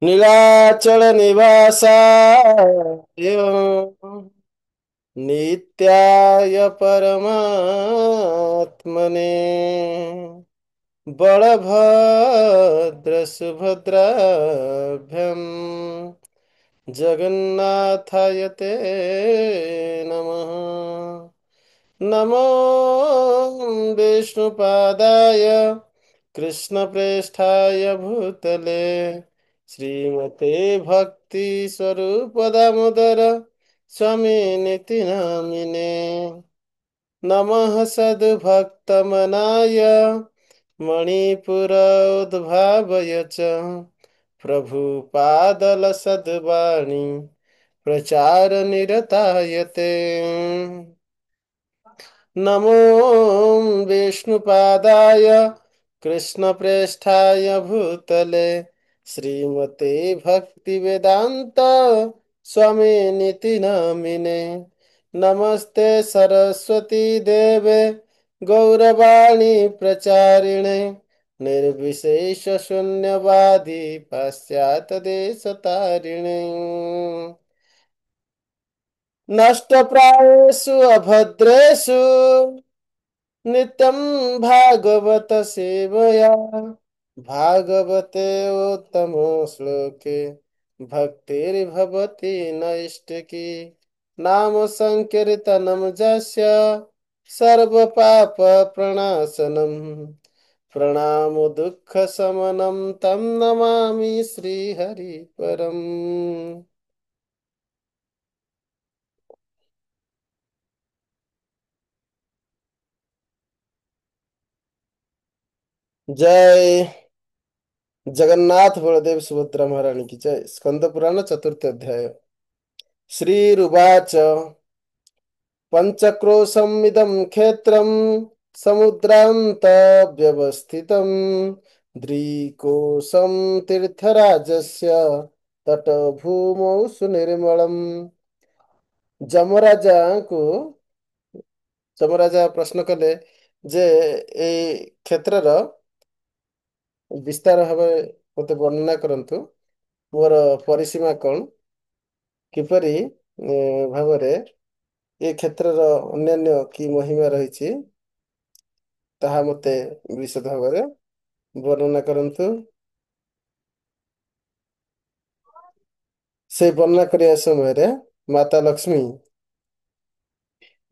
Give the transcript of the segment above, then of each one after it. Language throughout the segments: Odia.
नीलाचल निवासाय नित्याय परमात्मने बलभद्र सुभद्राभ्यां जगन्नाथाय ते नमः। नमो विष्णुपादाय कृष्णप्रेष्ठाय भूतले श्रीमते भक्ति स्वरूप दामोदर स्वामी निति नामिने। नमः सद्भक्तमनाय मणिपुर उद्भावय च प्रभुपादलसद्वाणी प्रचारनिरताय ते। नमो विष्णुपादाय कृष्णप्रेष्ठाय भूतले श्रीमते भक्तिवेदान्त स्वामिनिति नामिने। नमस्ते सरस्वती देवे गौरवाणी प्रचारिणे निर्विशेष शून्यवादी पाश्चात्यदेशतारिणे। नष्टप्रायेषु अभद्रेषु नित्यं भागवत सेवया भागवते उत्तमो श्लोके भक्तिर्भवति नैष्टिकी। नाम संकीर्तनं जस्य सर्वपाप प्रणाशनं प्रणामो दुःख शमनं तं नमामि श्रीहरिपरम्। जय जगन्नाथ बलदेव सुभद्रा महारानी की जय। स्कंद पुराण चतुर्थ अध्याय। श्रीरुवाच पंचक्रोशमिदं क्षेत्रं समुद्रान्तव्यवस्थितं द्विकोशं तीर्थराजस्य तटभूमौ सुनिर्मलम्। ଯମରାଜାଙ୍କୁ ଯମରାଜା ପ୍ରଶ୍ନ କଲେ ଯେ ଏଇ କ୍ଷେତ୍ରର ବିସ୍ତାର ଭାବେ ମୋତେ ବର୍ଣ୍ଣନା କରନ୍ତୁ। ମୋର ପରିସୀମା କଣ, କିପରି ଭାବରେ ଏ କ୍ଷେତ୍ରର ଅନ୍ୟାନ୍ୟ କି ମହିମା ରହିଛି ତାହା ମୋତେ ବିଶଦ ଭାବରେ ବର୍ଣ୍ଣନା କରନ୍ତୁ। ସେ ବର୍ଣ୍ଣନା କରିବା ସମୟରେ ମାତା ଲକ୍ଷ୍ମୀ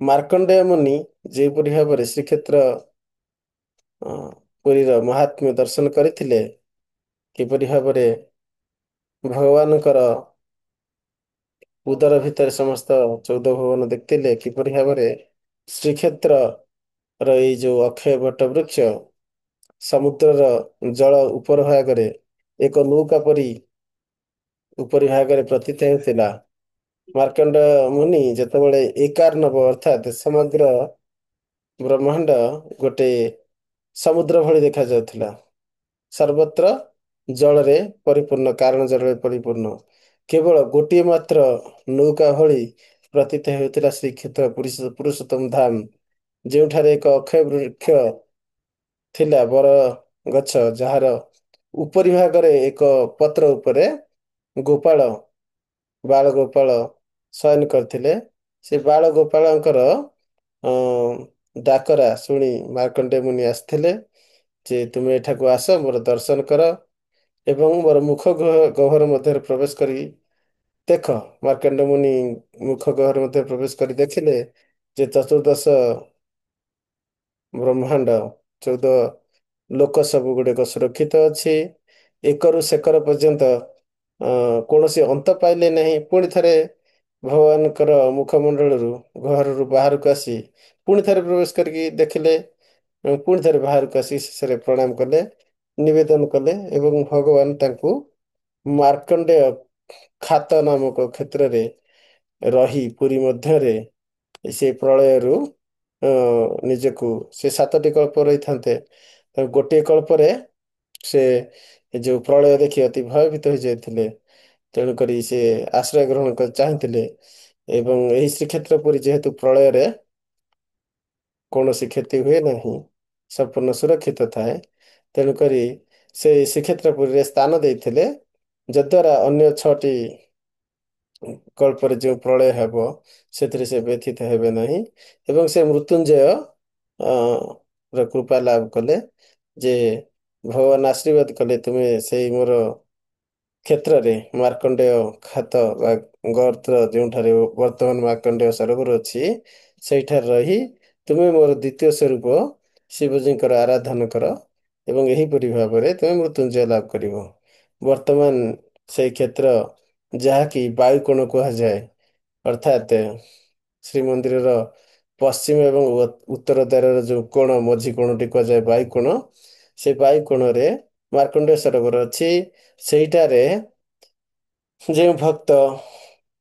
ମାର୍କଣ୍ଡେୟ ମୁନି ଯେପରି ଭାବରେ ଶ୍ରୀକ୍ଷେତ୍ର ପୁରୀର ମହାତ୍ମ୍ୟ ଦର୍ଶନ କରିଥିଲେ, କିପରି ଭାବରେ ଭଗବାନଙ୍କର ଉଦର ଭିତରେ ସମସ୍ତ 14 ଭୁବନ ଦେଖିଥିଲେ, କିପରି ଭାବରେ ଶ୍ରୀକ୍ଷେତ୍ର ର ଏଇ ଯୋଉ ଅକ୍ଷୟ ବଟ ବୃକ୍ଷ ସମୁଦ୍ରର ଜଳ ଉପର ଭାଗରେ ଏକ ନୌକା ପରି ଉପରି ଭାଗରେ ପ୍ରତୀତ ହେଉଥିଲା। ମାର୍କଣ୍ଡ ମୁନି ଯେତେବେଳେ ଏକାର୍ଣ୍ଣବ ଅର୍ଥାତ୍ ସମଗ୍ର ବ୍ରହ୍ମାଣ୍ଡ ଗୋଟେ ସମୁଦ୍ର ଭଳି ଦେଖାଯାଉଥିଲା, ସର୍ବତ୍ର ଜଳରେ ପରିପୂର୍ଣ୍ଣ, କାରଣ ଜଳରେ ପରିପୂର୍ଣ୍ଣ, କେବଳ ଗୋଟିଏ ମାତ୍ର ନୌକା ଭଳି ପ୍ରତୀତ ହେଉଥିଲା ଶ୍ରୀକ୍ଷେତ୍ର ପୁରୁଷୋତ୍ତମ ଧାମ, ଯେଉଁଠାରେ ଏକ ଅକ୍ଷୟ ବୃକ୍ଷ ଥିଲା, ବର ଗଛ, ଯାହାର ଉପରି ଭାଗରେ ଏକ ପତ୍ର ଉପରେ ଗୋପାଳ ବାଳ ଗୋପାଳ ଶୟନ କରିଥିଲେ। ସେ ବାଳ ଗୋପାଳଙ୍କର ଡାକରା ଶୁଣି ମାର୍କଣ୍ଡେୟ ମୁନି ଆସିଥିଲେ ଯେ ତୁମେ ଏଠାକୁ ଆସ, ମୋର ଦର୍ଶନ କର ଏବଂ ମୋର ମୁଖ ଗହ୍ୱର ମଧ୍ୟରେ ପ୍ରବେଶ କରି ଦେଖ। ମାର୍କଣ୍ଡେୟ ମୁନି ମୁଖ ଗହ୍ୱର ମଧ୍ୟରେ ପ୍ରବେଶ କରି ଦେଖିଲେ ଯେ ଚତୁର୍ଦଶ ବ୍ରହ୍ମାଣ୍ଡ 14 ଲୋକ ସବୁ ଗୁଡିକ ସୁରକ୍ଷିତ ଅଛି। ଏକରୁ ସେକର ପର୍ଯ୍ୟନ୍ତ କୌଣସି ଅନ୍ତ ପାଇଲେ ନାହିଁ। ପୁଣି ଥରେ ଭଗବାନଙ୍କର ମୁଖମଣ୍ଡଳରୁ ଘରରୁ ବାହାରକୁ ଆସି ପୁଣି ଥରେ ପ୍ରବେଶ କରିକି ଦେଖିଲେ, ପୁଣି ଥରେ ବାହାରକୁ ଆସି ଶେଷରେ ପ୍ରଣାମ କଲେ, ନିବେଦନ କଲେ ଏବଂ ଭଗବାନ ତାଙ୍କୁ ମାର୍କଣ୍ଡେୟ ଖାତ ନାମକ କ୍ଷେତ୍ରରେ ରହି ପୁରୀ ମଧ୍ୟରେ ସେ ପ୍ରଳୟରୁ ନିଜକୁ, ସେ 7ଟି କଳ୍ପ ରହିଥାନ୍ତେ, ଗୋଟିଏ କଳ୍ପରେ ସେ ଯୋଉ ପ୍ରଳୟ ଦେଖି ଅତି ଭୟଭୀତ ହୋଇଯାଇଥିଲେ, ତେଣୁକରି ସେ ଆଶ୍ରୟ ଗ୍ରହଣ କରି ଚାହିଁଥିଲେ। ଏବଂ ଏହି ଶ୍ରୀକ୍ଷେତ୍ର ପୁରୀ ଯେହେତୁ ପ୍ରଳୟରେ କୌଣସି କ୍ଷତି ହୁଏ ନାହିଁ, ସମ୍ପୂର୍ଣ୍ଣ ସୁରକ୍ଷିତ ଥାଏ, ତେଣୁକରି ସେ ଶ୍ରୀକ୍ଷେତ୍ର ପୁରୀରେ ସ୍ଥାନ ଦେଇଥିଲେ ଯଦ୍ୱାରା ଅନ୍ୟ ଛଅଟି କଳ୍ପରେ ଯେଉଁ ପ୍ରଳୟ ହେବ ସେଥିରେ ସେ ବ୍ୟଥିତ ହେବେ ନାହିଁ ଏବଂ ସେ ମୃତ୍ୟୁଞ୍ଜୟ ଅ, ର କୃପା ଲାଭ କଲେ ଯେ ଭଗବାନ ଆଶୀର୍ବାଦ କଲେ ତୁମେ ସେଇ ମୋର କ୍ଷେତ୍ରରେ ମାର୍କଣ୍ଡେୟ ଖାତ ବା ଗର୍ତ୍ତ ଯେଉଁଠାରେ ବର୍ତ୍ତମାନ ମାର୍କଣ୍ଡେୟ ସରୋବର ଅଛି ସେଇଠାରେ ରହି ତୁମେ ମୋର ଦ୍ୱିତୀୟ ସ୍ୱରୂପ ଶିବଜୀଙ୍କର ଆରାଧନା କର ଏବଂ ଏହିପରି ଭାବରେ ତୁମେ ମୃତ୍ୟୁଞ୍ଜୟ ଲାଭ କରିବ। ବର୍ତ୍ତମାନ ସେଇ କ୍ଷେତ୍ର ଯାହାକି ବାୟୁକୋଣ କୁହାଯାଏ ଅର୍ଥାତ୍ ଶ୍ରୀମନ୍ଦିରର ପଶ୍ଚିମ ଏବଂ ଉତ୍ତର ଦ୍ୱାରର ଯୋଉ କୋଣ ମଝି କୋଣଟି କୁହାଯାଏ ବାୟୁକୋଣ। ସେ ବାୟୁକୋଣରେ ମାର୍କଣ୍ଡେୟ ସରୋବର ଅଛି। ସେଇଟାରେ ଯେଉଁ ଭକ୍ତ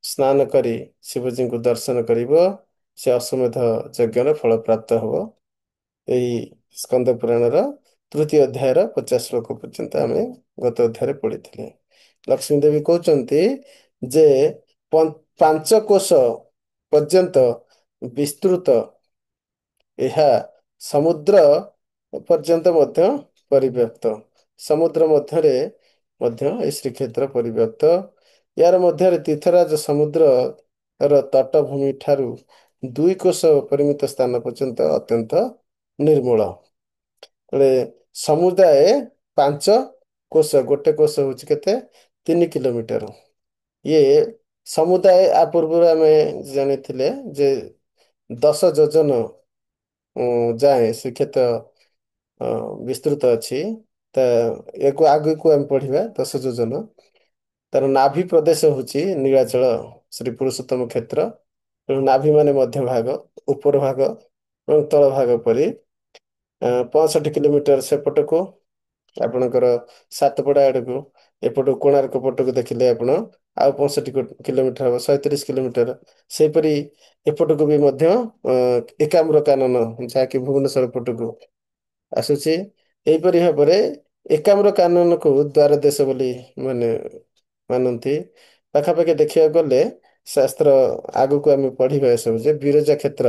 ସ୍ନାନ କରି ଶିବଜୀଙ୍କୁ ଦର୍ଶନ କରିବ ସେ ଅଶ୍ୱମେଧ ଯଜ୍ଞର ଫଳ ପ୍ରାପ୍ତ ହବ। ଏହି ସ୍କନ୍ଦ ପୁରାଣର ତୃତୀୟ ଅଧ୍ୟାୟର 50 ଶ୍ଲୋକ ପର୍ଯ୍ୟନ୍ତ ଆମେ ଗତ ଅଧ୍ୟାୟରେ ପଢିଥିଲେ। ଲକ୍ଷ୍ମୀ ଦେବୀ କହୁଛନ୍ତି ଯେ ପାଞ୍ଚ କୋଶ ପର୍ଯ୍ୟନ୍ତ ବିସ୍ତୃତ ଏହା ସମୁଦ୍ର ପର୍ଯ୍ୟନ୍ତ ମଧ୍ୟ ପରିବ୍ୟାପ୍ତ। ସମୁଦ୍ର ମଧ୍ୟରେ ମଧ୍ୟ ଏ ଶ୍ରୀକ୍ଷେତ୍ର ପରିବ୍ୟାପ୍ତ। ଏହାର ମଧ୍ୟରେ ତୀର୍ଥରାଜ ସମୁଦ୍ରର ତଟଭୂମି ଠାରୁ 2 କୋଶ ପରିମିତ ସ୍ଥାନ ପର୍ଯ୍ୟନ୍ତ ଅତ୍ୟନ୍ତ ନିର୍ମଳ। ବେଳେ ସମୁଦାୟ 5 କୋଶ, ଗୋଟେ କୋଶ ହଉଛି କେତେ 3 କିଲୋମିଟର। ଇଏ ସମୁଦାୟ ଆ ପୂର୍ବରୁ ଆମେ ଜାଣିଥିଲେ ଯେ 10 ଯୋଜନ ଯାଏ ଶ୍ରୀକ୍ଷେତ୍ର ବିସ୍ତୃତ ଅଛି। ତା ୟାକୁ ଆଗକୁ ଆମେ ପଢିବା 10 ଯୋଜନ। ତାର ନାଭି ପ୍ରଦେଶ ହଉଛି ନୀଳାଚଳ ଶ୍ରୀ ପୁରୁଷୋତ୍ତମ କ୍ଷେତ୍ର। ତେଣୁ ନାଭି ମାନେ ମଧ୍ୟ ଭାଗ, ଉପର ଭାଗ ଏବଂ ତଳ ଭାଗ ପରି 65 କିଲୋମିଟର ସେପଟକୁ ଆପଣଙ୍କର ସାତପଡା ଆଡକୁ ଏପଟୁ କୋଣାର୍କ ପଟକୁ ଦେଖିଲେ ଆପଣ ଆଉ 65 କିଲୋମିଟର ହବ 130 କିଲୋମିଟର। ସେହିପରି ଏପଟକୁ ବି ମଧ୍ୟ ଏକାମ୍ର କାନନ ଯାହାକି ଭୁବନେଶ୍ୱର ପଟକୁ ଆସୁଛି। ଏହିପରି ଭାବରେ ଏକାମ୍ର କାନନକୁ ଦ୍ୱାର ଦେଶ ବୋଲି ମାନେ ମାନନ୍ତି। ପାଖାପାଖି ଦେଖିବାକୁ ଗଲେ ଶାସ୍ତ୍ର ଆଗକୁ ଆମେ ପଢିବା ଏସବୁ ଯେ ବିରଜା କ୍ଷେତ୍ର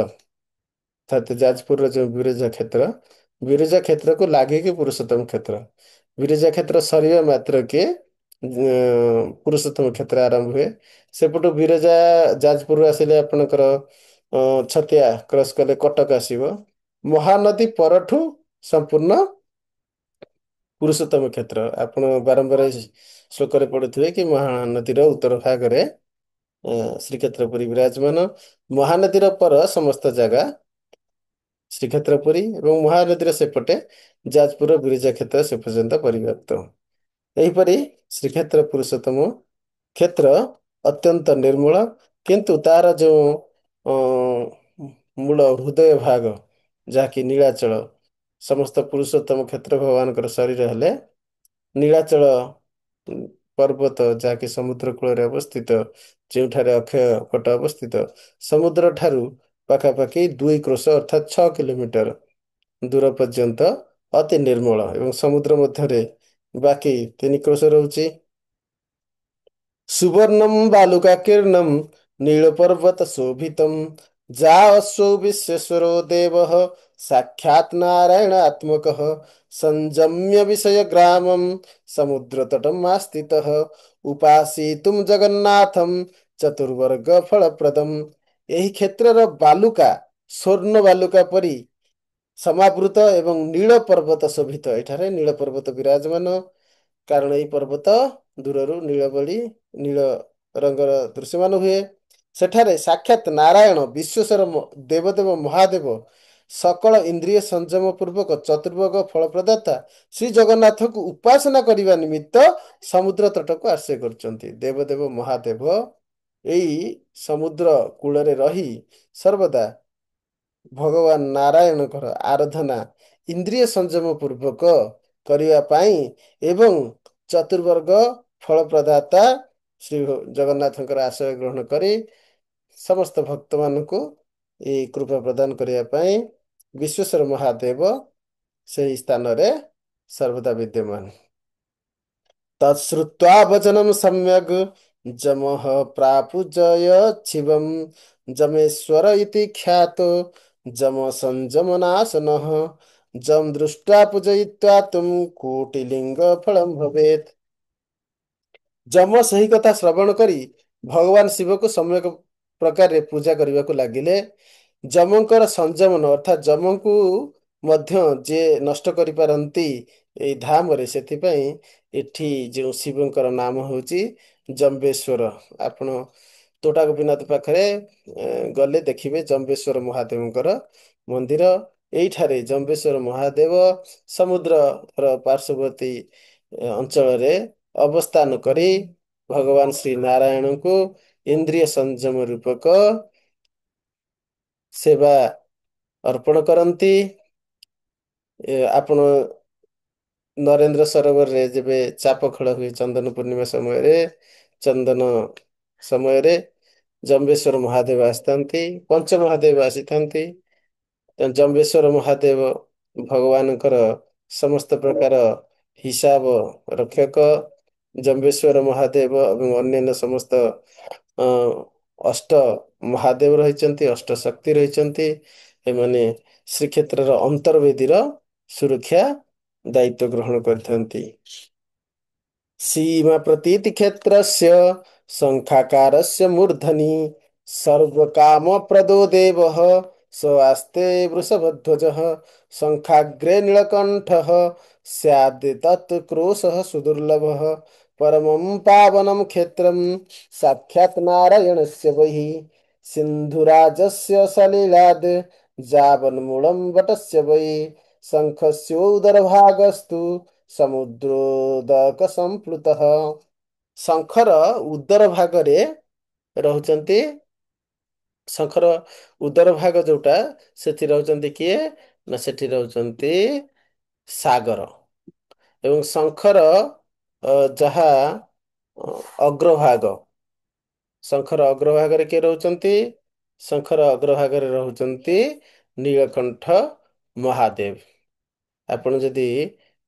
ଅର୍ଥାତ୍ ଯାଜପୁରର ଯୋଉ ବିରଜା କ୍ଷେତ୍ର, ବିରଜା କ୍ଷେତ୍ରକୁ ଲାଗିକି ପୁରୁଷୋତ୍ତମ କ୍ଷେତ୍ର। ବିରଜା କ୍ଷେତ୍ର ସରିବା ମାତ୍ରକେ ପୁରୁଷୋତ୍ତମ କ୍ଷେତ୍ର ଆରମ୍ଭ ହୁଏ। ସେପଟୁ ବିରଜା ଯାଜପୁରରୁ ଆସିଲେ ଆପଣଙ୍କର ଛତିଆ କ୍ରସ୍ କଲେ କଟକ ଆସିବ। ମହାନଦୀ ପରଠୁ ସମ୍ପୂର୍ଣ୍ଣ ପୁରୁଷୋତ୍ତମ କ୍ଷେତ୍ର। ଆପଣ ବାରମ୍ବାର ଶ୍ଲୋକରେ ପଢୁଥିବେ କି ମହାନଦୀର ଉତ୍ତର ଭାଗରେ ଶ୍ରୀକ୍ଷେତ୍ର ପୁରୀ ବିରାଜମାନ। ମହାନଦୀର ପର ସମସ୍ତ ଜାଗା ଶ୍ରୀକ୍ଷେତ୍ର ପୁରୀ ଏବଂ ମହାନଦୀର ସେପଟେ ଯାଜପୁର ବିରଜା କ୍ଷେତ୍ର ସେ ପର୍ଯ୍ୟନ୍ତ ପରିବ୍ୟାପ୍ତ। ଏହିପରି ଶ୍ରୀକ୍ଷେତ୍ର ପୁରୁଷୋତ୍ତମ କ୍ଷେତ୍ର ଅତ୍ୟନ୍ତ ନିର୍ମଳ, କିନ୍ତୁ ତାର ଯୋଉ ମୂଳ ହୃଦୟ ଭାଗ ଯାହାକି ନୀଳାଚଳ ସମସ୍ତ ପୁରୁଷୋତ୍ତମ କ୍ଷେତ୍ର ଭଗବାନଙ୍କର ଶରୀର ହେଲେ ନୀଳାଚଳ ପର୍ବତ ଯାହାକି ସମୁଦ୍ର କୂଳରେ ଅବସ୍ଥିତ, ଯେଉଁଠାରେ ଅକ୍ଷୟ ବଟ ଅବସ୍ଥିତ, ସମୁଦ୍ର ଠାରୁ ପାଖାପାଖି 2 କ୍ରୋଶ ଅର୍ଥାତ୍ 6 କିଲୋମିଟର ଦୂର ପର୍ଯ୍ୟନ୍ତ ଅତି ନିର୍ମଳ ଏବଂ ସମୁଦ୍ର ମଧ୍ୟରେ ବାକି 3 କ୍ରୋଶ ରହୁଛି। ସୁବର୍ଣ୍ଣମ୍ ବାଲୁକାକୀର୍ଣ୍ଣମ୍ ନୀଳପର୍ବତ ଶୋଭିତମ୍ ଯା ଅଶ୍ୱ ବିଶ୍ବେଶ୍ୱର ଦେବଃ ସାକ୍ଷାତ୍ ନାରାୟଣ ଆତ୍ମକଃ ସଂଯମ୍ୟ ବିଷୟ ଗ୍ରାମମ୍ ସମୁଦ୍ର ତଟମ୍ ଆସ୍ଥିତଃ ଉପାସୀତୁମ୍ ଜଗନ୍ନାଥମ୍ ଚତୁର୍ବର୍ଗ ଫଳପ୍ରଦମ୍। ଏହି କ୍ଷେତ୍ରର ବାଲୁକା ସ୍ୱର୍ଣ୍ଣ ବାଲୁକା ପରି ସମାବୃତ ଏବଂ ନୀଳ ପର୍ବତ ଶୋଭିତ। ଏଠାରେ ନୀଳ ପର୍ବତ ବିରାଜମାନ, କାରଣ ଏହି ପର୍ବତ ଦୂରରୁ ନୀଳ ରଙ୍ଗର ଦୃଶ୍ୟମାନ ହୁଏ। ସେଠାରେ ସାକ୍ଷାତ ନାରାୟଣ ବିଶ୍ବେଶ୍ୱର ଦେବଦେବ ମହାଦେବ ସକଳ ଇନ୍ଦ୍ରିୟ ସଂଯମ ପୂର୍ବକ ଚତୁର୍ବର୍ଗ ଫଳପ୍ରଦାତା ଶ୍ରୀ ଜଗନ୍ନାଥଙ୍କୁ ଉପାସନା କରିବା ନିମିତ୍ତ ସମୁଦ୍ର ତଟକୁ ଆଶ୍ରୟ କରୁଛନ୍ତି। ଦେବଦେବ ମହାଦେବ ଏଇ ସମୁଦ୍ର କୂଳରେ ରହି ସର୍ବଦା ଭଗବାନ ନାରାୟଣଙ୍କର ଆରାଧନା ଇନ୍ଦ୍ରିୟ ସଂଯମ ପୂର୍ବକ କରିବା ପାଇଁ ଏବଂ ଚତୁର୍ବର୍ଗ ଫଳପ୍ରଦାତା ଶ୍ରୀ ଜଗନ୍ନାଥଙ୍କର ଆଶ୍ରୟ ଗ୍ରହଣ କରି ସମସ୍ତ ଭକ୍ତମାନଙ୍କୁ ଏଇ କୃପା ପ୍ରଦାନ କରିବା ପାଇଁ ବିଶ୍ବେଶ୍ୱର ମହାଦେବ ସେହି ସ୍ଥାନରେ ସର୍ବଦା ବିଦ୍ୟମାନ। ତତ୍ଶ୍ରୁତ୍वा ବଚନମ୍ ସମ୍ୟକ୍ ଯମଃ ପ୍ରାପୁଜୟଚ୍ଛିବମ୍ ଯମେଶ୍ୱର ଇତି ଖ୍ୟାतो ଯମ ସଂଯମନାଶନଃ ଯମ୍ ଦୃଷ୍ଟ୍वा ପୂଜୟିତ୍वा ତୁମ୍ କୋଟିଲିଙ୍ଗ ଫଳମ୍ ଭବେତ୍। ଯମ ସେହି କଥା ଶ୍ରବଣ କରି ଭଗବାନ ଶିବକୁ ସମ୍ୟକ ପ୍ରକାରରେ ପୂଜା କରିବାକୁ ଲାଗିଲେ। ଯମଙ୍କର ସଂଯମନ ଅର୍ଥାତ୍ ଯମଙ୍କୁ ମଧ୍ୟ ଯିଏ ନଷ୍ଟ କରିପାରନ୍ତି ଏଇ ଧାମରେ, ସେଥିପାଇଁ ଏଠି ଯେଉଁ ଶିବଙ୍କର ନାମ ହେଉଛି ଜମ୍ବେଶ୍ଵର। ଆପଣ ତୋଟା ଗୋପୀନାଥ ପାଖରେ ଗଲେ ଦେଖିବେ ଜମ୍ବେଶ୍ଵର ମହାଦେବଙ୍କର ମନ୍ଦିର। ଏଇଠାରେ ଜମ୍ବେଶ୍ଵର ମହାଦେବ ସମୁଦ୍ରର ପାର୍ଶ୍ୱବର୍ତ୍ତୀ ଅଞ୍ଚଳରେ ଅବସ୍ଥାନ କରି ଭଗବାନ ଶ୍ରୀ ନାରାୟଣଙ୍କୁ ଇନ୍ଦ୍ରିୟ ସଂଯମ ରୂପକ ସେବା ଅର୍ପଣ କରନ୍ତି। ଆପଣ ନରେନ୍ଦ୍ର ସରୋବରରେ ଯେବେ ଚାପ ଖେଳ ହୁଏ ଚନ୍ଦନ ପୂର୍ଣ୍ଣିମା ସମୟରେ, ଚନ୍ଦନ ସମୟରେ ଜମ୍ବେଶ୍ଵର ମହାଦେବ ଆସିଥାନ୍ତି, ପଞ୍ଚ ମହାଦେବ ଆସିଥାନ୍ତି। ଜମ୍ବେଶ୍ଵର ମହାଦେବ ଭଗବାନଙ୍କର ସମସ୍ତ ପ୍ରକାର ହିସାବ ରକ୍ଷକ। ଜମ୍ବେଶ୍ଵର ମହାଦେବ ଏବଂ ଅନ୍ୟାନ୍ୟ ସମସ୍ତ ଅ ଅଷ୍ଟ ମହାଦେବ ରହିଛନ୍ତି, ଅଷ୍ଟ ଶକ୍ତି ରହିଛନ୍ତି। ଏମାନେ ଶ୍ରୀକ୍ଷେତ୍ରର ଅନ୍ତର୍ବେଦୀର ସୁରକ୍ଷା ଦାୟିତ୍ୱ ଗ୍ରହଣ କରିଥାନ୍ତି। ସୀମା ପ୍ରତୀତି କ୍ଷେତ୍ରସ୍ୟ ଶଙ୍ଖାକାରସ୍ୟ ମୂର୍ଧନି ସର୍ବ ପ୍ରଦୋ ଦେବଃ ସ ଆସ୍ତେ ବୃଷଭଧ୍ୱଜଃ ଶଙ୍ଖାଗ୍ରେ ନୀଳକଣ୍ଠଃ ସ୍ୟାଦ୍ ତତ୍ କ୍ରୋଶः ସୁଦୁର୍ଲଭः परमं पावनं क्षेत्रं साक्षात् नारायणस्य वै सिन्धुराजस्य सलिलाद् जावन्मूलं वटस्य वै ଶଙ୍ଖସ୍ୟୋଦରଭାଗସ୍ତୁ ସମୁଦ୍ରୋଦକ ସମ୍ପ୍ଲୁତଃ। ଶଙ୍ଖର ଉଦର ଭାଗରେ ରହୁଛନ୍ତି, ଶଙ୍ଖର ଉଦର ଭାଗ ଯୋଉଟା ସେଠି ରହୁଛନ୍ତି କିଏ ନା ସେଠି ରହୁଛନ୍ତି ସାଗର। ଏବଂ ଶଙ୍ଖର ଯାହା ଅଗ୍ରଭାଗ, ଶଙ୍ଖର ଅଗ୍ରଭାଗରେ କିଏ ରହୁଛନ୍ତି? ଶଙ୍ଖର ଅଗ୍ରଭାଗରେ ରହୁଛନ୍ତି ନୀଳକଣ୍ଠ ମହାଦେବ। ଆପଣ ଯଦି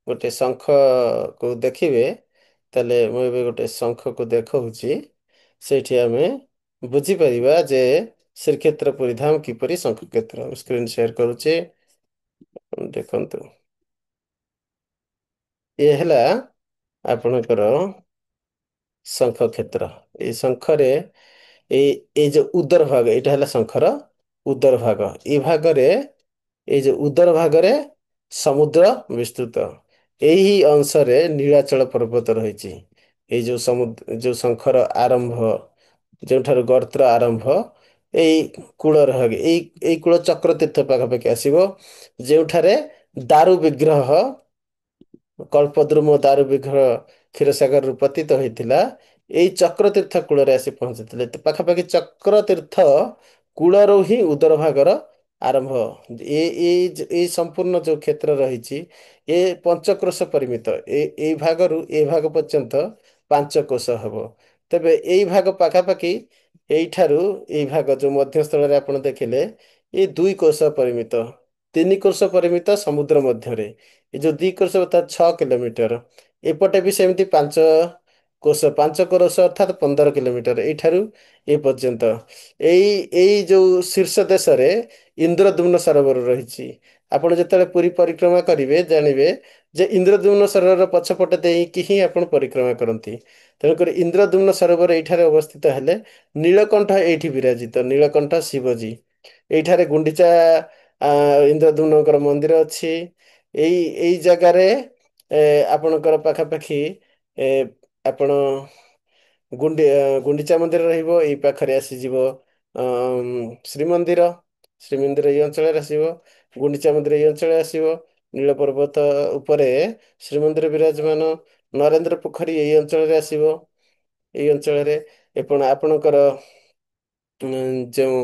ଗୋଟେ ଶଙ୍ଖକୁ ଦେଖିବେ, ତାହେଲେ ମୁଁ ଏବେ ଗୋଟେ ଶଙ୍ଖକୁ ଦେଖଉଛି, ସେଇଠି ଆମେ ବୁଝିପାରିବା ଯେ ଶ୍ରୀକ୍ଷେତ୍ର ପରିଧାମ କିପରି ଶଙ୍ଖକ୍ଷେତ୍ର। ସ୍କ୍ରିନ୍ ସେୟାର କରୁଛି, ଦେଖନ୍ତୁ। ଇଏ ହେଲା ଆପଣଙ୍କର ଶଙ୍ଖ କ୍ଷେତ୍ର। ଏଇ ଶଙ୍ଖରେ ଏଇ ଯୋଉ ଉଦର ଭାଗ, ଏଇଟା ହେଲା ଶଙ୍ଖର ଉଦର ଭାଗ। ଏଇ ଭାଗରେ, ଏଇ ଯୋଉ ଉଦର ଭାଗରେ ସମୁଦ୍ର ବିସ୍ତୃତ। ଏହି ଅଂଶରେ ନୀଳାଚଳ ପର୍ବତ ରହିଛି। ଏଇ ଯୋଉ ଶଙ୍ଖର ଆରମ୍ଭ, ଯେଉଁଠାରୁ ଗର୍ତ୍ତର ଆରମ୍ଭ, ଏଇ କୂଳ ଏଇ କୂଳ ଚକ୍ର ତୀର୍ଥ ପାଖାପାଖି ଆସିବ, ଯେଉଁଠାରେ ଦାରୁ ବିଗ୍ରହ କଳ୍ପଦ୍ରୁମ ଦାରୁ ବିଗ୍ରହ କ୍ଷୀରସାଗରରୁ ପତିତ ହୋଇଥିଲା। ଏଇ ଚକ୍ରତୀର୍ଥ କୂଳରେ ଆସି ପହଞ୍ଚିଥିଲେ। ପାଖାପାଖି ଚକ୍ରତୀର୍ଥ କୂଳରୁ ହିଁ ଉଦର ଭାଗର ଆରମ୍ଭ। ଏଇ ସମ୍ପୂର୍ଣ୍ଣ ଯୋଉ କ୍ଷେତ୍ର ରହିଛି, ଏ ପଞ୍ଚକ୍ରୋଶ ପରିମିତ। ଏଇ ଭାଗରୁ ଏ ଭାଗ ପର୍ଯ୍ୟନ୍ତ 5 କୋଶ ହବ। ତେବେ ଏଇ ଭାଗ ପାଖାପାଖି ଏଇଠାରୁ ଏଇ ଭାଗ ଯୋଉ ମଧ୍ୟସ୍ଥଳରେ ଆପଣ ଦେଖିଲେ, ଏ 2 କୋଶ ପରିମିତ। 3 କୋଶ ପରିମିତ ସମୁଦ୍ର ମଧ୍ୟରେ। ଏ ଯୋଉ 2 କୋଶ ତା 6 କିଲୋମିଟର। ଏପଟେ ବି ସେମିତି 5 କୋଶ, 5 କ୍ରୋଶ ଅର୍ଥାତ୍ 15 କିଲୋମିଟର ଏଇଠାରୁ ଏ ପର୍ଯ୍ୟନ୍ତ। ଏଇ ଯୋଉ ଶୀର୍ଷ ଦେଶରେ ଇନ୍ଦ୍ରଦ୍ୟୁମ୍ନ ସରୋବର ରହିଛି। ଆପଣ ଯେତେବେଳେ ପୁରୀ ପରିକ୍ରମା କରିବେ, ଜାଣିବେ ଯେ ଇନ୍ଦ୍ରଦ୍ୟୁମ୍ନ ସରୋବର ପଛପଟେ ଦେଇକି ହିଁ ଆପଣ ପରିକ୍ରମା କରନ୍ତି। ତେଣୁକରି ଇନ୍ଦ୍ରଦ୍ୟୁମ୍ନ ସରୋବର ଏଇଠାରେ ଅବସ୍ଥିତ ହେଲେ, ନୀଳକଣ୍ଠ ଏଇଠି ବିରାଜିତ। ନୀଳକଣ୍ଠ ଶିବଜୀ। ଏଇଠାରେ ଗୁଣ୍ଡିଚା ଇନ୍ଦ୍ରଦ୍ୟୁମ୍ନଙ୍କର ମନ୍ଦିର ଅଛି। ଏଇ ଜାଗାରେ ଆପଣଙ୍କର ପାଖାପାଖି ଆପଣ ଗୁଣ୍ଡିଚା ମନ୍ଦିର ରହିବ। ଏଇ ପାଖରେ ଆସିଯିବ ଶ୍ରୀମନ୍ଦିର। ଶ୍ରୀମନ୍ଦିର ଏଇ ଅଞ୍ଚଳରେ ଆସିବ। ଗୁଣ୍ଡିଚା ମନ୍ଦିର ଏଇ ଅଞ୍ଚଳରେ ଆସିବ। ନୀଳ ପର୍ବତ ଉପରେ ଶ୍ରୀମନ୍ଦିର ବିରାଜମାନ। ନରେନ୍ଦ୍ର ପୋଖରୀ ଏଇ ଅଞ୍ଚଳରେ ଆସିବ। ଏଇ ଅଞ୍ଚଳରେ ଆପଣଙ୍କର ଯେଉଁ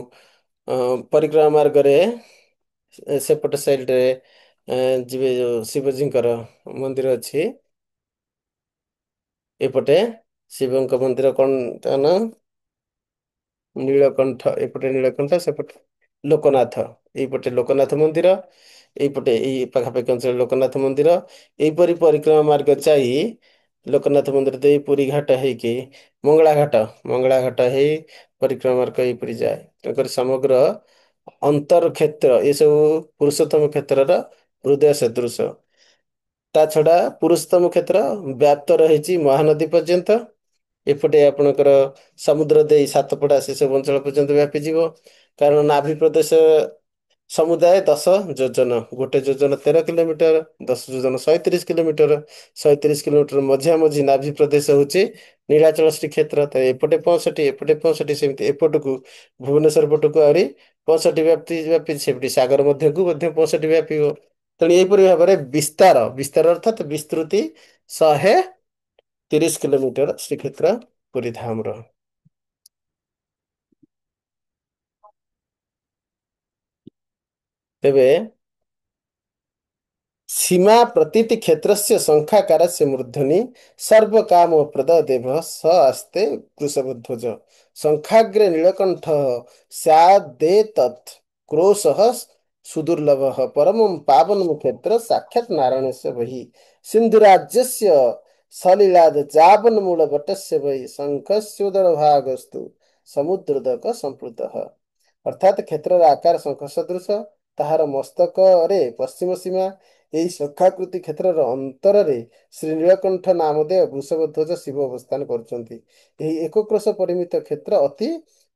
ପରିକ୍ରମା ମାର୍ଗରେ ସେପଟ ସାଇଡରେ ଯିବେ, ଯୋଉ ଶିବଜୀଙ୍କର ମନ୍ଦିର ଅଛି। ଏପଟେ ଶିବଙ୍କ ମନ୍ଦିର, କଣ ତା ନା? ନୀଳକଣ୍ଠ। ଏପଟେ ନୀଳକଣ୍ଠ, ସେପଟେ ଲୋକନାଥ। ଏଇପଟେ ଲୋକନାଥ ମନ୍ଦିର, ଏଇପଟେ ଏଇ ପାଖାପାଖି ଅଞ୍ଚଳରେ ଲୋକନାଥ ମନ୍ଦିର। ଏଇପରି ପରିକ୍ରମା ମାର୍ଗ ଯାଇ ଲୋକନାଥ ମନ୍ଦିର ଦେଇ ପୁରୀ ଘାଟ ହେଇକି ମଙ୍ଗଳା ଘାଟ ହେଇ ପରିକ୍ରମା ମାର୍ଗ ଏଇପରି ଯାଏ। ତେଣୁକରି ସମଗ୍ର ଅନ୍ତର କ୍ଷେତ୍ର ଏସବୁ ପୁରୁଷୋତ୍ତମ କ୍ଷେତ୍ରର ହୃଦୟ ସଦୃଶ। ତା ଛଡା ପୁରୁଷୋତ୍ତମ କ୍ଷେତ୍ର ବ୍ୟାପ୍ତ ରହିଛି ମହାନଦୀ ପର୍ଯ୍ୟନ୍ତ। ଏପଟେ ଆପଣଙ୍କର ସମୁଦ୍ର ଦେଇ ସାତପଡ଼ା ସେସବୁ ଅଞ୍ଚଳ ପର୍ଯ୍ୟନ୍ତ ବ୍ୟାପିଯିବ। କାରଣ ନାଭି ପ୍ରଦେଶ ସମୁଦାୟ 10 ଯୋଜନ, ଗୋଟେ ଯୋଜନ 13 କିଲୋମିଟର, 10 ଯୋଜନ 37 କିଲୋମିଟର, 37 କିଲୋମିଟର ମଝିଆ ମଝି ନାଭି ପ୍ରଦେଶ ହଉଛି ନୀଳାଚଳ ଶ୍ରୀକ୍ଷେତ୍ର। ତ ଏପଟେ 65, ଏପଟେ 65, ସେମିତି ଏପଟକୁ ଭୁବନେଶ୍ୱର ପଟକୁ ଆହୁରି 65 ବ୍ୟାପି ସେପଟି ସାଗର ମଧ୍ୟକୁ ମଧ୍ୟ 65 ବ୍ୟାପିବ। ତେଣୁ ଏହିପରି ଭାବରେ ବିସ୍ତାର, ବିସ୍ତାର ଅର୍ଥାତ୍ ବିସ୍ତୃତି 130 କିଲୋମିଟର ଶ୍ରୀକ୍ଷେତ୍ର ପୁରୀ ଧାମର। ତେବେ ସୀମା ପ୍ରତୀତି କ୍ଷେତ୍ରସ୍ୟ ଶଙ୍ଖାକାରସ୍ୟ ମୂର୍ଧନି ସର୍ବକାମପ୍ରଦ ଦେବଃ ସ ଆସ୍ତେ ବୃଷଭଧ୍ୱଜ। ଶଙ୍ଖାଗ୍ରେ ନୀଳକଣ୍ଠଃ ସ୍ୟାଦେତତ୍ କ୍ରୋଶଃ ସୁଦୁର୍ଲଭः ପରମଂ ପାବनं କ୍ଷେତ୍ର ସାକ୍ଷାତ୍ ନାରାୟଣस्य ବହି ସିନ୍ଧୁରାଜ୍ୟସ୍ୟ ସଲିଳାଦ୍ ଚାବନମୂଳବଟସ୍ୟ ବହି ଶଙ୍ଖସ୍योदरଭାଗस्तु ସମୁଦ୍ରୋଦକ ସମ୍ପ୍ଲୁତଃ। ଅର୍ଥାତ୍ କ୍ଷେତ୍ରର ଆକାର ଶଙ୍ଖ ସଦୃଶ, ତାହାର ମସ୍ତକରେ ପଶ୍ଚିମ ସୀମା। ଏହି ଶଙ୍ଖାକୃତି କ୍ଷେତ୍ରର ଅନ୍ତରରେ ଶ୍ରୀ ନୀଳକଣ୍ଠ ନାମଧେୟ ବୃଷଭଧ୍ୱଜ ଶିବ ଅବସ୍ଥାନ କରୁଛନ୍ତି। ଏହି ଏକକ୍ରୋଶ ପରିମିତ କ୍ଷେତ୍ର ଅତି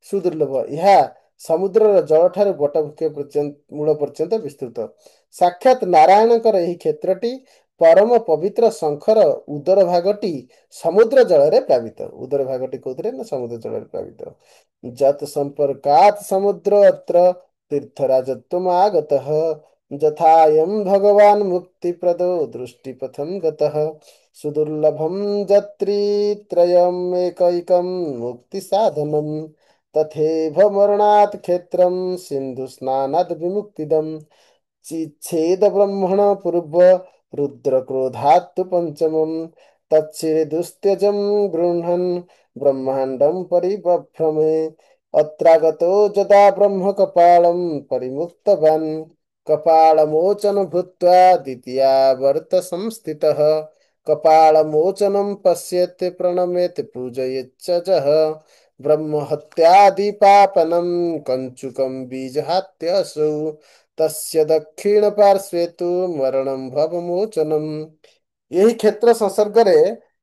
ସୁଦୁର୍ଲଭ। ଏହା ସମୁଦ୍ରର ଜଳଠାରୁ ବଟବୃକ୍ଷ ମୂଳ ପର୍ଯ୍ୟନ୍ତ ବିସ୍ତୃତ। ସାକ୍ଷାତ୍ ନାରାୟଣଙ୍କର ଏହି କ୍ଷେତ୍ରଟି ପରମ ପବିତ୍ର ଶଙ୍ଖର ଉଦର ଭାଗଟି ସମୁଦ୍ର ଜଳରେ ପ୍ଲାବିତ। ଉଦର ଭାଗଟି କୋଉଥିରେ ନା ସମୁଦ୍ର ଜଳରେ ପ୍ଲାବିତ। ଯତ୍ ସମ୍ପର୍କାତ୍ ସମୁଦ୍ର ଅତ୍ର ତୀର୍ଥରାଜତ୍ୱମାଗତଃ ଯଥାୟଂ ଭଗବାନ୍ ମୁକ୍ତିପ୍ରଦୋ ଦୃଷ୍ଟିପଥଂ ଗତଃ ସୁଦୁର୍ଲଭଂ ଯତ୍ରିତ୍ରୟମେକୈକଂ ମୁକ୍ତିସାଧନम् ତଥୈଭ ମରଣାତ୍ କ୍ଷେତ୍ରಂ ସିନ୍ଧୁ ସ୍ନାନାଦ୍ ବିମୁକ୍ତିଦम् ଚିଚ୍ଛେଦ ବ୍ରହ୍ମଣ ପୂର୍ବ ରୁଦ୍ରକ୍ରୋଧାତ୍ ପଞ୍ଚମମ୍ ତଚ୍ଛିରେ ଦୁସ୍ତ୍ୟଜಂ ଗୃହ୍ଣନ୍ ବ୍ରହ୍ମାଣ୍ଡಂ ପରିବଭ୍ରମେ ଅତ୍ରାଗतो ଯଦା ବ୍ରହ୍ମ କପାଳಂ ପରିମୁକ୍ତବାନ୍ କପାଳମୋଚନ ଭୂତ୍ୱା ଦ୍ୱିତୀୟାବର୍ତ ସଂସ୍ଥିତः କପାଳମୋଚनं ପଶ୍ୟେତ୍ ପ୍रणमेତ୍ ପୂଜୟେच्च ଯଃ ବ୍ରହ୍ମହତ୍ୟାଦିପାପनं କଞ୍ଚୁକं ବୀଜହାତ୍ୟସौ ତସ୍ୟ ଦକ୍ଷିଣ ପାର୍ଶ୍ୱେ ତୁ ମरणं ଭବମୋଚନମ୍। ଏହି କ୍ଷେତ୍ର ସଂସର୍ଗରେ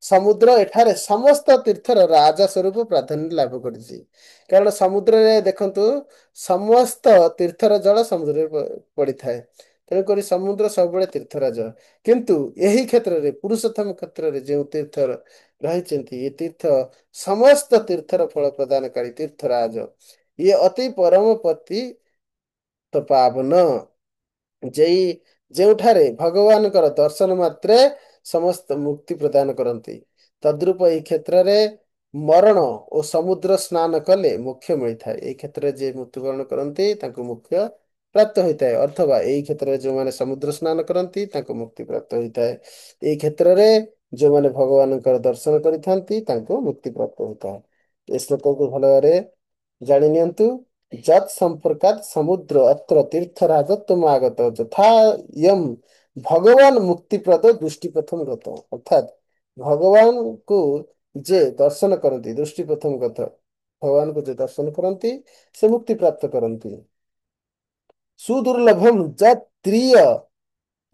ସମୁଦ୍ର ଏଠାରେ ସମସ୍ତ ତୀର୍ଥର ରାଜା ସ୍ୱରୂପ ପ୍ରାଧାନ୍ୟ ଲାଭ କରିଛି। କାରଣ ସମୁଦ୍ରରେ ଦେଖନ୍ତୁ ସମସ୍ତ ତୀର୍ଥର ଜଳ ସମୁଦ୍ରରେ ପଡିଥାଏ। ତେଣୁକରି ସମୁଦ୍ର ସବୁବେଳେ ତୀର୍ଥରାଜ। କିନ୍ତୁ ଏହି କ୍ଷେତ୍ରରେ ପୁରୁଷୋତ୍ତମ କ୍ଷେତ୍ରରେ ଯେଉଁ ତୀର୍ଥ ରହିଛନ୍ତି, ଏ ତୀର୍ଥ ସମସ୍ତ ତୀର୍ଥର ଫଳ ପ୍ରଦାନକାରୀ ତୀର୍ଥରାଜ। ଇଏ ଅତି ପରମ ପତି ତ ପାବନ, ଯେଇ ଯେଉଁଠାରେ ଭଗବାନଙ୍କର ଦର୍ଶନ ମାତ୍ରେ ସମସ୍ତ ମୁକ୍ତି ପ୍ରଦାନ କରନ୍ତି। ତଦ୍ରୂପ ଏହି କ୍ଷେତ୍ରରେ ମରଣ ଓ ସମୁଦ୍ର ସ୍ନାନ କଲେ ମୋକ୍ଷ ମିଳିଥାଏ। ଏହି କ୍ଷେତ୍ରରେ ଯିଏ ମୃତ୍ୟୁବରଣ କରନ୍ତି ତାଙ୍କୁ ମୋକ୍ଷ ପ୍ରାପ୍ତ ହୋଇଥାଏ। ଅଥବା ଏହି କ୍ଷେତ୍ରରେ ଯେଉଁମାନେ ସମୁଦ୍ର ସ୍ନାନ କରନ୍ତି ତାଙ୍କୁ ମୁକ୍ତି ପ୍ରାପ୍ତ ହୋଇଥାଏ। ଏହି କ୍ଷେତ୍ରରେ ଯେଉଁମାନେ ଭଗବାନଙ୍କର ଦର୍ଶନ କରିଥାନ୍ତି ତାଙ୍କୁ ମୁକ୍ତି ପ୍ରାପ୍ତ ହୋଇଥାଏ। ଏ ଶ୍ଲୋକକୁ ଭଲ ଭାବରେ ଜାଣି ନିଅନ୍ତୁ। ଯତ୍ ସମ୍ପର୍କାତ୍ ସମୁଦ୍ର ଅତ୍ର ତୀର୍ଥ ରାଜତ୍ୱମ ଆଗତ ଯଥା ୟମ୍ ଭଗବାନ ମୁକ୍ତିପ୍ରଦ ଦୃଷ୍ଟିପଥମ ଗତ। ଅର୍ଥାତ୍ ଭଗବାନଙ୍କୁ ଯେ ଦର୍ଶନ କରନ୍ତି, ଦୃଷ୍ଟି ପ୍ରଥମ ଗତ, ଭଗବାନଙ୍କୁ ଯେ ଦର୍ଶନ କରନ୍ତି ସେ ମୁକ୍ତି ପ୍ରାପ୍ତ କରନ୍ତି। ସୁଦୁର୍ଲଭମ୍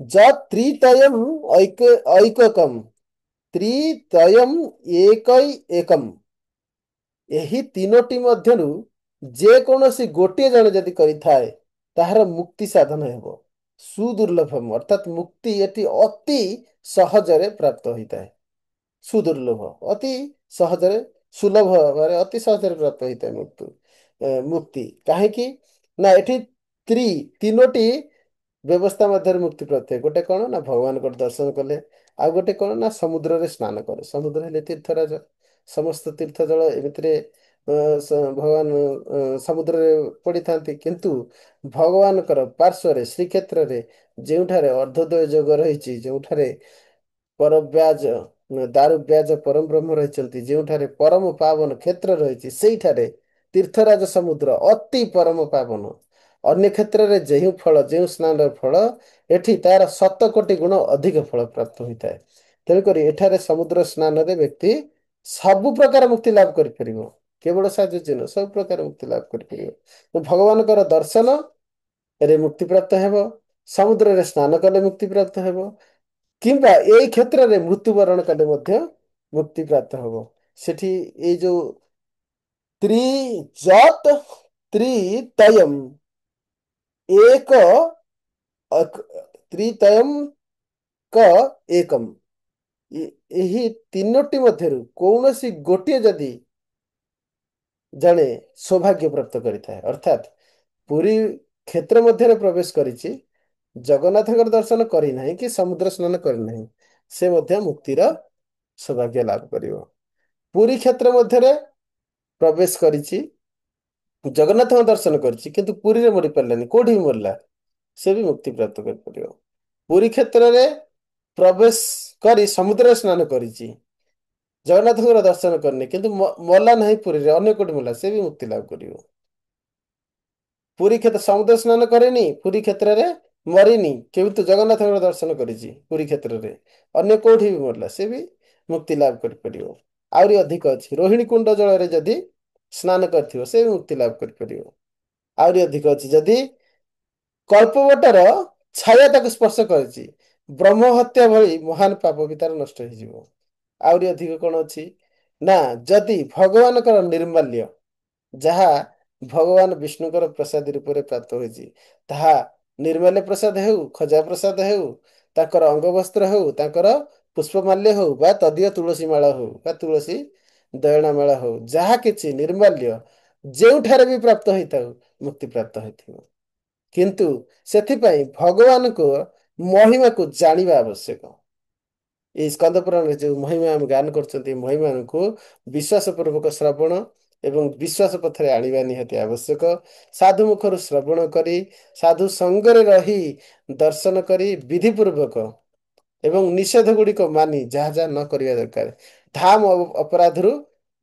ଯତ୍ତ୍ରିତୟମ୍ ଐକକମ୍ ତ୍ରିତୟମ୍ ଏକମ୍। ଏହି ତିନୋଟି ମଧ୍ୟରୁ ଯେକୌଣସି ଗୋଟିଏ ଜଣ ଯଦି କରିଥାଏ ତାହାର ମୁକ୍ତି ସାଧନ ହେବ। ସୁଦୁର୍ଲଭମ୍ ଅର୍ଥାତ୍ ମୁକ୍ତି ଏଠି ଅତି ସହଜରେ ପ୍ରାପ୍ତ ହୋଇଥାଏ। ସୁଦୁର୍ଲଭ ଅତି ସହଜରେ, ସୁଲଭ ଭାବରେ ଅତି ସହଜରେ ପ୍ରାପ୍ତ ହୋଇଥାଏ ମୁକ୍ତି। କାହିଁକି ନା ଏଠି ତିନୋଟି ବ୍ୟବସ୍ଥା ମଧ୍ୟରେ ମୁକ୍ତି ପ୍ରାପ୍ତ ହୁଏ। ଗୋଟେ କଣ ନା ଭଗବାନଙ୍କର ଦର୍ଶନ କଲେ, ଆଉ ଗୋଟେ କଣ ନା ସମୁଦ୍ରରେ ସ୍ନାନ କଲେ। ସମୁଦ୍ର ହେଲେ ତୀର୍ଥରାଜ। ସମସ୍ତ ତୀର୍ଥ ଜଳ ଏମିତିରେ ଭଗବାନ ସମୁଦ୍ରରେ ପଡିଥାନ୍ତି। କିନ୍ତୁ ଭଗବାନଙ୍କର ପାର୍ଶ୍ୱରେ ଶ୍ରୀକ୍ଷେତ୍ରରେ ଯେଉଁଠାରେ ଅର୍ଦ୍ଧୋଦୟ ଯୋଗ ରହିଛି, ଯେଉଁଠାରେ ପରବ୍ୟାଜ ଦାରୁବ୍ୟାଜ ପରମ ବ୍ରହ୍ମ ରହିଛନ୍ତି, ଯେଉଁଠାରେ ପରମ ପାବନ କ୍ଷେତ୍ର ରହିଛି, ସେଇଠାରେ ତୀର୍ଥରାଜ ସମୁଦ୍ର ଅତି ପରମ ପାବନ। ଅନ୍ୟ କ୍ଷେତ୍ରରେ ଯେଉଁ ଫଳ, ଯେଉଁ ସ୍ନାନର ଫଳ, ଏଠି ତାର 7 କୋଟି ଗୁଣ ଅଧିକ ଫଳ ପ୍ରାପ୍ତ ହୋଇଥାଏ। ତେଣୁକରି ଏଠାରେ ସମୁଦ୍ର ସ୍ନାନରେ ବ୍ୟକ୍ତି ସବୁ ପ୍ରକାର ମୁକ୍ତି ଲାଭ କରିପାରିବ। କେବଳ ସାହାଯ୍ୟ ନୁହେଁ, ସବୁ ପ୍ରକାର ମୁକ୍ତି ଲାଭ କରିପାରିବ। ଭଗବାନଙ୍କର ଦର୍ଶନ ରେ ମୁକ୍ତିପ୍ରାପ୍ତ ହେବ, ସମୁଦ୍ରରେ ସ୍ନାନ କଲେ ମୁକ୍ତିପ୍ରାପ୍ତ ହେବ, କିମ୍ବା ଏଇ କ୍ଷେତ୍ରରେ ମୃତ୍ୟୁବରଣ କଲେ ମଧ୍ୟ ମୁକ୍ତି ପ୍ରାପ୍ତ ହେବ। ସେଠି ଏଇ ଯୋଉ ତ୍ରିଜଟ୍ ତ୍ରିତୟମ୍ ଏକ ତ୍ରିତୟମ୍ କ ଏକମ୍, ଏହି ତିନୋଟି ମଧ୍ୟରୁ କୌଣସି ଗୋଟିଏ ଯଦି ଜଣେ ସୌଭାଗ୍ୟ ପ୍ରାପ୍ତ କରିଥାଏ, ଅର୍ଥାତ୍ ପୁରୀ କ୍ଷେତ୍ର ମଧ୍ୟରେ ପ୍ରବେଶ କରିଛି, ଜଗନ୍ନାଥଙ୍କର ଦର୍ଶନ କରିନାହିଁ କି ସମୁଦ୍ର ସ୍ନାନ କରିନାହିଁ, ସେ ମଧ୍ୟ ମୁକ୍ତିର ସୌଭାଗ୍ୟ ଲାଭ କରିବ। ପୁରୀ କ୍ଷେତ୍ର ମଧ୍ୟରେ ପ୍ରବେଶ କରିଛି, ଜଗନ୍ନାଥଙ୍କ ଦର୍ଶନ କରିଛି, କିନ୍ତୁ ପୁରୀରେ ମରି ପାରିଲାନି, କୋଉଠି ବି ମରିଲା, ସେ ବି ମୁକ୍ତି ପ୍ରାପ୍ତ କରିପାରିବ। ପୁରୀ କ୍ଷେତ୍ରରେ ପ୍ରବେଶ କରି ସମୁଦ୍ରରେ ସ୍ନାନ କରିଛି, ଜଗନ୍ନାଥଙ୍କର ଦର୍ଶନ କରିନି, କିନ୍ତୁ ମଲା ନାହିଁ ପୁରୀରେ, ଅନ୍ୟ କୋଉଠି ମଲା, ସେ ବି ମୁକ୍ତି ଲାଭ କରିବ। ପୁରୀ କ୍ଷେତ୍ର ସମୁଦ୍ର ସ୍ନାନ କରେନି, ପୁରୀ କ୍ଷେତ୍ରରେ ମରିନି, କିନ୍ତୁ ଜଗନ୍ନାଥଙ୍କର ଦର୍ଶନ କରିଛି ପୁରୀ କ୍ଷେତ୍ରରେ, ଅନ୍ୟ କୋଉଠି ବି ମରିଲା, ସେ ବି ମୁକ୍ତି ଲାଭ କରିପାରିବ। ଆହୁରି ଅଧିକ ଅଛି, ରୋହିଣୀ କୁଣ୍ଡ ଜଳରେ ଯଦି ସ୍ନାନ କରିଥିବ, ସେ ବି ମୁକ୍ତି ଲାଭ କରିପାରିବ। ଆହୁରି ଅଧିକ ଅଛି, ଯଦି କଳ୍ପବଟର ଛାୟା ତାକୁ ସ୍ପର୍ଶ କରିଛି, ବ୍ରହ୍ମ ହତ୍ୟା ଭଳି ମହାନ ପାପ ବି ତାର ନଷ୍ଟ ହେଇଯିବ। ଆହୁରି ଅଧିକ କଣ ଅଛି ନା, ଯଦି ଭଗବାନଙ୍କର ନିର୍ମାଲ୍ୟ, ଯାହା ଭଗବାନ ବିଷ୍ଣୁଙ୍କର ପ୍ରସାଦୀ ରୂପରେ ପ୍ରାପ୍ତ ହୋଇଛି, ତାହା ନିର୍ମାଲ୍ୟ ପ୍ରସାଦ ହେଉ, ଖଜା ପ୍ରସାଦ ହେଉ, ତାଙ୍କର ଅଙ୍ଗବସ୍ତ୍ର ହେଉ, ତାଙ୍କର ପୁଷ୍ପମାଲ୍ୟ ହଉ, ବା ତଦୀୟ ତୁଳସୀ ମାଳ ହଉ, ବା ତୁଳସୀ ଦୟଣା ମାଳ ହଉ, ଯାହା କିଛି ନିର୍ମାଲ୍ୟ ଯେଉଁଠାରେ ବି ପ୍ରାପ୍ତ ହେଇଥାଉ, ମୁକ୍ତି ପ୍ରାପ୍ତ ହେଇଥିବ। କିନ୍ତୁ ସେଥିପାଇଁ ଭଗବାନଙ୍କ ମହିମାକୁ ଜାଣିବା ଆବଶ୍ୟକ। ଏଇ ସ୍କନ୍ଦ ପୁରାଣରେ ଯୋଉ ମହିମା ଆମେ ଗାନ କରୁଛନ୍ତି, ମହିମାନଙ୍କୁ ବିଶ୍ୱାସ ପୂର୍ବକ ଶ୍ରବଣ ଏବଂ ବିଶ୍ୱାସ ପଥରେ ଆଣିବା ନିହାତି ଆବଶ୍ୟକ। ସାଧୁ ମୁଖରୁ ଶ୍ରବଣ କରି, ସାଧୁ ସଙ୍ଗରେ ରହି, ଦର୍ଶନ କରି, ବିଧି ପୂର୍ବକ ଏବଂ ନିଷେଧ ଗୁଡିକ ମାନି ଯାହା ଯାହା ନ କରିବା ଦରକାର, ଧାମ ଅପରାଧରୁ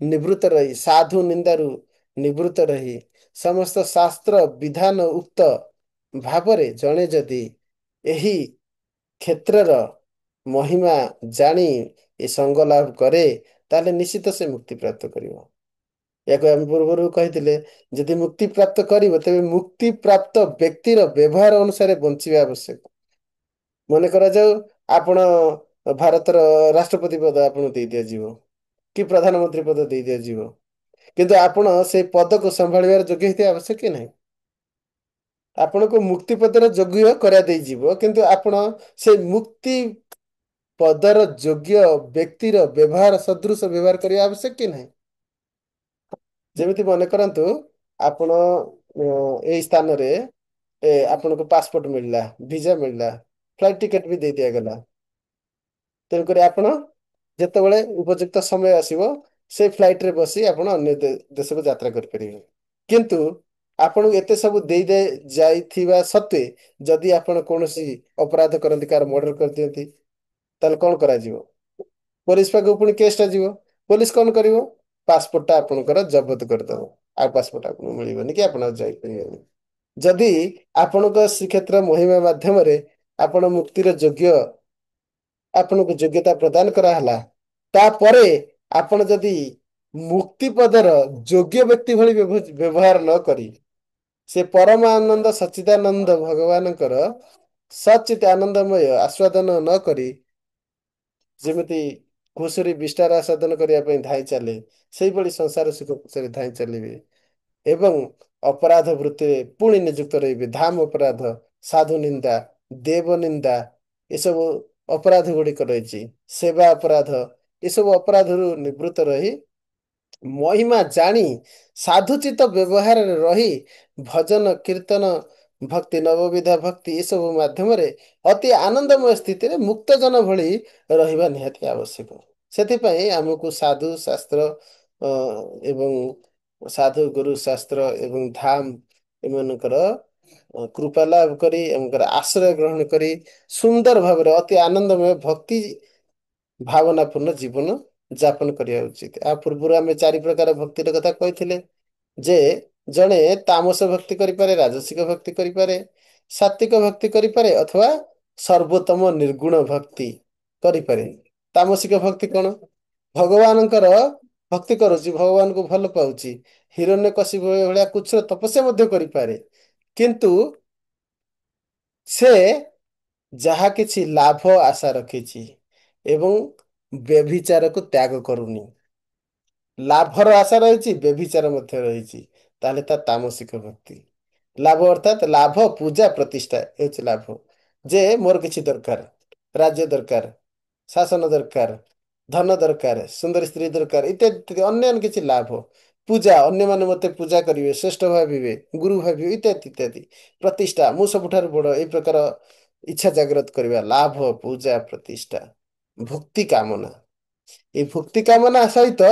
ନିବୃତ୍ତ ରହି, ସାଧୁ ନିନ୍ଦାରୁ ନିବୃତ୍ତ ରହି, ସମସ୍ତ ଶାସ୍ତ୍ର ବିଧାନ ଉକ୍ତ ଭାବରେ ଜଣେ ଯଦି ଏହି କ୍ଷେତ୍ରର ମହିମା ଜାଣି ଏ ସଙ୍ଗ ଲାଭ କରେ, ତାହେଲେ ନିଶ୍ଚିତ ସେ ମୁକ୍ତି ପ୍ରାପ୍ତ କରିବ। ଏହାକୁ ଆମେ ପୂର୍ବରୁ କହିଥିଲେ, ଯଦି ମୁକ୍ତି ପ୍ରାପ୍ତ କରିବ, ତେବେ ମୁକ୍ତି ପ୍ରାପ୍ତ ବ୍ୟକ୍ତିର ବ୍ୟବହାର ଅନୁସାରେ ବଞ୍ଚିବା ଆବଶ୍ୟକ। ମନେ କରାଯାଉ, ଆପଣ ଭାରତର ରାଷ୍ଟ୍ରପତି ପଦ ଆପଣଙ୍କୁ ଦେଇ ଦିଆଯିବ, କି ପ୍ରଧାନମନ୍ତ୍ରୀ ପଦ ଦେଇ ଦିଆଯିବ, କିନ୍ତୁ ଆପଣ ସେଇ ପଦକୁ ସମ୍ଭାଳିବାର ଯୋଗ୍ୟ ହେଇଥିବା ଆବଶ୍ୟକ କି ନାହିଁ? ଆପଣଙ୍କୁ ମୁକ୍ତି ପଦର ଯୋଗ୍ୟ କରାଯାଇଯିବ, କିନ୍ତୁ ଆପଣ ସେ ମୁକ୍ତି ପଦର ଯୋଗ୍ୟ ବ୍ୟକ୍ତିର ବ୍ୟବହାର ସଦୃଶ ବ୍ୟବହାର କରିବା ଆବଶ୍ୟକ କି ନାହିଁ? ଯେମିତି ମନେ କରନ୍ତୁ, ଆପଣ ଏଇ ସ୍ଥାନରେ ଆପଣଙ୍କୁ ପାସପୋର୍ଟ ମିଳିଲା, ଭିଜା ମିଳିଲା, ଫ୍ଲାଇଟ୍ ଟିକେଟ ବି ଦେଇ ଦିଆଗଲା। ତେଣୁକରି ଆପଣ ଯେତେବେଳେ ଉପଯୁକ୍ତ ସମୟ ଆସିବ, ସେଇ ଫ୍ଲାଇଟରେ ବସି ଆପଣ ଅନ୍ୟ ଦେଶକୁ ଯାତ୍ରା କରିପାରିବେ। କିନ୍ତୁ ଆପଣଙ୍କୁ ଏତେ ସବୁ ଦେଇ ଯାଇଥିବା ସତ୍ତ୍ୱେ ଯଦି ଆପଣ କୌଣସି ଅପରାଧ କରନ୍ତି, କାହାର ମର୍ଡର କରିଦିଅନ୍ତି, ତାହେଲେ କଣ କରାଯିବ? ପୋଲିସ ପାଖକୁ ପୁଣି କେସଟା ଯିବ। ପୋଲିସ କଣ କରିବ? ପାସପୋର୍ଟଟା ଆପଣଙ୍କର ଜବତ କରିଦବ, ଆଉ ପାସପୋର୍ଟ ଆପଣଙ୍କୁ ମିଳିବନି, କି ଆପଣ ଆଉ ଯାଇପାରିବେନି। ଯଦି ଆପଣଙ୍କ ଶ୍ରୀକ୍ଷେତ୍ର ମହିମା ମାଧ୍ୟମରେ ଆପଣ ମୁକ୍ତିର ଯୋଗ୍ୟ, ଆପଣଙ୍କୁ ଯୋଗ୍ୟତା ପ୍ରଦାନ କରାହେଲା, ତାପରେ ଆପଣ ଯଦି ମୁକ୍ତି ପଦର ଯୋଗ୍ୟ ବ୍ୟକ୍ତି ଭଳି ବ୍ୟବହାର ନ କରି, ସେ ପରମ ଆନନ୍ଦ ସଚ୍ଚିଦାନନ୍ଦ ଭଗବାନଙ୍କର ସଚିତ ଆନନ୍ଦମୟ ଆସ୍ୱାଦନ ନ କରି, ଯେମିତି ଘୁଷୁରୀ ବିଷ୍ଠାର ଆସ୍ୱାଦନ କରିବା ପାଇଁ ଧାଇଁ ଚାଲେ, ସେଇଭଳି ସଂସାର ସୁଖ ପଛରେ ଧାଇଁ ଚାଲିବେ ଏବଂ ଅପରାଧ ବୃତ୍ତିରେ ପୁଣି ନିଯୁକ୍ତ ରହିବେ। ଧାମ ଅପରାଧ, ସାଧୁ ନିନ୍ଦା, ଦେବ ନିନ୍ଦା, ଏସବୁ ଅପରାଧ ଗୁଡିକ ରହିଛି, ସେବା ଅପରାଧ, ଏସବୁ ଅପରାଧରୁ ନିବୃତ୍ତ ରହି, ମହିମା ଜାଣି, ସାଧୁଚିତ ବ୍ୟବହାରରେ ରହି, ଭଜନ କୀର୍ତ୍ତନ ଭକ୍ତି, ନବବିଧ ଭକ୍ତି, ଏସବୁ ମାଧ୍ୟମରେ ଅତି ଆନନ୍ଦମୟ ସ୍ଥିତିରେ ମୁକ୍ତଜନ ଭଳି ରହିବା ନିହାତି ଆବଶ୍ୟକ। ସେଥିପାଇଁ ଆମକୁ ସାଧୁ ଶାସ୍ତ୍ର ଏବଂ ସାଧୁ ଗୁରୁ ଶାସ୍ତ୍ର ଏବଂ ଧାମ ଏମାନଙ୍କର କୃପା ଲାଭ କରି, ଏମାନଙ୍କର ଆଶ୍ରୟ ଗ୍ରହଣ କରି, ସୁନ୍ଦର ଭାବରେ ଅତି ଆନନ୍ଦମୟ ଭକ୍ତି ଭାବନାପୂର୍ଣ୍ଣ ଜୀବନ ଯାପନ କରିବା ଉଚିତ। ଆ ପୂର୍ବରୁ ଆମେ 4 ପ୍ରକାର ଭକ୍ତିର କଥା କହିଥିଲେ, ଯେ ଜଣେ ତାମସ ଭକ୍ତି କରିପାରେ, ରାଜସିକ ଭକ୍ତି କରିପାରେ, ସାତ୍ଵିକ ଭକ୍ତି କରିପାରେ, ଅଥବା ସର୍ବୋତ୍ତମ ନିର୍ଗୁଣ ଭକ୍ତି କରିପାରେ। ତାମସିକ ଭକ୍ତି କଣ? ଭଗବାନଙ୍କର ଭକ୍ତି କରୁଛି, ଭଗବାନଙ୍କୁ ଭଲ ପାଉଛି, ହିରଣ୍ୟକଶିପ ଭଳିଆ କୁଚ୍ଛର ତପସ୍ୟା ମଧ୍ୟ କରିପାରେ, କିନ୍ତୁ ସେ ଯାହା କିଛି ଲାଭ ଆଶା ରଖିଛି ଏବଂ ବ୍ୟଭିଚାରକୁ ତ୍ୟାଗ କରୁନି, ଲାଭର ଆଶା ରହିଛି, ବ୍ୟଭିଚାର ମଧ୍ୟ ରହିଛି, ତାହେଲେ ତା ତାମସିକ ଭକ୍ତି। ଲାଭ ଅର୍ଥାତ୍ ଲାଭ, ପୂଜା, ପ୍ରତିଷ୍ଠା ହେଉଛି ଲାଭ। ଯେ ମୋର କିଛି ଦରକାର, ରାଜ୍ୟ ଦରକାର, ଶାସନ ଦରକାର, ଧନ ଦରକାର, ସୁନ୍ଦର ସ୍ତ୍ରୀ ଦରକାର, ଇତ୍ୟାଦି ଇତ୍ୟାଦି ଅନ୍ୟାନ୍ୟ କିଛି ଲାଭ। ପୂଜା, ଅନ୍ୟମାନେ ମୋତେ ପୂଜା କରିବେ, ଶ୍ରେଷ୍ଠ ଭାବିବେ, ଗୁରୁ ଭାବିବେ, ଇତ୍ୟାଦି ଇତ୍ୟାଦି। ପ୍ରତିଷ୍ଠା, ମୁଁ ସବୁଠାରୁ ବଡ଼, ଏଇ ପ୍ରକାର ଇଚ୍ଛା ଜାଗ୍ରତ କରିବା, ଲାଭ, ପୂଜା, ପ୍ରତିଷ୍ଠା। ଭକ୍ତି କାମନା, ଏଇ ଭକ୍ତି କାମନା ସହିତ,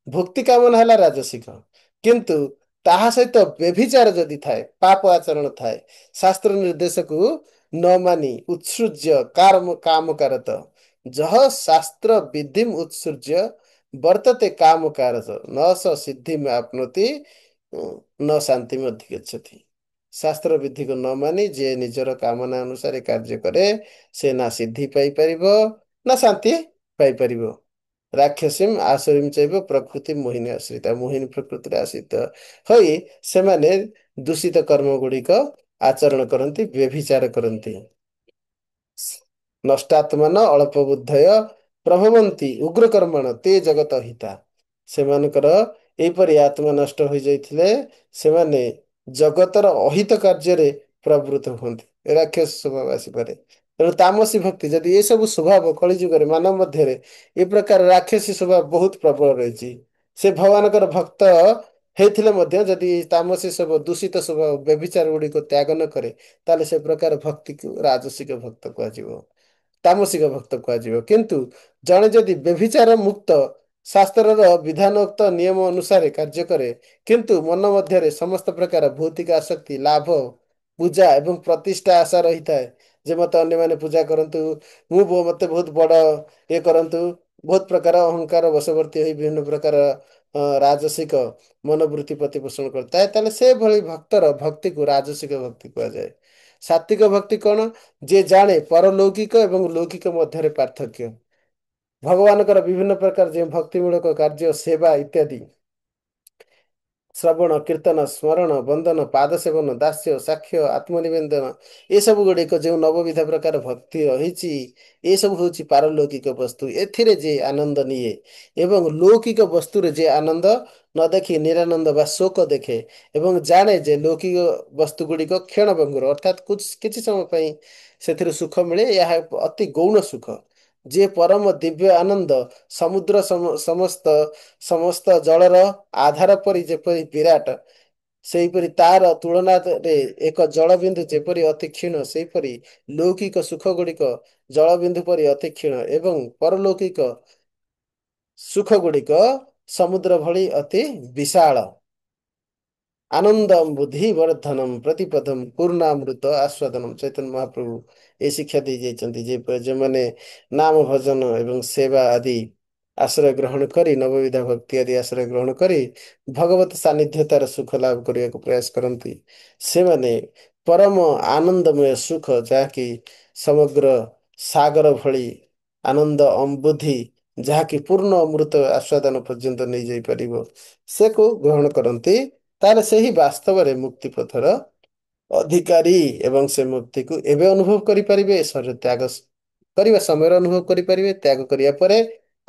ଭକ୍ତି କାମନା ହେଲା ରାଜସିକ। କିନ୍ତୁ ତାହା ସହିତ ବ୍ୟଭିଚାର ଯଦି ଥାଏ, ପାପ ଆଚରଣ ଥାଏ, ଶାସ୍ତ୍ର ନିର୍ଦ୍ଦେଶକୁ ନ ମାନି ଉତ୍ସୃଜ୍ୟ କାମକାରତ, ଯହ ଶାସ୍ତ୍ର ବିଧିମ୍ ଉତ୍ସୃଜ୍ୟ ବର୍ତ୍ତତେ କାମକାରତ ନ ସ ସିଦ୍ଧିମ୍ ଆପ୍ନୋତି ନ ଶାନ୍ତି ଅଧିଗଚ୍ଛତି। ଶାସ୍ତ୍ର ବିଧିକୁ ନ ମାନି ଯିଏ ନିଜର କାମନା ଅନୁସାରେ କାର୍ଯ୍ୟ କରେ, ସେ ନା ସିଦ୍ଧି ପାଇପାରିବ ନା ଶାନ୍ତି ପାଇପାରିବ। ରାକ୍ଷସୀମ୍ ଆସୁରୀମ୍ ଚୈବ ପ୍ରକୃତି ମୋହିନୀ ଆଶ୍ରିତା, ମୋହିନୀ ପ୍ରକୃତିରେ ଆଶ୍ରିତ ହୋଇ ସେମାନେ ଦୂଷିତ କର୍ମ ଗୁଡିକ ଆଚରଣ କରନ୍ତି, ବ୍ୟଭିଚାର କରନ୍ତି। ନଷ୍ଟାତ୍ମାନ ଅଳ୍ପ ବୁଦ୍ଧୟ ପ୍ରଭବନ୍ତି ଉଗ୍ରକର୍ମଣ ତେ ଜଗତ ହିତା। ସେମାନଙ୍କର ଏହିପରି ଆତ୍ମା ନଷ୍ଟ ହୋଇଯାଇଥିଲେ ସେମାନେ ଜଗତର ଅହିତ କାର୍ଯ୍ୟରେ ପ୍ରବୃତ୍ତ ହୁଅନ୍ତି, ରାକ୍ଷସ ସ୍ୱଭାବ ଆସିପାରେ। ତେଣୁ ତାମସୀ ଭକ୍ତି ଯଦି ଏସବୁ ସ୍ୱଭାବ କଳିଯୁଗରେ ମାନବ ମଧ୍ୟରେ ଏ ପ୍ରକାର ରାକ୍ଷସୀ ସ୍ୱଭାବ ବହୁତ ପ୍ରବଳ ରହିଛି। ସେ ଭଗବାନଙ୍କର ଭକ୍ତ ହେଇଥିଲେ ମଧ୍ୟ ଯଦି ତାମସୀ ସବୁ ଦୂଷିତ ସ୍ୱଭାବ ବ୍ୟଭିଚାର ଗୁଡିକ ତ୍ୟାଗ ନ କରେ, ତାହେଲେ ସେ ପ୍ରକାର ଭକ୍ତିକୁ ରାଜସିକ ଭକ୍ତ କୁହାଯିବ, ତାମସିକ ଭକ୍ତ କୁହାଯିବ। କିନ୍ତୁ ଜଣେ ଯଦି ବ୍ୟଭିଚାର ମୁକ୍ତ, ଶାସ୍ତ୍ରର ବିଧାନୋକ୍ତ ନିୟମ ଅନୁସାରେ କାର୍ଯ୍ୟ କରେ, କିନ୍ତୁ ମନ ମଧ୍ୟରେ ସମସ୍ତ ପ୍ରକାର ଭୌତିକ ଆସକ୍ତି, ଲାଭ, ପୂଜା ଏବଂ ପ୍ରତିଷ୍ଠା ଆଶା ରହିଥାଏ, ଯେ ମତେ ଅନ୍ୟମାନେ ପୂଜା କରନ୍ତୁ, ମତେ ବହୁତ ବଡ ଇଏ କରନ୍ତୁ, ବହୁତ ପ୍ରକାର ଅହଙ୍କାର ବଶବର୍ତ୍ତୀ ହୋଇ ବିଭିନ୍ନ ପ୍ରକାର ରାଜସିକ ମନୋବୃତ୍ତି ପ୍ରତିପୋଷଣ କରିଥାଏ, ତାହେଲେ ସେଭଳି ଭକ୍ତର ଭକ୍ତିକୁ ରାଜସିକ ଭକ୍ତି କୁହାଯାଏ। ସାତ୍ଵିକ ଭକ୍ତି କଣ? ଯିଏ ଜାଣେ ପରଲୌକିକ ଏବଂ ଲୌକିକ ମଧ୍ୟରେ ପାର୍ଥକ୍ୟ, ଭଗବାନଙ୍କର ବିଭିନ୍ନ ପ୍ରକାର ଯେଉଁ ଭକ୍ତିମୂଳକ କାର୍ଯ୍ୟ, ସେବା ଇତ୍ୟାଦି, ଶ୍ରବଣ, କୀର୍ତ୍ତନ, ସ୍ମରଣ, ବନ୍ଦନ, ପାଦ ସେବନ, ଦାସ୍ୟ, ସାକ୍ଷ୍ୟ, ଆତ୍ମନିବେଦନ, ଏସବୁ ଗୁଡିକ ଯେଉଁ ନବବିଧ ପ୍ରକାର ଭକ୍ତି ରହିଛି, ଏସବୁ ହେଉଛି ପାରଲୌକିକ ବସ୍ତୁ। ଏଥିରେ ଯେ ଆନନ୍ଦ ନିଏ ଏବଂ ଲୌକିକ ବସ୍ତୁରେ ଯେ ଆନନ୍ଦ ନ ଦେଖି ନିରାନନ୍ଦ ବା ଶୋକ ଦେଖେ ଏବଂ ଜାଣେ ଯେ ଲୌକିକ ବସ୍ତୁ ଗୁଡିକ କ୍ଷଣଭଙ୍ଗୁର, ଅର୍ଥାତ୍ କିଛି ସମୟ ପାଇଁ ସେଥିରୁ ସୁଖ ମିଳେ, ଏହା ଅତି ଗୌଣ ସୁଖ। ଯିଏ ପରମ ଦିବ୍ୟ ଆନନ୍ଦ ସମୁଦ୍ର ସମସ୍ତ ସମସ୍ତ ଜଳର ଆଧାର ପରି ଯେପରି ବିରାଟ, ସେହିପରି ତାର ତୁଳନାରେ ଏକ ଜଳବିନ୍ଦୁ ଯେପରି ଅତି କ୍ଷୀଣ, ସେହିପରି ଲୌକିକ ସୁଖ ଗୁଡିକ ଜଳବିନ୍ଦୁ ପରି ଅତି କ୍ଷୀଣ ଏବଂ ପରଲୌକିକ ସୁଖ ଗୁଡିକ ସମୁଦ୍ର ଭଳି ଅତି ବିଶାଳ। ଆନନ୍ଦମ୍ ବୁଦ୍ଧି ବର୍ଦ୍ଧନମ୍ ପ୍ରତିପଦମ୍ ପୂର୍ଣ୍ଣାମୃତ ଆସ୍ୱାଦନମ୍। ଚୈତନ୍ୟ ମହାପ୍ରଭୁ ଏ ଶିକ୍ଷା ଦେଇ ଯାଇଛନ୍ତି ଯେ ଯେଉଁମାନେ ନାମ ଭଜନ ଏବଂ ସେବା ଆଦି ଆଶ୍ରୟ ଗ୍ରହଣ କରି, ନବବିଧ ଭକ୍ତି ଆଦି ଆଶ୍ରୟ ଗ୍ରହଣ କରି ଭଗବତ ସାନ୍ନିଧ୍ୟତାର ସୁଖ ଲାଭ କରିବାକୁ ପ୍ରୟାସ କରନ୍ତି, ସେମାନେ ପରମ ଆନନ୍ଦମୟ ସୁଖ, ଯାହାକି ସମଗ୍ର ସାଗର ଭଳି ଆନନ୍ଦ ଅମ୍ବୁଧି, ଯାହାକି ପୂର୍ଣ୍ଣ ଅମୃତ ଆସ୍ୱାଦନ ପର୍ଯ୍ୟନ୍ତ ନେଇଯାଇପାରିବ, ସେକୁ ଗ୍ରହଣ କରନ୍ତି। ତାହେଲେ ସେହି ବାସ୍ତବରେ ମୁକ୍ତି ପଥର ଅଧିକାରୀ ଏବଂ ସେ ମୁକ୍ତିକୁ ଏବେ ଅନୁଭବ କରିପାରିବେ, ଶରୀର ତ୍ୟାଗ କରିବା ସମୟରେ ଅନୁଭବ କରିପାରିବେ, ତ୍ୟାଗ କରିବା ପରେ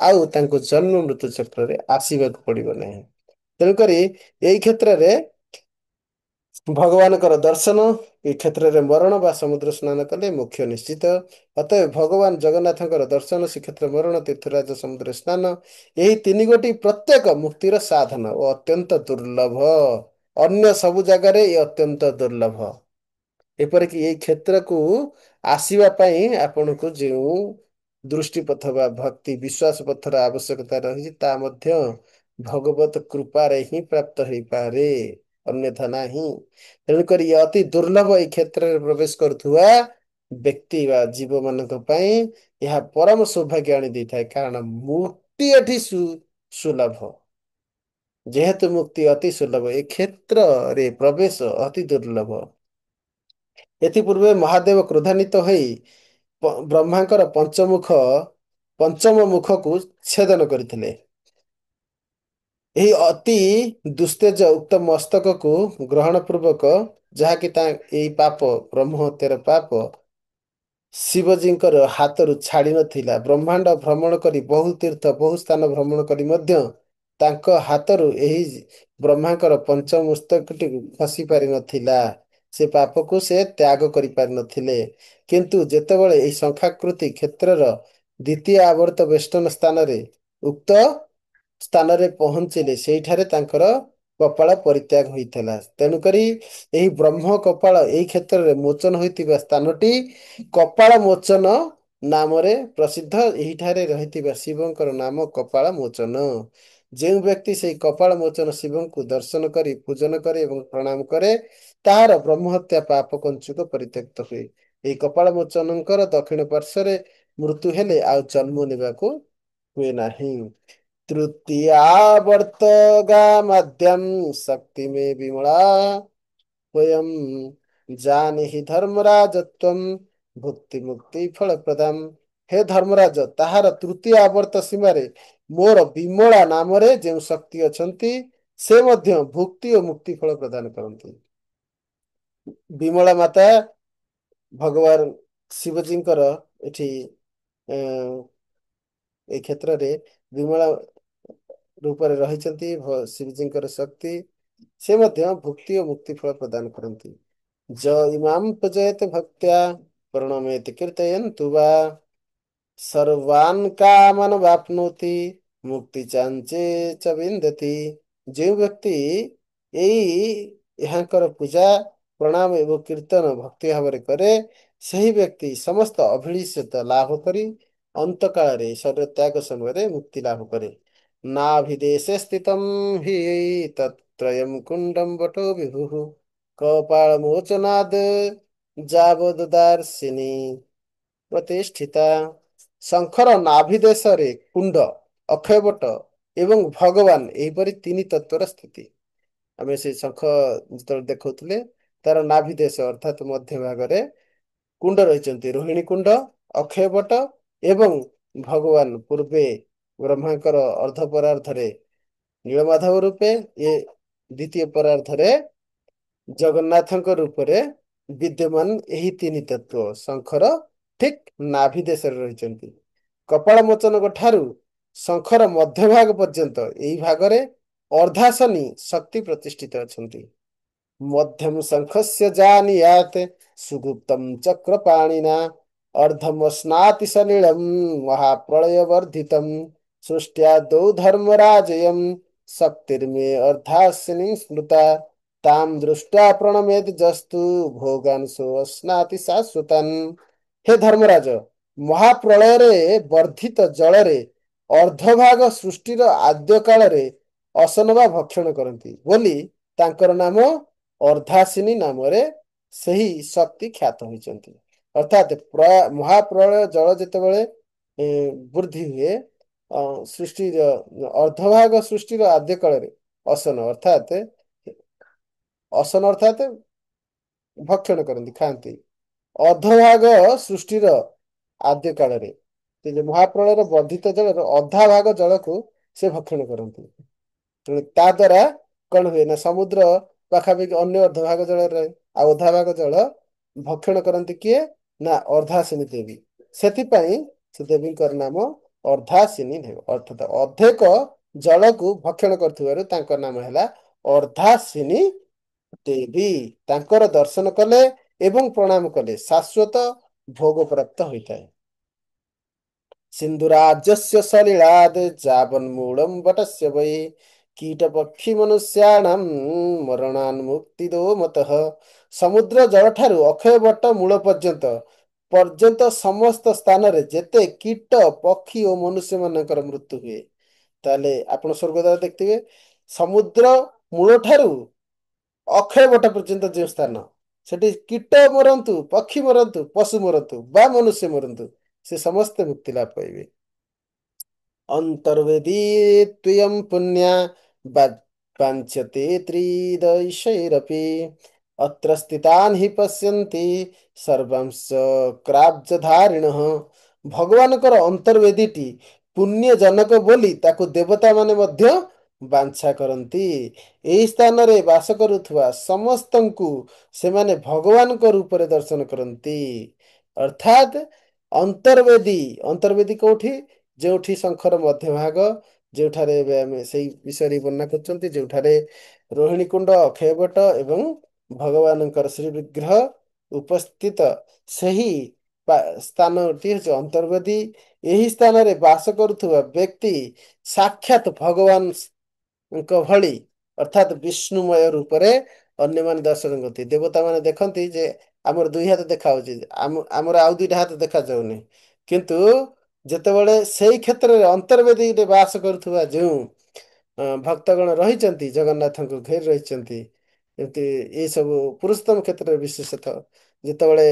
ଆଉ ତାଙ୍କୁ ଜନ୍ମ ମୃତ୍ୟୁ ଚକ୍ରରେ ଆସିବାକୁ ପଡିବ ନାହିଁ। ତେଣୁକରି ଏଇ କ୍ଷେତ୍ରରେ ଭଗବାନଙ୍କର ଦର୍ଶନ, ଏ କ୍ଷେତ୍ରରେ ମରଣ ବା ସମୁଦ୍ର ସ୍ନାନ କଲେ ମୋକ୍ଷ ନିଶ୍ଚିତ। ଅତଏବ ଭଗବାନ ଜଗନ୍ନାଥଙ୍କର ଦର୍ଶନ, ଶ୍ରୀକ୍ଷେତ୍ର ମରଣ, ତୀର୍ଥରାଜ ସମୁଦ୍ର ସ୍ନାନ, ଏହି ତିନି ଗୋଟି ପ୍ରତ୍ୟେକ ମୁକ୍ତିର ସାଧନ ଓ ଅତ୍ୟନ୍ତ ଦୁର୍ଲଭ। ଅନ୍ୟ ସବୁ ଜାଗାରେ ଏ ଅତ୍ୟନ୍ତ ଦୁର୍ଲଭ। ଏପରିକି ଏଇ କ୍ଷେତ୍ରକୁ ଆସିବା ପାଇଁ ଆପଣଙ୍କୁ ଯେଉଁ ଦୃଷ୍ଟି ପଥ ବା ଭକ୍ତି ବିଶ୍ୱାସ ପଥର ଆବଶ୍ୟକତା ରହିଛି, ତା ମଧ୍ୟ ଭଗବତ କୃପାରେ ହିଁ ପ୍ରାପ୍ତ ହେଇପାରେ, ଅନ୍ୟଥା ନାହିଁ। ତେଣୁକରି ଅତି ଦୁର୍ଲଭ ଏଇ କ୍ଷେତ୍ରରେ ପ୍ରବେଶ କରୁଥିବା ବ୍ୟକ୍ତି ବା ଜୀବ ମାନଙ୍କ ପାଇଁ ଏହା ପରମ ସୌଭାଗ୍ୟ ଆଣି ଦେଇଥାଏ, କାରଣ ମୁକ୍ତି ଏଠି ସୁଲଭ। ଯେହେତୁ ମୁକ୍ତି ଅତି ସୁଲଭ, ଏ କ୍ଷେତ୍ରରେ ପ୍ରବେଶ ଅତି ଦୁର୍ଲଭ। ଏଥିପୂର୍ବେ ମହାଦେବ କ୍ରୋଧାନ୍ୱିତ ହୋଇ ବ୍ରହ୍ମାଙ୍କର ପଞ୍ଚମ ମୁଖକୁ ଛେଦନ କରିଥିଲେ। ଏହି ଅତି ଦୁସ୍ତେଜ ଉକ୍ତ ମସ୍ତକକୁ ଗ୍ରହଣ ପୂର୍ବକ, ଯାହାକି ଏଇ ପାପ, ବ୍ରହ୍ମ ହତ୍ୟାର ପାପ ଶିବଜୀଙ୍କର ହାତରୁ ଛାଡି ନଥିଲା। ବ୍ରହ୍ମାଣ୍ଡ ଭ୍ରମଣ କରି, ବହୁ ତୀର୍ଥ ବହୁ ସ୍ଥାନ ଭ୍ରମଣ କରି ମଧ୍ୟ ତାଙ୍କ ହାତରୁ ଏହି ବ୍ରହ୍ମାଙ୍କର ପଞ୍ଚମସ୍ତକଟିକୁ ଖସି ପାରିନଥିଲା। ସେ ପାପକୁ ସେ ତ୍ୟାଗ କରିପାରିନଥିଲେ। କିନ୍ତୁ ଯେତେବେଳେ ଏହି ଶଙ୍ଖାକୃତି କ୍ଷେତ୍ରର ଦ୍ୱିତୀୟ ଆବର୍ତ୍ତ ବେଷ୍ଟନ ସ୍ଥାନରେ ଉକ୍ତ ସ୍ଥାନରେ ପହଞ୍ଚିଲେ ସେଇଠାରେ ତାଙ୍କର କପାଳ ପରିତ୍ୟାଗ ହୋଇଥିଲା। ତେଣୁକରି ଏହି ବ୍ରହ୍ମ କପାଳ ଏହି କ୍ଷେତ୍ରରେ ମୋଚନ ହୋଇଥିବା ସ୍ଥାନଟି କପାଳ ମୋଚନ ନାମରେ ପ୍ରସିଦ୍ଧ। ଏହିଠାରେ ରହିଥିବା ଶିବଙ୍କର ନାମ କପାଳ ମୋଚନ। ଯେଉଁ ବ୍ୟକ୍ତି ସେହି କପାଳ ମୋଚନ ଶିବଙ୍କୁ ଦର୍ଶନ କରି ପୂଜନ କରେ ଏବଂ ପ୍ରଣାମ କରେ ତାହାର ବ୍ରହ୍ମହତ୍ୟା ପାପ କଞ୍ଚୁକ ପରିତ୍ୟକ୍ତ ହୁଏ। ଏହି କପାଳ ମୋଚନଙ୍କର ଦକ୍ଷିଣ ପାର୍ଶ୍ୱରେ ମୃତ୍ୟୁ ହେଲେ ଆଉ ଜନ୍ମ ନେବାକୁ ହୁଏ ନାହିଁ। ତୃତୀୟାବର୍ତ୍ତଗା ମାଧ୍ୟମ ଶକ୍ତି ମେ ବିମଳା ବୟମ୍ ଜାନିହି ଧର୍ମରାଜତ୍ୱମ୍ ଭୁକ୍ତି ମୁକ୍ତି ଫଳ ପ୍ରଦାମ। ହେ ଧର୍ମରାଜ, ତାହାର ତୃତୀୟ ଆବର୍ତ୍ତ ସୀମାରେ ମୋର ବିମଳା ନାମରେ ଯେଉଁ ଶକ୍ତି ଅଛନ୍ତି ସେ ମଧ୍ୟ ଭୁକ୍ତି ଓ ମୁକ୍ତି ଫଳ ପ୍ରଦାନ କରନ୍ତି। ବିମଳା ମାତା ଭଗବାନ ଶିବଜୀଙ୍କର ଏଠି এই କ୍ଷେତ୍ରରେ ବିମଳା ରୂପରେ ରହିଛନ୍ତି ଶିବଜୀଙ୍କର ଶକ୍ତି। ସେ ମଧ୍ୟ ଭୁକ୍ତି ଓ ମୁକ୍ତି ଫଳ ପ୍ରଦାନ କରନ୍ତି। ଜ ଇମାମ ପୂଜୟତେ ଭକ୍ତ୍ୟା ପ୍ରଣମେତି କୀର୍ତ୍ତୟନ୍ତୁ ବା ସର୍ବାନ୍ କାମାନ ବାପ୍ନୋତି ମୁକ୍ତି ଚାଞ୍ଚେ ଚ ବିନ୍ଦତି। ଯେଉଁ ବ୍ୟକ୍ତି ଏହାଙ୍କର ପୂଜା ପ୍ରଣାମ ଏବଂ କୀର୍ତ୍ତନ ଭକ୍ତି ଭାବରେ କରେ ସେହି ବ୍ୟକ୍ତି ସମସ୍ତ ଅଭିଳାଷିତ ଲାଭ କରି ଅନ୍ତକାଳରେ ଶରୀର ତ୍ୟାଗ ସମୟରେ ମୁକ୍ତି ଲାଭ କରେ। ନାଭିଦେଶେ ସ୍ଥିତମ୍ ହି ତତ୍ତ୍ରୟଂ କୁଣ୍ଡଂ ବଟୋ ବିଭୁଃ କପାଳମୋଚନାଦ୍ ଯାବଦଦାର୍ଶିନୀ ପ୍ରତିଷ୍ଠିତା। ଶଙ୍ଖର ନାଭି ଦେଶରେ କୁଣ୍ଡ, ଅକ୍ଷୟବଟ ଏବଂ ଭଗବାନ ଏହିପରି ତିନି ତତ୍ଵର ସ୍ଥିତି। ଆମେ ସେ ଶଙ୍ଖ ଯେତେବେଳେ ଦେଖାଉଥିଲେ ତାର ନାଭି ଦେଶ ଅର୍ଥାତ୍ ମଧ୍ୟ ଭାଗରେ କୁଣ୍ଡ ରହିଛନ୍ତି। ରୋହିଣୀ କୁଣ୍ଡ, ଅକ୍ଷୟବଟ ଏବଂ ଭଗବାନ ପୂର୍ବେ ବ୍ରହ୍ମାଙ୍କର ଅର୍ଦ୍ଧ ପରାର୍ଦ୍ଧରେ ନୀଳମାଧବ ରୂପେ ଏ ଦ୍ୱିତୀୟ ପରାର୍ଦ୍ଧରେ ଜଗନ୍ନାଥଙ୍କ ରୂପରେ ବିଦ୍ୟମାନ ଏହି ତିନି ତତ୍ଵ ଶଙ୍ଖର ଠିକ ନାଭି ଦେଶରେ ରହିଛନ୍ତି। କପାଳ ମୋଚନଙ୍କ ଠାରୁ ଶଙ୍ଖର ମଧ୍ୟଭାଗ ପର୍ଯ୍ୟନ୍ତ ଏହି ଭାଗରେ ଅର୍ଦ୍ଧାସନୀ ଶକ୍ତି ପ୍ରତିଷ୍ଠିତ ଅଛନ୍ତି। ମଧ୍ୟମ ଶଙ୍ଖସ୍ୟ ଜାନିୟାତ ସୁଗୁପ୍ତମ ଚକ୍ର ପାଣିନା ଅର୍ଦ୍ଧମ ସ୍ନାତି ସଲିଳମ୍ ମହାପ୍ରଳୟ ବର୍ଦ୍ଧିତମ୍ ସୃଷ୍ଟ୍ୟାଦୌ ଧର୍ମରାଜୟମ୍ ଶକ୍ତିର୍ମେ ଅର୍ଦ୍ଧାସିନୀ ସ୍ମୃତା ତାମ୍ ଦୃଷ୍ଟ୍ୟା ପ୍ରଣମେତ୍ ଜସ୍ତୁ ଭୋଗାଂଶୋ ଅଶ୍ନାତି ଶାଶ୍ୱତନ୍। ହେ ଧର୍ମରାଜ, ମହାପ୍ରଳୟରେ ବର୍ଦ୍ଧିତ ଜଳରେ ଅର୍ଦ୍ଧଭାଗ ସୃଷ୍ଟିର ଆଦ୍ୟ କାଳରେ ଅସନ ବା ଭକ୍ଷଣ କରନ୍ତି ବୋଲି ତାଙ୍କର ନାମ ଅର୍ଦ୍ଧାସିନୀ ନାମରେ ସେହି ଶକ୍ତି ଖ୍ୟାତ ହୋଇଛନ୍ତି। ଅର୍ଥାତ୍ ମହାପ୍ରଳୟ ଜଳ ଯେତେବେଳେ ବୃଦ୍ଧି ହୁଏ ସୃଷ୍ଟିର ଅର୍ଦ୍ଧଭାଗ ସୃଷ୍ଟିର ଆଦ୍ୟ କାଳରେ ଅସନ ଅର୍ଥାତ୍ ଭକ୍ଷଣ କରନ୍ତି, ଖାଆନ୍ତି। ଅର୍ଦ୍ଧଭାଗ ସୃଷ୍ଟିର ଆଦ୍ୟ କାଳରେ ମହାପ୍ରଳୟର ବର୍ଦ୍ଧିତ ଜଳର ଅଧା ଭାଗ ଜଳକୁ ସେ ଭକ୍ଷଣ କରନ୍ତି। ତା ଦ୍ଵାରା କଣ ହୁଏ ନା ସମୁଦ୍ର ପାଖାପାଖି ଅନ୍ୟ ଅର୍ଦ୍ଧଭାଗ ଜଳରେ ରହେ ଆଉ ଅଧା ଭାଗ ଜଳ ଭକ୍ଷଣ କରନ୍ତି କିଏ ନା ଅର୍ଦ୍ଧାସିନୀ ଦେବୀ। ସେଥିପାଇଁ ସେ ଦେବୀଙ୍କର ନାମ ଅର୍ଦ୍ଧାସିନୀ ଦେବୀ। ଅର୍ଥାତ ଅଧିକ ଜଳକୁ ଭକ୍ଷଣ କରୁଥିବାରୁ ତାଙ୍କ ନାମ ହେଲା ଅର୍ଦ୍ଧାସିନୀ ଦେବୀ। ତାଙ୍କର ଦର୍ଶନ କଲେ ଏବଂ ପ୍ରଣାମ କଲେ ଶାଶ୍ୱତ ଭୋଗ ପ୍ରାପ୍ତ ହୋଇଥାଏ। ସିନ୍ଧୁରାଜସ୍ୟ ସଲିଳାଦ୍ ଯାବନ୍ମୂଳଂ ବଟସ୍ୟ ବୈ କୀଟ ପକ୍ଷୀ ମନୁଷ୍ୟାଣାଂ ମରଣାନ୍ମୁକ୍ତିଦୋ ମତଃ। ସମୁଦ୍ର ଜଳଠାରୁ ଅକ୍ଷୟ ବଟ ମୂଳ ପର୍ଯ୍ୟନ୍ତ ସମସ୍ତ ସ୍ଥାନରେ ଯେତେ କୀଟ ପକ୍ଷୀ ଓ ମନୁଷ୍ୟ ମାନଙ୍କର ମୃତ୍ୟୁ ହୁଏ। ତାହେଲେ ଆପଣ ସ୍ୱର୍ଗଦ୍ୱାର ଦେଖିଥିବେ ସମୁଦ୍ର ମୂଳ ଠାରୁ ଅକ୍ଷୟ ବଟ ପର୍ଯ୍ୟନ୍ତ ଯେଉଁ ସ୍ଥାନ ସେଠି କୀଟ ମରନ୍ତୁ, ପକ୍ଷୀ ମରନ୍ତୁ, ପଶୁ ମରନ୍ତୁ ବା ମନୁଷ୍ୟ ମରନ୍ତୁ ସେ ସମସ୍ତେ ମୁକ୍ତି ଲାଭ ପାଇବେ। ଅନ୍ତର୍ବେଦୀ ତ୍ୱୟଂ ପୁଣ୍ୟା ବାଞ୍ଛତେ ତ୍ରିଦଶୈରପି ଅତ୍ର ସ୍ଥିତାନ୍ ହି ପଶ୍ୟନ୍ତି ସର୍ବାଂଶ କ୍ରାବ୍ଜଧାରିଣଃ। ଭଗବାନଙ୍କର ଅନ୍ତର୍ବେଦୀଟି ପୁଣ୍ୟଜନକ ବୋଲି ତାକୁ ଦେବତା ମାନେ ମଧ୍ୟ ବାଞ୍ଛା କରନ୍ତି। ଏହି ସ୍ଥାନରେ ବାସ କରୁଥିବା ସମସ୍ତଙ୍କୁ ସେମାନେ ଭଗବାନଙ୍କ ରୂପରେ ଦର୍ଶନ କରନ୍ତି। ଅର୍ଥାତ୍ ଅନ୍ତର୍ବେଦୀ କୋଉଠି? ଯେଉଁଠି ଶଙ୍ଖର ମଧ୍ୟଭାଗ ଯେଉଁଠାରେ ଏବେ ଆମେ ସେଇ ବିଷୟରେ ବର୍ଣ୍ଣନା କରୁଛନ୍ତି, ଯେଉଁଠାରେ ରୋହିଣୀ କୁଣ୍ଡ, ଅକ୍ଷୟ ବଟ ଏବଂ ଭଗବାନଙ୍କର ଶ୍ରୀ ବିଗ୍ରହ ଉପସ୍ଥିତ ସେହି ସ୍ଥାନଟି ହେଉଛି ଅନ୍ତର୍ବେଦୀ। ଏହି ସ୍ଥାନରେ ବାସ କରୁଥିବା ବ୍ୟକ୍ତି ସାକ୍ଷାତ ଭଗବାନଙ୍କ ଭଳି ଅର୍ଥାତ୍ ବିଷ୍ଣୁମୟ ରୂପରେ ଅନ୍ୟମାନେ ଦର୍ଶନ କରନ୍ତି। ଦେବତା ମାନେ ଦେଖନ୍ତି ଯେ ଆମର ଦୁଇ ହାତ ଦେଖାଯାଉଛି, ଆମର ଆଉ ଦୁଇଟା ହାତ ଦେଖାଯାଉନି, କିନ୍ତୁ ଯେତେବେଳେ ସେଇ କ୍ଷେତ୍ରରେ ଅନ୍ତର୍ବେଦୀରେ ବାସ କରୁଥିବା ଯେଉଁ ଭକ୍ତଗଣ ରହିଛନ୍ତି, ଜଗନ୍ନାଥଙ୍କୁ ଘେରି ରହିଛନ୍ତି, ଏମିତି ଏସବୁ ପୁରୁଷୋତ୍ତମ କ୍ଷେତ୍ରରେ ବିଶେଷତଃ ଯେତେବେଳେ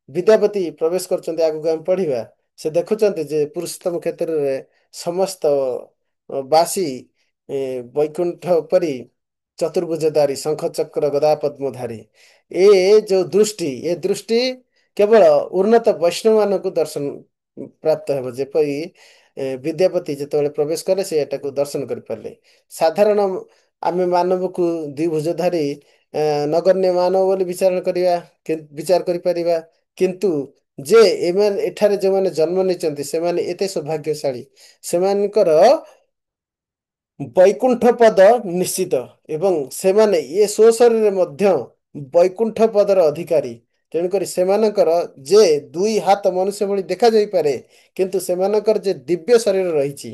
ବିଦ୍ୟାପତି ପ୍ରବେଶ କରୁଛନ୍ତି, ଆଗକୁ ଆମେ ପଢିବା, ସେ ଦେଖୁଛନ୍ତି ଯେ ପୁରୁଷୋତ୍ତମ କ୍ଷେତ୍ରରେ ସମସ୍ତ ବାସୀ ବୈକୁଣ୍ଠ ପରି ଚତୁର୍ଭୁଜଧାରୀ, ଶଙ୍ଖ ଚକ୍ର ଗଦା ପଦ୍ମଧାରୀ, ଏ ଯୋଉ ଦୃଷ୍ଟି, ଏ ଦୃଷ୍ଟି କେବଳ ଉନ୍ନତ ବୈଷ୍ଣବ ମାନଙ୍କୁ ଦର୍ଶନ ପ୍ରାପ୍ତ ହେବ। ଯେପରି ବିଦ୍ୟାପତି ଯେତେବେଳେ ପ୍ରବେଶ କଲେ ସେ ଏଟାକୁ ଦର୍ଶନ କରିପାରିଲେ। ସାଧାରଣ ଆମେ ମାନବକୁ ଦ୍ୱିଭୁଜଧାରୀ ନଗଣ୍ୟ ମାନବ ବୋଲି ବିଚାର କରିପାରିବା, କିନ୍ତୁ ଯେ ଏମାନେ ଏଠାରେ ଯେଉଁମାନେ ଜନ୍ମ ନେଇଛନ୍ତି ସେମାନେ ଏତେ ସୌଭାଗ୍ୟଶାଳୀ, ସେମାନଙ୍କର ବୈକୁଣ୍ଠ ପଦ ନିଶ୍ଚିତ, ଏବଂ ସେମାନେ ଏ ସ୍ୱଶରୀରରେ ମଧ୍ୟ ବୈକୁଣ୍ଠ ପଦର ଅଧିକାରୀ। ତେଣୁକରି ସେମାନଙ୍କର ଯେ ଦୁଇ ହାତ ମନୁଷ୍ୟ ଭଳି ଦେଖାଯାଇପାରେ, କିନ୍ତୁ ସେମାନଙ୍କର ଯେ ଦିବ୍ୟ ଶରୀର ରହିଛି,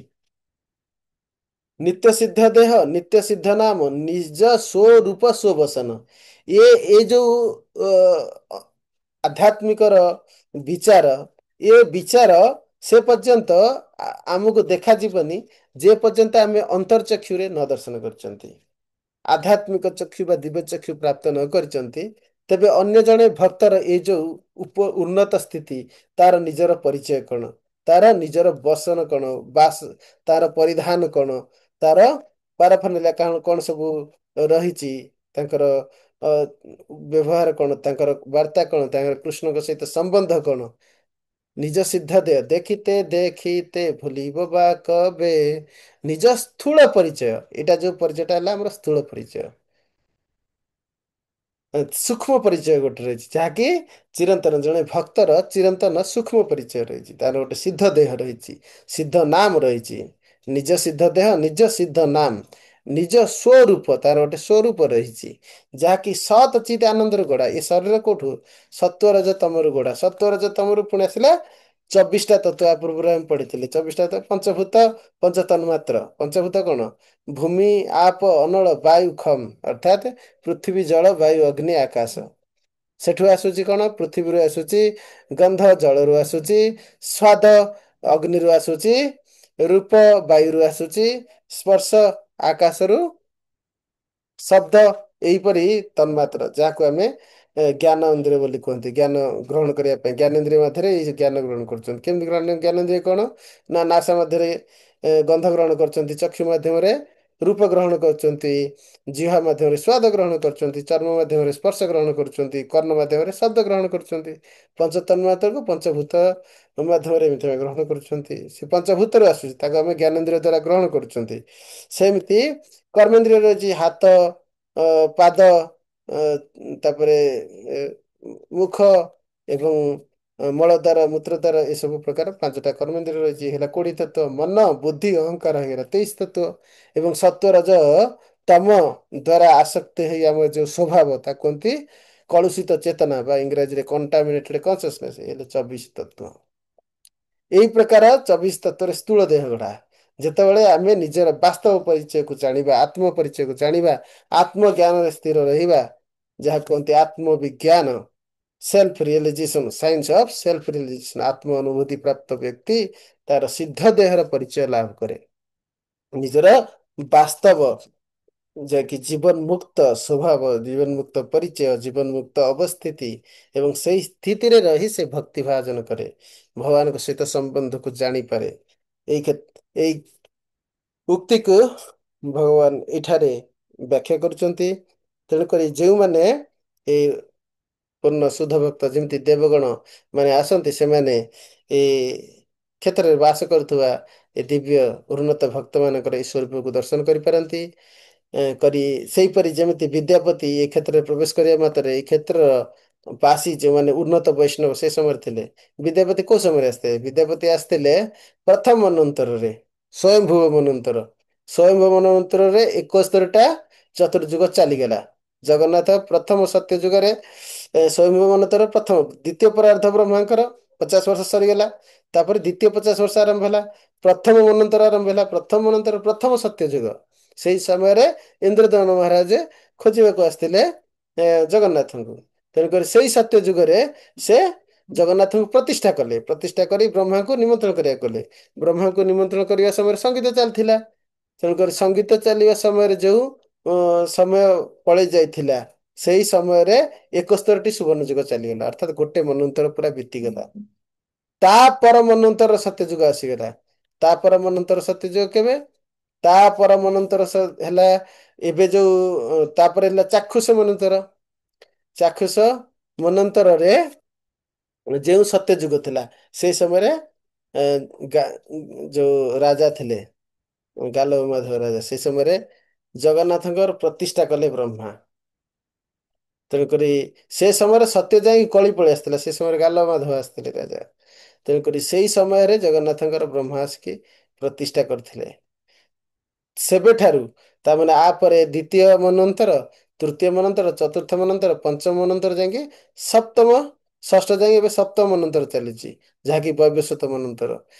ନିତ୍ୟ ସିଦ୍ଧ ଦେହ, ନିତ୍ୟ ସିଦ୍ଧ ନାମ, ନିଜ ସ୍ୱରୂପ ସ୍ୱବସନ, ଏ ଯୋଉ ଆଧ୍ୟାତ୍ମିକର ବିଚାର, ଏ ବିଚାର ସେ ପର୍ଯ୍ୟନ୍ତ ଆମକୁ ଦେଖାଯିବନି ଯେ ପର୍ଯ୍ୟନ୍ତ ଆମେ ଅନ୍ତର୍ଚକ୍ଷୁରେ ନ ଦର୍ଶନ କରିଛନ୍ତି, ଆଧ୍ୟାତ୍ମିକ ଚକ୍ଷୁ ବା ଦିବ୍ୟ ଚକ୍ଷୁ ପ୍ରାପ୍ତ ନ କରିଛନ୍ତି। ତେବେ ଅନ୍ୟ ଜଣେ ଭକ୍ତର ଏଇ ଯୋଉ ଉନ୍ନତ ସ୍ଥିତି, ତାର ନିଜର ପରିଚୟ କଣ, ତାର ନିଜର ବସନ କଣ, ତାର ପରିଧାନ କଣ, ତାର ପାରାଫର୍ନାଲିଆ କଣ ସବୁ ରହିଛି, ତାଙ୍କର ବ୍ୟବହାର କଣ, ତାଙ୍କର ବାର୍ତ୍ତା କଣ, ତାଙ୍କର କୃଷ୍ଣଙ୍କ ସହିତ ସମ୍ବନ୍ଧ କଣ, ନିଜ ସିଦ୍ଧ ଦେହ ଦେଖିତେ ଭୁଲିବ ବା କବେ, ନିଜ ସ୍ଥୂଳ ପରିଚୟ, ଏଇଟା ଯୋଉ ପରିଚୟଟା ହେଲା ଆମର ସ୍ଥୂଳ ପରିଚୟ, ସୂକ୍ଷ୍ମ ପରିଚୟ ଗୋଟେ ରହିଛି, ଯାହାକି ଚିରନ୍ତନ, ଜଣେ ଭକ୍ତର ଚିରନ୍ତନ ସୂକ୍ଷ୍ମ ପରିଚୟ ରହିଛି, ତାର ଗୋଟେ ସିଦ୍ଧ ଦେହ ରହିଛି, ସିଦ୍ଧ ନାମ ରହିଛି, ନିଜ ସିଦ୍ଧ ଦେହ, ନିଜ ସିଦ୍ଧ ନାମ, ନିଜ ସ୍ୱରୂପ, ତାର ଗୋଟେ ସ୍ୱରୂପ ରହିଛି, ଯାହାକି ସତ୍ ଚିତ୍ ଆନନ୍ଦରୁ ଗଢ଼ା। ଏ ଶରୀର କୋଉଠୁ? ସତ୍ୱରଜ ତମରୁ ଗଢ଼ା। ସତ୍ୱରଜ ତମରୁ ପୁଣି ଆସିଲା 24ଟା ତତ୍ତ୍ୱ। ପୂର୍ବରୁ ଆମେ ପଢିଥିଲେ 24ଟା ପଞ୍ଚଭୂତ, ପଞ୍ଚତନ୍ମାତ୍ର। ପଞ୍ଚଭୂତ କଣ? ଭୂମି, ଆପ, ଅନଳ, ବାୟୁ, ଖମ, ଅର୍ଥାତ୍ ପୃଥିବୀ, ଜଳ, ବାୟୁ, ଅଗ୍ନି, ଆକାଶ। ସେଠୁ ଆସୁଛି କଣ? ପୃଥିବୀରୁ ଆସୁଛି ଗନ୍ଧ, ଜଳରୁ ଆସୁଛି ସ୍ୱାଦ, ଅଗ୍ନିରୁ ଆସୁଛି ରୂପ, ବାୟୁରୁ ଆସୁଛି ସ୍ପର୍ଶ, ଆକାଶରୁ ଶବ୍ଦ, ଏହିପରି ତନ୍ମାତ୍ର, ଯାହାକୁ ଆମେ ଜ୍ଞାନ ଇନ୍ଦ୍ରିୟ ବୋଲି କୁହନ୍ତି। ଜ୍ଞାନ ଗ୍ରହଣ କରିବା ପାଇଁ ଜ୍ଞାନେନ୍ଦ୍ରିୟ ମଧ୍ୟରେ ଏଇ ଜ୍ଞାନ ଗ୍ରହଣ କରୁଛନ୍ତି। କେମିତି ଜ୍ଞାନେନ୍ଦ୍ରିୟ କଣ? ନା ନାସା ମଧ୍ୟରେ ଗନ୍ଧ ଗ୍ରହଣ କରୁଛନ୍ତି, ଚକ୍ଷୁ ମାଧ୍ୟମରେ ରୂପ ଗ୍ରହଣ କରୁଛନ୍ତି, ଜିହ୍ବା ମାଧ୍ୟମରେ ସ୍ୱାଦ ଗ୍ରହଣ କରୁଛନ୍ତି, ଚର୍ମ ମାଧ୍ୟମରେ ସ୍ପର୍ଶ ଗ୍ରହଣ କରୁଛନ୍ତି, କର୍ଣ୍ଣ ମାଧ୍ୟମରେ ଶବ୍ଦ ଗ୍ରହଣ କରୁଛନ୍ତି। ପଞ୍ଚତନ୍ମାତ୍ରକୁ ପଞ୍ଚଭୂତ ମାଧ୍ୟମରେ ଏମିତି ଗ୍ରହଣ କରୁଛନ୍ତି। ସେ ପଞ୍ଚଭୂତରୁ ଆସୁଛି, ତାକୁ ଆମେ ଜ୍ଞାନେନ୍ଦ୍ରିୟ ଦ୍ୱାରା ଗ୍ରହଣ କରୁଛନ୍ତି। ସେମିତି କର୍ମେନ୍ଦ୍ରିୟ ରହିଛି ହାତ, ପାଦ, ତାପରେ ମୁଖ ଏବଂ ମଳଦ୍ୱାର, ମୂତ୍ରଦ୍ୱାର, ଏସବୁ ପ୍ରକାର 5ଟା କର୍ମେନ୍ଦ୍ରିୟ ରହିଛି। ହେଲା କୋଢ଼ି ତତ୍ତ୍ୱ, ମନ, ବୁଦ୍ଧି, ଅହଙ୍କାର ହେଇଗଲା 23 ତତ୍ତ୍ୱ। ଏବଂ ସତ୍ୱ, ରଜ, ତମ ଦ୍ୱାରା ଆସକ୍ତି ହେଇ ଆମର ଯୋଉ ସ୍ୱଭାବ, ତାକୁ କୁହନ୍ତି କଳୁଷିତ ଚେତନା ବା ଇଂରାଜୀରେ କଣ୍ଟାମିନେଟେଡ୍ କନସିୟସନେସ୍, ହେଲେ 24 ତତ୍ତ୍ୱ। ଏଇ ପ୍ରକାର 24 ତତ୍ତ୍ୱରେ ସ୍ଥୂଳ ଦେହ ଗଢ଼ା। ଯେତେବେଳେ ଆମେ ନିଜର ବାସ୍ତବ ପରିଚୟକୁ ଜାଣିବା, ଆତ୍ମ ପରିଚୟକୁ ଜାଣିବା, ଆତ୍ମଜ୍ଞାନରେ ସ୍ଥିର ରହିବା, ଯାହା କୁହନ୍ତି ଆତ୍ମବିଜ୍ଞାନ, ସେଲ୍ଫ ରିଏଲାଇଜେସନ, ସାଇନ୍ସ ଅଫ ସେଲ୍ଫ ରିଏଲାଇଜେସନ, ଆତ୍ମ ଅନୁଭୂତି ପ୍ରାପ୍ତ ବ୍ୟକ୍ତି ତାର ସିଦ୍ଧ ଦେହର ପରିଚୟ ଲାଭ କରେ। ନିଜର ବାସ୍ତବ ଯାହାକି ଜୀବନ ମୁକ୍ତ ସ୍ୱଭାବ, ଜୀବନ ମୁକ୍ତ ପରିଚୟ, ଜୀବନ ମୁକ୍ତ ଅବସ୍ଥିତି, ଏବଂ ସେଇ ସ୍ଥିତିରେ ରହି ସେ ଭକ୍ତି ଭାଜନ କରେ, ଭଗବାନଙ୍କ ସହିତ ସମ୍ବନ୍ଧକୁ ଜାଣିପାରେ। ଏଇ ଉକ୍ତିକୁ ଭଗବାନ ଏଠାରେ ବ୍ୟାଖ୍ୟା କରୁଛନ୍ତି। ତେଣୁକରି ଯେଉଁମାନେ ଏ ପୂର୍ଣ୍ଣ ଶୁଦ୍ଧ ଭକ୍ତ, ଯେମିତି ଦେବଗଣ ମାନେ ଆସନ୍ତି, ସେମାନେ ଏ କ୍ଷେତ୍ରରେ ବାସ କରୁଥିବା ଏ ଦିବ୍ୟ ଉନ୍ନତ ଭକ୍ତମାନଙ୍କର ଏଇ ସ୍ୱରୂପକୁ ଦର୍ଶନ କରିପାରନ୍ତି। ସେଇପରି ଯେମିତି ବିଦ୍ୟାପତି ଏ କ୍ଷେତ୍ରରେ ପ୍ରବେଶ କରିବା ମାତ୍ରେ ଏଇ କ୍ଷେତ୍ରର ବାସୀ ଯେଉଁମାନେ ଉନ୍ନତ ବୈଷ୍ଣବ ସେ ସମୟରେ ଥିଲେ, ବିଦ୍ୟାପତି କୋଉ ସମୟରେ ଆସିଥିଲେ? ବିଦ୍ୟାପତି ଆସିଥିଲେ ପ୍ରଥମ ମନ୍ୱନ୍ତରରେ, ସ୍ୱୟଂଭୁବ ମନ୍ୱନ୍ତର। ସ୍ୱୟଂଭୁବ ମନ୍ୱନ୍ତରରେ 71ଟା ଚତୁର୍ଯୁଗ ଚାଲିଗଲା। ଜଗନ୍ନାଥ ପ୍ରଥମ ସତ୍ୟ ଯୁଗରେ ସ୍ୱୟଂଭୁବ ମନ୍ୱନ୍ତର ପ୍ରଥମ, ଦ୍ୱିତୀୟ ପରାର୍ଦ୍ଧ ବ୍ରହ୍ମାଙ୍କର 50 ବର୍ଷ ସରିଗଲା। ତାପରେ ଦ୍ୱିତୀୟ 50 ବର୍ଷ ଆରମ୍ଭ ହେଲା। ପ୍ରଥମ ମନ୍ୱନ୍ତର ଆରମ୍ଭ ହେଲା। ପ୍ରଥମ ମନ୍ୱନ୍ତର ପ୍ରଥମ ସତ୍ୟ ଯୁଗ। ସେଇ ସମୟରେ ଇନ୍ଦ୍ରଦମନ ମହାରାଜ ଖୋଜିବାକୁ ଆସିଥିଲେ ଜଗନ୍ନାଥଙ୍କୁ। ତେଣୁକରି ସେଇ ସତ୍ୟ ଯୁଗରେ ସେ ଜଗନ୍ନାଥଙ୍କୁ ପ୍ରତିଷ୍ଠା କଲେ। ପ୍ରତିଷ୍ଠା କରି ବ୍ରହ୍ମାଙ୍କୁ ନିମନ୍ତ୍ରଣ କରିବାକୁ କଲେ। ବ୍ରହ୍ମାଙ୍କୁ ନିମନ୍ତ୍ରଣ କରିବା ସମୟରେ ସଙ୍ଗୀତ ଚାଲିଥିଲା। ତେଣୁକରି ସଙ୍ଗୀତ ଚାଲିବା ସମୟରେ ଯୋଉ ସମୟ ପଳେଇ ଯାଇଥିଲା, ସେଇ ସମୟରେ 71ଟି ସୁବର୍ଣ୍ଣ ଯୁଗ ଚାଲିଗଲା। ଅର୍ଥାତ ଗୋଟେ ମନ୍ୱନ୍ତର ପୁରା ବିତିଗଲା। ତାପର ମନ୍ୱନ୍ତର ସତ୍ୟ ଯୁଗ ଆସିଗଲା। ତାପର ମନ୍ୱନ୍ତର ସତ୍ୟ ଯୁଗ କେବେ? ତାପର ମନ୍ୱନ୍ତର ହେଲା ଏବେ ଯୋଉ ତାପରେ ହେଲା ଚାକ୍ଷୁଷ ମନ୍ୱନ୍ତର। ଚାକ୍ଷୁଷ ମନ୍ୱନ୍ତରରେ ଯେଉଁ ସତ୍ୟ ଯୁଗ ଥିଲା, ସେଇ ସମୟରେ ଯୋଉ ରାଜା ଥିଲେ ଗାଲବ ମାଧବ ରାଜା, ସେ ସମୟରେ ଜଗନ୍ନାଥଙ୍କର ପ୍ରତିଷ୍ଠା କଲେ ବ୍ରହ୍ମା। ତେଣୁକରି ସେ ସମୟରେ ସତ୍ୟ ଯାଇକି କଳି ପଳେଇ ଆସିଥିଲା। ସେ ସମୟରେ ଗାଲବ ମାଧବ ଆସିଥିଲେ ରାଜା। ତେଣୁକରି ସେଇ ସମୟରେ ଜଗନ୍ନାଥଙ୍କର ବ୍ରହ୍ମା ଆସିକି ପ୍ରତିଷ୍ଠା କରିଥିଲେ। ସେବେଠାରୁ ତାମାନେ ଆପରେ ଦ୍ୱିତୀୟ ମନ୍ୱନ୍ତର, ତୃତୀୟ ମନ୍ୱନ୍ତର, ଚତୁର୍ଥ ମନ୍ୱନ୍ତର, ପଞ୍ଚମ ମନ୍ୱନ୍ତର ଯାଇକି ସପ୍ତମ, ଷଷ୍ଠ ଯାଇକି ଏବେ ସପ୍ତମ ମନ୍ୱନ୍ତର ଚାଲିଛି, ଯାହାକି ବୈବସ୍ୱତ ମନ୍ୱନ୍ତର।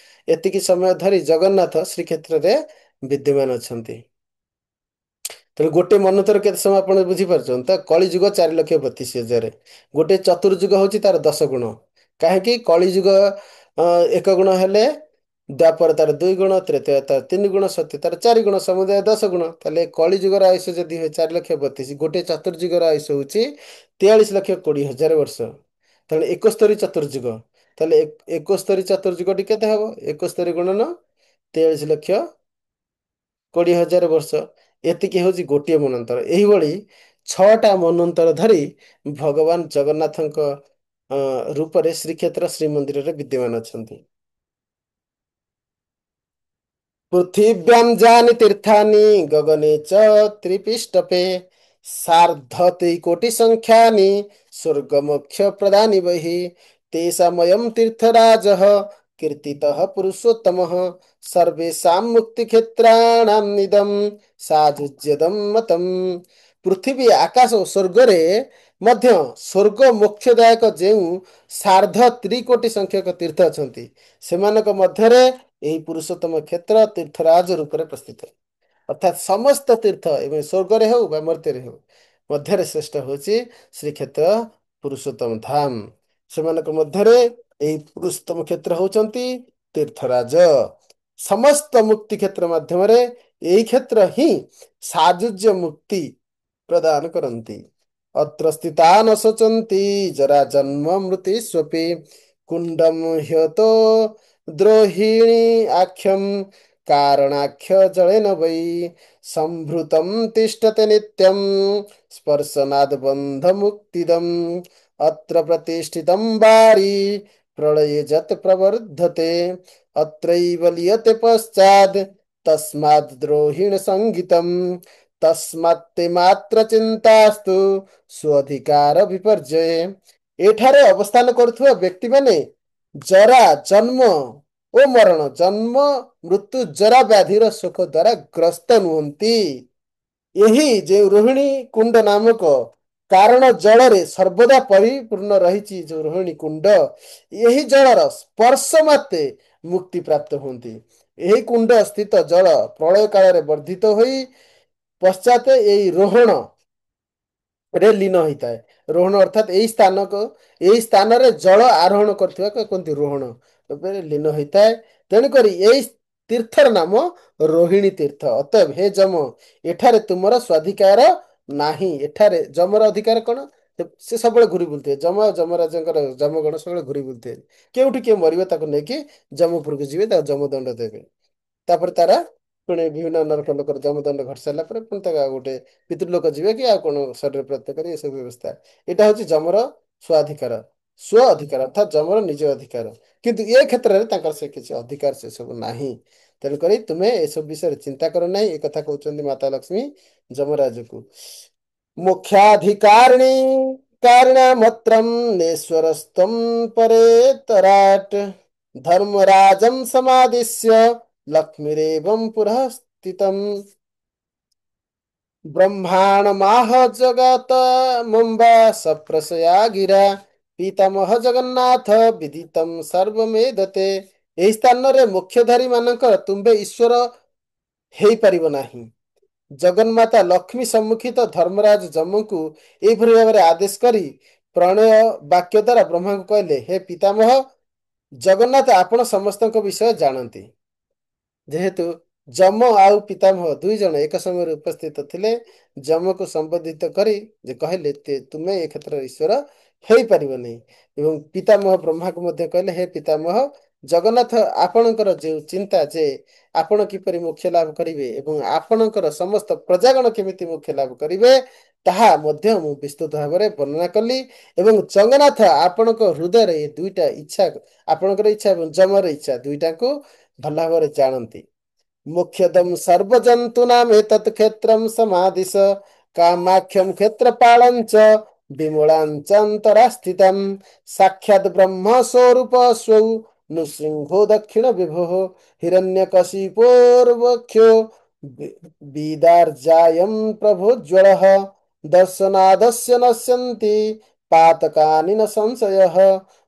ଏତିକି ସମୟ ଧରି ଜଗନ୍ନାଥ ଶ୍ରୀକ୍ଷେତ୍ରରେ ବିଦ୍ୟମାନ ଅଛନ୍ତି। ତେଣୁ ଗୋଟେ ମନ୍ୱନ୍ତର କେତେ ସମୟ ଆପଣ ବୁଝିପାରୁଛନ୍ତି ତ? କଳିଯୁଗ 4,32,000। ଗୋଟେ ଚତୁର୍ଯୁଗ ହଉଛି ତାର 10 ଗୁଣ। କାହିଁକି? କଳିଯୁଗ 1 ଗୁଣ ହେଲେ ଦ୍ୱାପର ତାର 2 ଗୁଣ, ତ୍ରେତୟା ତାର 3 ଗୁଣ, ସତ୍ୟ ତାର 4 ଗୁଣ, ସମୁଦାୟ 10 ଗୁଣ। ତାହେଲେ କଳିଯୁଗର ଆୟୁଷ ଯଦି ହୁଏ 4,32,000, ଗୋଟେ ଚତୁର୍ଯୁଗର ଆୟୁଷ ହଉଛି 43,20,000 ବର୍ଷ। ତାହେଲେ 71 ଚତୁର୍ଯୁଗ। ତାହେଲେ 71 ଚତୁର୍ଯୁଗଟି କେତେ ହବ? 71 ଗୁଣନ 43,20,000 ବର୍ଷ। ଏତିକି ହଉଛି ଗୋଟିଏ ମନ୍ୱନ୍ତର। ଏହିଭଳି 6ଟା ମନ୍ୱନ୍ତର ଧରି ଭଗବାନ ଜଗନ୍ନାଥଙ୍କ ରୂପରେ ଶ୍ରୀକ୍ଷେତ୍ର ଶ୍ରୀମନ୍ଦିରରେ ବିଦ୍ୟମାନ ଅଛନ୍ତି। ପୃଥିବ୍ୟାଂ ଯାନି ତୀର୍ଥାନି ଗଗନେ ଚ ତ୍ରିପିଷ୍ଟପେ ସାର୍ଦ୍ଧତ୍ରିକୋଟି ସଂଖ୍ୟାନି ସ୍ୱର୍ଗମୋକ୍ଷ ପ୍ରଦାନି ବହି ତେଷାମୟଂ ତୀର୍ଥରାଜଃ କୀର୍ତ୍ତିତଃ ପୁରୁଷୋତ୍ତମଃ ସର୍ବେଷାଂ ମୁକ୍ତିକ୍ଷେତ୍ରାଣାଂ ନିଦଂ ସାଯୁଜ୍ୟଦଂ ମତଂ। ପୃଥିବୀ, ଆକାଶ ଓ ସ୍ୱର୍ଗରେ ମଧ୍ୟ ସ୍ୱର୍ଗ ମୋକ୍ଷଦାୟକ ଯେଉଁ 3.5 କୋଟି ସଂଖ୍ୟକ ତୀର୍ଥ ଅଛନ୍ତି, ସେମାନଙ୍କ ମଧ୍ୟରେ ଏହି ପୁରୁଷୋତ୍ତମ କ୍ଷେତ୍ର ତୀର୍ଥରାଜ ରୂପରେ ପ୍ରସ୍ତୁତ। ଅର୍ଥାତ୍ ସମସ୍ତ ତୀର୍ଥ ଏବଂ ସ୍ୱର୍ଗରେ ହେଉ ବା ମର୍ତ୍ତ୍ୟରେ ହେଉ, ମଧ୍ୟରେ ଶ୍ରେଷ୍ଠ ହେଉଛି ଶ୍ରୀକ୍ଷେତ୍ର ପୁରୁଷୋତ୍ତମ ଧାମ। ସେମାନଙ୍କ ମଧ୍ୟରେ ଏହି ପୁରୁଷୋତ୍ତମ କ୍ଷେତ୍ର ହଉଛନ୍ତି ତୀର୍ଥରାଜ। ସମସ୍ତ ମୁକ୍ତି କ୍ଷେତ୍ର ମାଧ୍ୟମରେ ଏହି କ୍ଷେତ୍ର ହିଁ ସାଯୁଜ୍ୟ ମୁକ୍ତି ପ୍ରଦାନ କରନ୍ତି। ଅତ୍ର ସ୍ଥିତା ନ ଶୋଚନ୍ତି ଜରା ଜନ୍ମ ମୃତ୍ୟୁ ସ୍ୱପି କୁଣ୍ଡମ ହ୍ୟତ ଦ୍ରୋହିଣୀ ଆକ୍ଷମ କାରଣାକ୍ଷ ଜଳେନ ବୈ ସମ୍ଭୃତಂ ତିଷ୍ଠତେ ନିତ୍ୟಂ ସ୍ପର୍ଶନାଦ ବନ୍ଧ ମୁକ୍ତିଦମ୍ ଅତ୍ର ପ୍ରତିଷ୍ଠିତಂ ବାରି ପ୍ରଳୟେ ଯତ୍ ପ୍ରବର୍ଧତେ ଅତ୍ରୈବ ଲିୟତେ ପଶ୍ଚାଦ୍ ତସ୍ମାଦ୍ ଦ୍ରୋହିଣ ସଙ୍ଗୀତମ୍ ତସ୍ମାତ୍ତେ ମାତ୍ର ଚିନ୍ତାସ୍ତୁ ସ୍ୱଅଧିକାର ବିପର୍ଯ୍ୟୟ। ଏଠାରେ ଅବସ୍ଥାନ କରୁଥିବା ବ୍ୟକ୍ତିମାନେ ଜରା, ଜନ୍ମ ଓ ମରଣ, ଜନ୍ମ ମୃତ୍ୟୁ ଜରା ବ୍ୟାଧିର ଶୋକ ଦ୍ୱାରା ଗ୍ରସ୍ତ ନୁହନ୍ତି। ଏହି ଯେଉଁ ରୋହିଣୀ କୁଣ୍ଡ ନାମକ କାରଣ ଜଳରେ ସର୍ବଦା ପରିପୂର୍ଣ୍ଣ ରହିଛି, ଯେଉଁ ରୋହିଣୀ କୁଣ୍ଡ, ଏହି ଜଳର ସ୍ପର୍ଶ ମାତ୍ରେ ମୁକ୍ତି ପ୍ରାପ୍ତ ହୁଅନ୍ତି। ଏହି କୁଣ୍ଡ ସ୍ଥିତ ଜଳ ପ୍ରଳୟ କାଳରେ ବର୍ଦ୍ଧିତ ହୋଇ ପଶ୍ଚାତ ଏହି ରୋହଣ ରେ ଲୀନ ହେଇଥାଏ। ରୋହଣ ଅର୍ଥାତ୍ ଏହି ସ୍ଥାନରେ ଜଳ ଆରୋହଣ କରୁଥିବା କୁହନ୍ତି ରୋହଣ ରୂପରେ ଲୀନ ହେଇଥାଏ। ତେଣୁକରି ଏହି ତୀର୍ଥର ନାମ ରୋହିଣୀ ତୀର୍ଥ। ଅତଏବ ହେ ଯମ, ଏଠାରେ ତୁମର ସ୍ୱାଧିକାର ନାହିଁ। ଏଠାରେ ଯମର ଅଧିକାର କଣ? ସେ ସବୁବେଳେ ଘୁରି ବୁଲୁଥିବେ। ଯମ ଆଉ ଯମରାଜଙ୍କର ଯମଗଣ ସବୁବେଳେ ଘୁରି ବୁଲୁଥିବେ। କେଉଁଠି କିଏ ମରିବ ତାକୁ ନେଇକି ଯମପୁରକୁ ଯିବେ, ତାକୁ ଯମଦଣ୍ଡ ଦେବେ। ତାପରେ ତାର ପୁଣି ବିଭିନ୍ନ ନରକ ଲୋକର ଯମଦଣ୍ଡ ଘଟି ସାରିଲା ପରେ ପୁଣି ତାକୁ ଆଉ ଗୋଟେ ପିତୃଲୋକ ଯିବେ କି ଆଉ କଣ ଶରୀର ପ୍ରାପ୍ତ କରି, ଏସବୁ ବ୍ୟବସ୍ଥା। ଏଇଟା ହଉଛି ଯମର ସ୍ୱାଧିକାର, ସ୍ୱ ଅଧିକାର ଅର୍ଥାତ୍ ଯମର ନିଜ ଅଧିକାର। କିନ୍ତୁ ଏ କ୍ଷେତ୍ରରେ ତାଙ୍କର ସେ କିଛି ଅଧିକାର ସେ ସବୁ ନାହିଁ। ତେଣୁକରି ତୁମେ ଏସବୁ ବିଷୟରେ ଚିନ୍ତା କର ନାହିଁ। ଏ କଥା କହୁଛନ୍ତି ମାତା ଲକ୍ଷ୍ମୀ ଯମରାଜକୁ। ମୁଖ୍ୟାଧିକାରିଣୀ କାରିଣାମତ୍ରಂ ନେଶ୍ୱରସ୍ତ୍ୱଂ ପରେତରାଟ୍ ଧର୍ମରାଜಂ ସମାଦିଶ୍ୟ लक्ष्मीरेवं पुरः स्थितम् ब्रह्माणमाह जगत मुम्बा सप्रसया गिरा ପିତାମହ ଜଗନ୍ନାଥ ବିଦିତମ୍ ସର୍ବମେଦତେ। ଏହି ସ୍ଥାନରେ ମୁଖ୍ୟଧାରୀ ମାନଙ୍କର ତୁମ୍ଭେ ଈଶ୍ୱର ହେଇପାରିବ ନାହିଁ। ଜଗନ୍ମାତା ଲକ୍ଷ୍ମୀ ସମ୍ମୁଖିତ ଧର୍ମରାଜ ଯମଙ୍କୁ ଏଇଭଳି ଭାବରେ ଆଦେଶ କରି ପ୍ରଣୟ ବାକ୍ୟ ଦ୍ୱାରା ବ୍ରହ୍ମାଙ୍କୁ କହିଲେ, ହେ ପିତାମହ ଜଗନ୍ନାଥ ଆପଣ ସମସ୍ତଙ୍କ ବିଷୟ ଜାଣନ୍ତି। ଯେହେତୁ ଯମ ଆଉ ପିତାମହ ଦୁଇ ଜଣ ଏକ ସମୟରେ ଉପସ୍ଥିତ ଥିଲେ, ଯମକୁ ସମ୍ବୋଧିତ କରି ଯେ କହିଲେ ତୁମେ ଏ କ୍ଷେତ୍ରରେ ଈଶ୍ୱର ହେଇପାରିବ ନାହିଁ। ଏବଂ ପିତାମହ ବ୍ରହ୍ମାକୁ ମଧ୍ୟ କହିଲେ, ହେ ପିତାମହ ଜଗନ୍ନାଥ ଆପଣଙ୍କର ଯେଉଁ ଚିନ୍ତା ଯେ ଆପଣ କିପରି ମୋକ୍ଷ ଲାଭ କରିବେ ଏବଂ ଆପଣଙ୍କର ସମସ୍ତ ପ୍ରଜାଗଣ କେମିତି ମୋକ୍ଷ ଲାଭ କରିବେ ତାହା ମଧ୍ୟ ମୁଁ ବିସ୍ତୃତ ଭାବରେ ବର୍ଣ୍ଣନା କଲି। ଏବଂ ଜଗନ୍ନାଥ ଆପଣଙ୍କ ହୃଦୟରେ ଏ ଦୁଇଟା ଇଚ୍ଛା, ଆପଣଙ୍କର ଇଚ୍ଛା ଏବଂ ଯମର ଇଚ୍ଛା ଦୁଇଟାକୁ ଭଲ ଭାବରେ ଜାଣନ୍ତି। मुख्यदम सर्वजन्तूनां एतत् क्षेत्रं समादिश कामाख्यं क्षेत्रपालं च विमलाञ्चन्तरा स्थितं साक्षात् ब्रह्मस्वरूप स्वौ नृसिंहो दक्षिण विभुः हिरण्यकशिपोर्वक्षो विदार्जायं प्रभोज्वलः दर्शनादस्य नश्यन्ति पातकानि न संशयः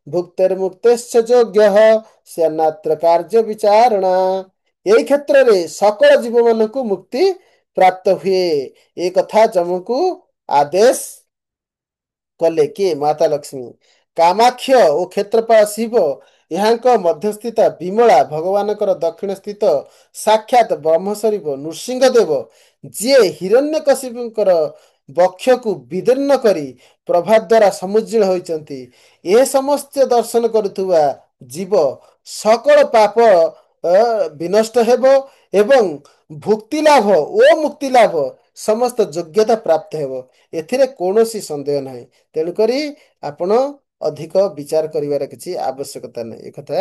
भुक्तिर्मुक्तिश्च योग्यः स्यान्नात्र कार्य विचारणा। এই କ୍ଷେତ୍ରରେ ସକଳ ଜୀବମାନଙ୍କୁ ମୁକ୍ତି ପ୍ରାପ୍ତ ହୁଏ। ଏ କଥା ଯମକୁ ଆଦେଶ କଲେ କିଏ? ମାତା ଲକ୍ଷ୍ମୀ। କାମାକ୍ଷ ଓ କ୍ଷେତ୍ରପାଳ ଶିବ ଏହାଙ୍କ ମଧ୍ୟସ୍ଥିତ ବିମଳା ଭଗବାନଙ୍କର ଦକ୍ଷିଣ ସ୍ଥିତ ସାକ୍ଷାତ ବ୍ରହ୍ମ ସ୍ୱରୂପ ନୃସିଂହ ଦେବ ଯିଏ ହିରଣ୍ୟକଶିପୁଙ୍କର ବକ୍ଷକୁ ବିଦୀର୍ଣ୍ଣ କରି ପ୍ରଭା ଦ୍ୱାରା ସମୁଜ୍ଜଳ ହୋଇଛନ୍ତି। ଏ ସମସ୍ତ ଦର୍ଶନ କରୁଥିବା ଜୀବ ସକଳ ପାପ ବିନଷ୍ଟ ହେବ ଏବଂ ଭୁକ୍ତି ଲାଭ ଓ ମୁକ୍ତି ଲାଭ ସମସ୍ତ ଯୋଗ୍ୟତା ପ୍ରାପ୍ତ ହେବ। ଏଥିରେ କୌଣସି ସନ୍ଦେହ ନାହିଁ। ତେଣୁକରି ଆପଣ ଅଧିକ ବିଚାର କରିବାର କିଛି ଆବଶ୍ୟକତା ନାହିଁ। ଏକଥା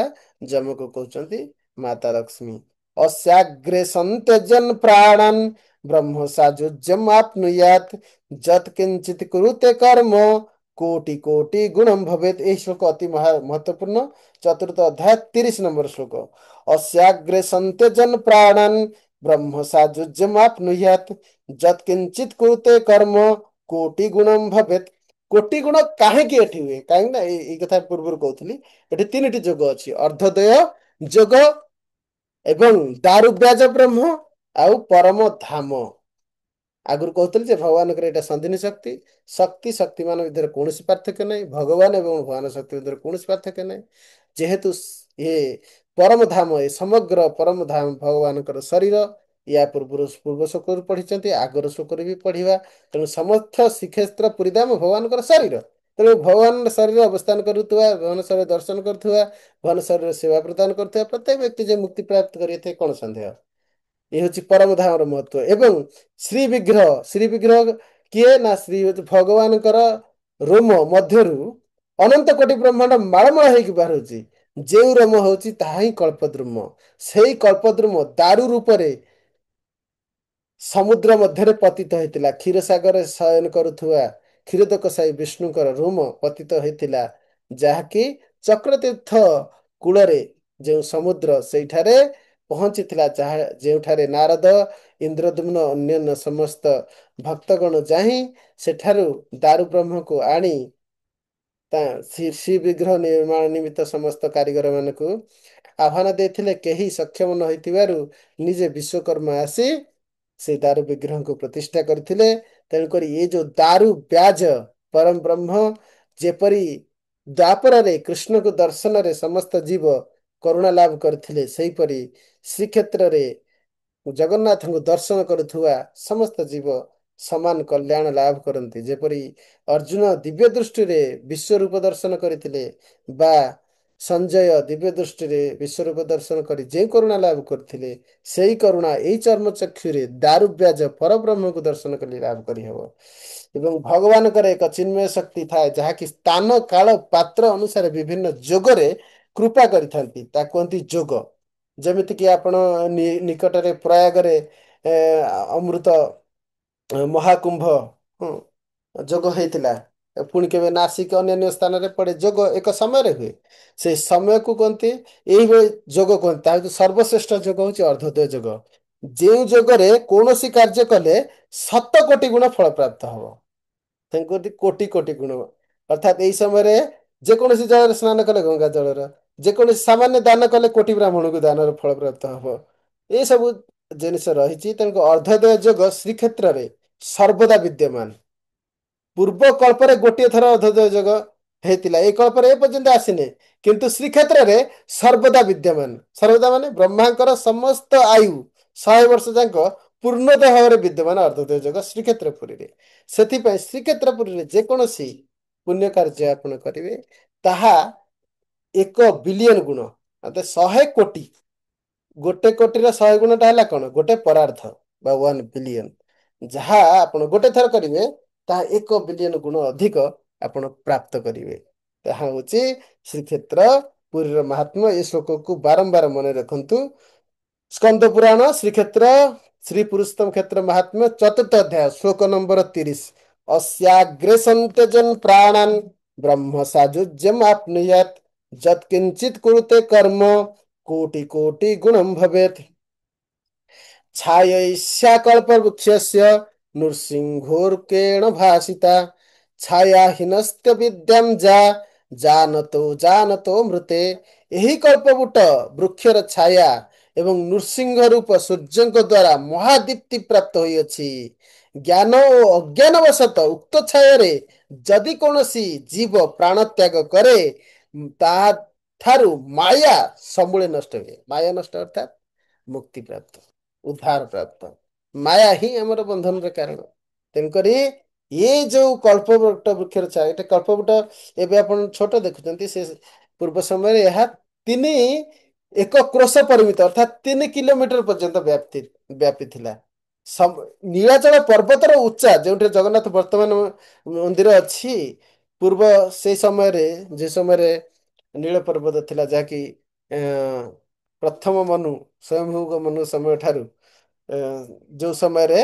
ଯମକୁ କହୁଛନ୍ତି ମାତା ଲକ୍ଷ୍ମୀ। ଅସ୍ୟାଗ୍ରେ ସନ୍ତେଜନ୍ ପ୍ରାଣାନ୍ ବ୍ରହ୍ମ ସାଯୁଜ୍ୟମ୍ ଆପ୍ନୁୟାତ୍ ଯତ୍ କିଞ୍ଚିତ୍ କୁରୁତେ କର୍ମ କୋଟି କୋଟି ଗୁଣମ୍ ଭବେତ୍। ଏହି ଶ୍ଲୋକ ଅତି ମହତ୍ୱପୂର୍ଣ୍ଣ। ଚତୁର୍ଥ ଅଧ୍ୟାୟ 30 ନମ୍ବର ଶ୍ଲୋକ। ଅସ୍ୟାଗ୍ରେ ସନ୍ତେଜନ୍ ପ୍ରାଣାନ୍ ବ୍ରହ୍ମ ସାଯୁଜ୍ୟମ୍ ଆପ୍ନୁୟାତ୍ ଯତ୍ କିଞ୍ଚିତ୍ କୁରୁତେ କର୍ମ କୋଟି ଗୁଣମ୍ ଭବେତ୍। କୋଟି ଗୁଣ କାହିଁକି ଏଠି ହୁଏ? କାହିଁକି ନା ଏଇ କଥା ପୂର୍ବରୁ କହୁଥିଲି, ଏଠି ତିନିଟି ଯୋଗ ଅଛି, ଅର୍ଦ୍ଧୋଦୟ ଯୋଗ ଏବଂ ଦାରୁବ୍ୟାଜ ବ୍ରହ୍ମ ଆଉ ପରମ ଧାମ। ଆଗରୁ କହୁଥିଲି ଯେ ଭଗବାନଙ୍କର ଏଇଟା ସନ୍ଧିନୀ ଶକ୍ତି। ଶକ୍ତି ଶକ୍ତିମାନ ଭିତରେ କୌଣସି ପାର୍ଥକ୍ୟ ନାହିଁ। ଭଗବାନ ଏବଂ ଭଗବାନ ଶକ୍ତି ଭିତରେ କୌଣସି ପାର୍ଥକ୍ୟ ନାହିଁ। ଯେହେତୁ ଏ ପରମ ଧାମ, ଏ ସମଗ୍ର ପରମ ଧାମ ଭଗବାନଙ୍କର ଶରୀର। ୟା ପୂର୍ବରୁ ପୂର୍ବ ଶ୍ଲୋକରୁ ପଢିଛନ୍ତି, ଆଗର ଶ୍ଲୋକରେ ବି ପଢିବା। ତେଣୁ ସମସ୍ତ ଶ୍ରୀକ୍ଷେତ୍ର ପୁରୀଧାମ ଭଗବାନଙ୍କର ଶରୀର। ତେଣୁ ଭଗବାନ ଶରୀରରେ ଅବସ୍ଥାନ କରୁଥିବା, ଭଗବାନ ଶରୀର ଦର୍ଶନ କରୁଥିବା, ଭଗବାନ ଶରୀର ସେବା ପ୍ରଦାନ କରୁଥିବା ପ୍ରତ୍ୟେକ ବ୍ୟକ୍ତି ଯେ ମୁକ୍ତି ପ୍ରାପ୍ତ କରିଥାଏ କଣ ସନ୍ଦେହ? ଏ ହଉଛି ପରମ ଧାମର ମହତ୍ଵ। ଏବଂ ଶ୍ରୀ ବିଗ୍ରହ, ଶ୍ରୀ ବିଗ୍ରହ କିଏ? ନା ଶ୍ରୀ ଭଗବାନଙ୍କର ରୋମ ମଧ୍ୟରୁ ଅନନ୍ତ କୋଟି ବ୍ରହ୍ମାଣ୍ଡ ମାଳମାଳ ହେଇକି ବାହାରୁଛି। ଯେଉଁ ରୋମ ହଉଛି ତାହା ହିଁ କଳ୍ପଦ୍ରୁମ। ସେଇ କଳ୍ପଦ୍ରୁମ ଦାରୁ ରୂପରେ ସମୁଦ୍ର ମଧ୍ୟରେ ପତିତ ହେଇଥିଲା। କ୍ଷୀରସାଗରରେ ଶୟନ କରୁଥିବା କ୍ଷୀରୋଦକ ସାଇ ବିଷ୍ଣୁଙ୍କର ରୋମ ପତିତ ହେଇଥିଲା, ଯାହାକି ଚକ୍ରତୀର୍ଥ କୂଳରେ ଯେଉଁ ସମୁଦ୍ର ସେଇଠାରେ ପହଞ୍ଚିଥିଲା, ଯେଉଁଠାରେ ନାରଦ ଇନ୍ଦ୍ରଦ୍ୟୁମ୍ନ ଅନ୍ୟାନ୍ୟ ସମସ୍ତ ଭକ୍ତଗଣ ଯାଇ ସେଠାରୁ ଦାରୁ ବ୍ରହ୍ମକୁ ଆଣି ଶ୍ରୀ ବିଗ୍ରହ ନିର୍ମାଣ ନିମିତ୍ତ ସମସ୍ତ କାରିଗର ମାନଙ୍କୁ ଆହ୍ୱାନ ଦେଇଥିଲେ। କେହି ସକ୍ଷମ ନ ହୋଇଥିବାରୁ ନିଜେ ବିଶ୍ୱକର୍ମା ଆସି ସେ ଦାରୁ ବିଗ୍ରହଙ୍କୁ ପ୍ରତିଷ୍ଠା କରିଥିଲେ। ତେଣୁକରି ଏ ଯୋଉ ଦାରୁ ବ୍ୟାଜ ପରମ ବ୍ରହ୍ମ ଯେପରି ଦ୍ୱାପରରେ କୃଷ୍ଣଙ୍କୁ ଦର୍ଶନରେ ସମସ୍ତ ଜୀବ କରୁଣା ଲାଭ କରିଥିଲେ, ସେହିପରି ଶ୍ରୀକ୍ଷେତ୍ରରେ ଜଗନ୍ନାଥଙ୍କୁ ଦର୍ଶନ କରୁଥିବା ସମସ୍ତ ଜୀବ ସମାନ କଲ୍ୟାଣ ଲାଭ କରନ୍ତି। ଯେପରି ଅର୍ଜୁନ ଦିବ୍ୟ ଦୃଷ୍ଟିରେ ବିଶ୍ୱରୂପ ଦର୍ଶନ କରିଥିଲେ ବା ସଞ୍ଜୟ ଦିବ୍ୟ ଦୃଷ୍ଟିରେ ବିଶ୍ୱରୂପ ଦର୍ଶନ କରି ଯେଉଁ କରୁଣା ଲାଭ କରିଥିଲେ, ସେଇ କରୁଣା ଏଇ ଚର୍ମ ଚକ୍ଷୁରେ ଦାରୁବ୍ୟାଜ ପରବ୍ରହ୍ମକୁ ଦର୍ଶନ କଲେ ଲାଭ କରିହେବ। ଏବଂ ଭଗବାନଙ୍କର ଏକ ଚିନ୍ମୟ ଶକ୍ତି ଥାଏ, ଯାହାକି ସ୍ଥାନ କାଳ ପାତ୍ର ଅନୁସାରେ ବିଭିନ୍ନ ଯୋଗରେ କୃପା କରିଥାନ୍ତି। ତାକୁ କୁହନ୍ତି ଯୋଗ। ଯେମିତିକି ଆପଣ ନିକଟରେ ପ୍ରୟାଗରେ ଅମୃତ ମହାକୁମ୍ଭ ଯୋଗ ହେଇଥିଲା। ପୁଣି କେବେ ନାସିକ ଅନ୍ୟାନ୍ୟ ସ୍ଥାନରେ ପଡେ। ଯୋଗ ଏକ ସମୟରେ ହୁଏ, ସେଇ ସମୟକୁ କୁହନ୍ତି ଏଇଭଳି ଯୋଗ କୁହନ୍ତି। ତା ଭିତରୁ ସର୍ବଶ୍ରେଷ୍ଠ ଯୋଗ ହଉଛି ଅର୍ଦ୍ଧୋଦୟ ଯୋଗ। ଯେଉଁ ଯୋଗରେ କୌଣସି କାର୍ଯ୍ୟ କଲେ 7 କୋଟି ଗୁଣ ଫଳ ପ୍ରାପ୍ତ ହବ। ତେଣୁକରି କୋଟି କୋଟି ଗୁଣ, ଅର୍ଥାତ୍ ଏଇ ସମୟରେ ଯେକୌଣସି ଜଳରେ ସ୍ନାନ କଲେ ଗଙ୍ଗା ଜଳର, ଯେକୌଣସି ସାମାନ୍ୟ ଦାନ କଲେ କୋଟି ବ୍ରାହ୍ମଣଙ୍କୁ ଦାନର ଫଳ ପ୍ରାପ୍ତ ହବ। ଏସବୁ ଜିନିଷ ରହିଛି। ତେଣୁ ଅର୍ଦ୍ଧୋଦୟ ଯୋଗ ଶ୍ରୀକ୍ଷେତ୍ରରେ ସର୍ବଦା ବିଦ୍ୟମାନ। ପୂର୍ବ କଳ୍ପରେ ଗୋଟିଏ ଥର ଅର୍ଦ୍ଧୋଦୟ ଯୋଗ ହେଇଥିଲା, ଏଇ କଳ୍ପରେ ଏ ପର୍ଯ୍ୟନ୍ତ ଆସିନି, କିନ୍ତୁ ଶ୍ରୀକ୍ଷେତ୍ରରେ ସର୍ବଦା ବିଦ୍ୟମାନ। ସର୍ବଦା ମାନେ ବ୍ରହ୍ମାଙ୍କର ସମସ୍ତ ଆୟୁ 100 ବର୍ଷ ଯାକ ପୂର୍ଣ୍ଣତଃ ଭାବରେ ବିଦ୍ୟମାନ ଅର୍ଦ୍ଧୋଦୟ ଯୋଗ ଶ୍ରୀକ୍ଷେତ୍ର ପୁରୀରେ। ସେଥିପାଇଁ ଶ୍ରୀକ୍ଷେତ୍ର ପୁରୀରେ ଯେକୌଣସି ପୁଣ୍ୟ କାର୍ଯ୍ୟ ଆପଣ କରିବେ, ତାହା 1 ବିଲିୟନ ଗୁଣ, 100 କୋଟି। ଗୋଟେ କୋଟିର 100 ଗୁଣଟା ହେଲା କଣ? ଗୋଟେ ପରାର୍ଥ ବା 1 ବିଲିୟନ। ଯାହା ଆପଣ ଗୋଟେ ଥର କରିବେ, ତାହା 1 ବିଲିୟନ ଗୁଣ ଅଧିକ ଆପଣ ପ୍ରାପ୍ତ କରିବେ। ତାହା ହଉଛି ଶ୍ରୀକ୍ଷେତ୍ର ପୁରୀର ମାହାତ୍ମ୍ୟ। ଏ ଶ୍ଲୋକକୁ ବାରମ୍ବାର ମନେ ରଖନ୍ତୁ। ସ୍କନ୍ଦ ପୁରାଣ ଶ୍ରୀକ୍ଷେତ୍ର ଶ୍ରୀ ପୁରୁଷୋତ୍ତମ କ୍ଷେତ୍ର ମାହାତ୍ମ୍ୟ 4th ଅଧ୍ୟାୟ ଶ୍ଲୋକ ନମ୍ବର 30। अस्याग्रे सन्त्यजन् प्राणान् ब्रह्म सायुज्यम् आप्नुयात् यत्किञ्चित् कुरुते कर्म कोटि कोटि गुणं भवेत्। छायैष्या कल्पवृक्षस्य नृसिंहोर्केण भासिता छायाहीनस्य विद्यां जानतो जानतो मृते। ଏହି କଳ୍ପବୃଟ ବୃକ୍ଷର ଛାୟା ଏବଂ ନୃସିଂହ ରୂପ ସୂର୍ଯ୍ୟଙ୍କ ଦ୍ୱାରା ମହାଦୀପ୍ତି ପ୍ରାପ୍ତ ହୋଇଅଛି। ଜ୍ଞାନ ଓ ଅଜ୍ଞାନ ବଶତଃ ଉକ୍ତ ଛାୟାରେ ଯଦି କୌଣସି ଜୀବ ପ୍ରାଣ ତ୍ୟାଗ କରେ, ତାହା ଠାରୁ ମାୟା ସମୂଳେ ନଷ୍ଟ ହୁଏ। ମାୟା ନଷ୍ଟ ଅର୍ଥାତ୍ ମୁକ୍ତି ପ୍ରାପ୍ତ, ଉଦ୍ଧାର ପ୍ରାପ୍ତ। ମାୟା ହିଁ ଆମର ବନ୍ଧନର କାରଣ। ତେଣୁକରି ଏ ଯୋଉ କଳ୍ପବୃଟ ବୃକ୍ଷର ଛାୟା, ଏଟା କଳ୍ପବୃଟ ଏବେ ଆପଣ ଛୋଟ ଦେଖୁଛନ୍ତି, ସେ ପୂର୍ବ ସମୟରେ ଏହା 1 କ୍ରୋଶ ପରିମିତ ଅର୍ଥାତ୍ 3 କିଲୋମିଟର ପର୍ଯ୍ୟନ୍ତ ବ୍ୟାପିଥିଲା। ନୀଳାଚଳ ପର୍ବତର ଉଚ୍ଚା, ଯୋଉଠି ଜଗନ୍ନାଥ ବର୍ତ୍ତମାନ ମନ୍ଦିର ଅଛି, ପୂର୍ବ ସେଇ ସମୟରେ, ଯେ ସମୟରେ ନୀଳ ପର୍ବତ ଥିଲା, ଯାହାକି ପ୍ରଥମ ମନୁ ସ୍ୱୟଂଭୂଙ୍କ ମନୁ ସମୟ ଠାରୁ ଯୋଉ ସମୟରେ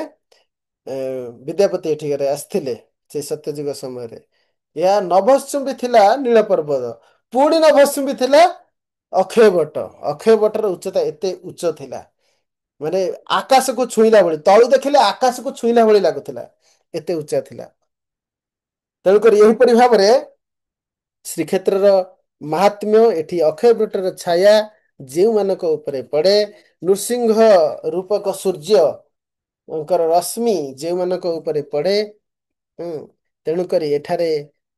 ବିଦ୍ୟାପତି ଏଠିକାରେ ଆସିଥିଲେ, ସେ ସତ୍ୟଯୁଗ ସମୟରେ ଏହା ନଭଶ୍ଚୁମ୍ବୀ ଥିଲା ନୀଳ ପର୍ବତ। ପୁଣି ନଭଶ୍ଚୁମ୍ବୀ ଥିଲା ଅକ୍ଷୟ ବଟ। ଅକ୍ଷୟ ବଟର ଉଚ୍ଚତା ଏତେ ଉଚ୍ଚ ଥିଲା, ମାନେ ଆକାଶକୁ ଛୁଇଁଲା ଭଳି, ତଳୁ ଦେଖିଲେ ଆକାଶକୁ ଛୁଇଁଲା ଭଳି ଲାଗୁଥିଲା, ଏତେ ଉଚ୍ଚା ଥିଲା। ତେଣୁକରି ଏହିପରି ଭାବରେ ଶ୍ରୀକ୍ଷେତ୍ରର ମାହାତ୍ମ୍ୟ, ଏଠି ଅକ୍ଷୟ ବଟର ଛାୟା ଯେଉଁମାନଙ୍କ ଉପରେ ପଡେ, ନୃସିଂହ ରୂପକ ସୂର୍ଯ୍ୟଙ୍କର ରଶ୍ମି ଯେଉଁମାନଙ୍କ ଉପରେ ପଡେ, ତେଣୁକରି ଏଠାରେ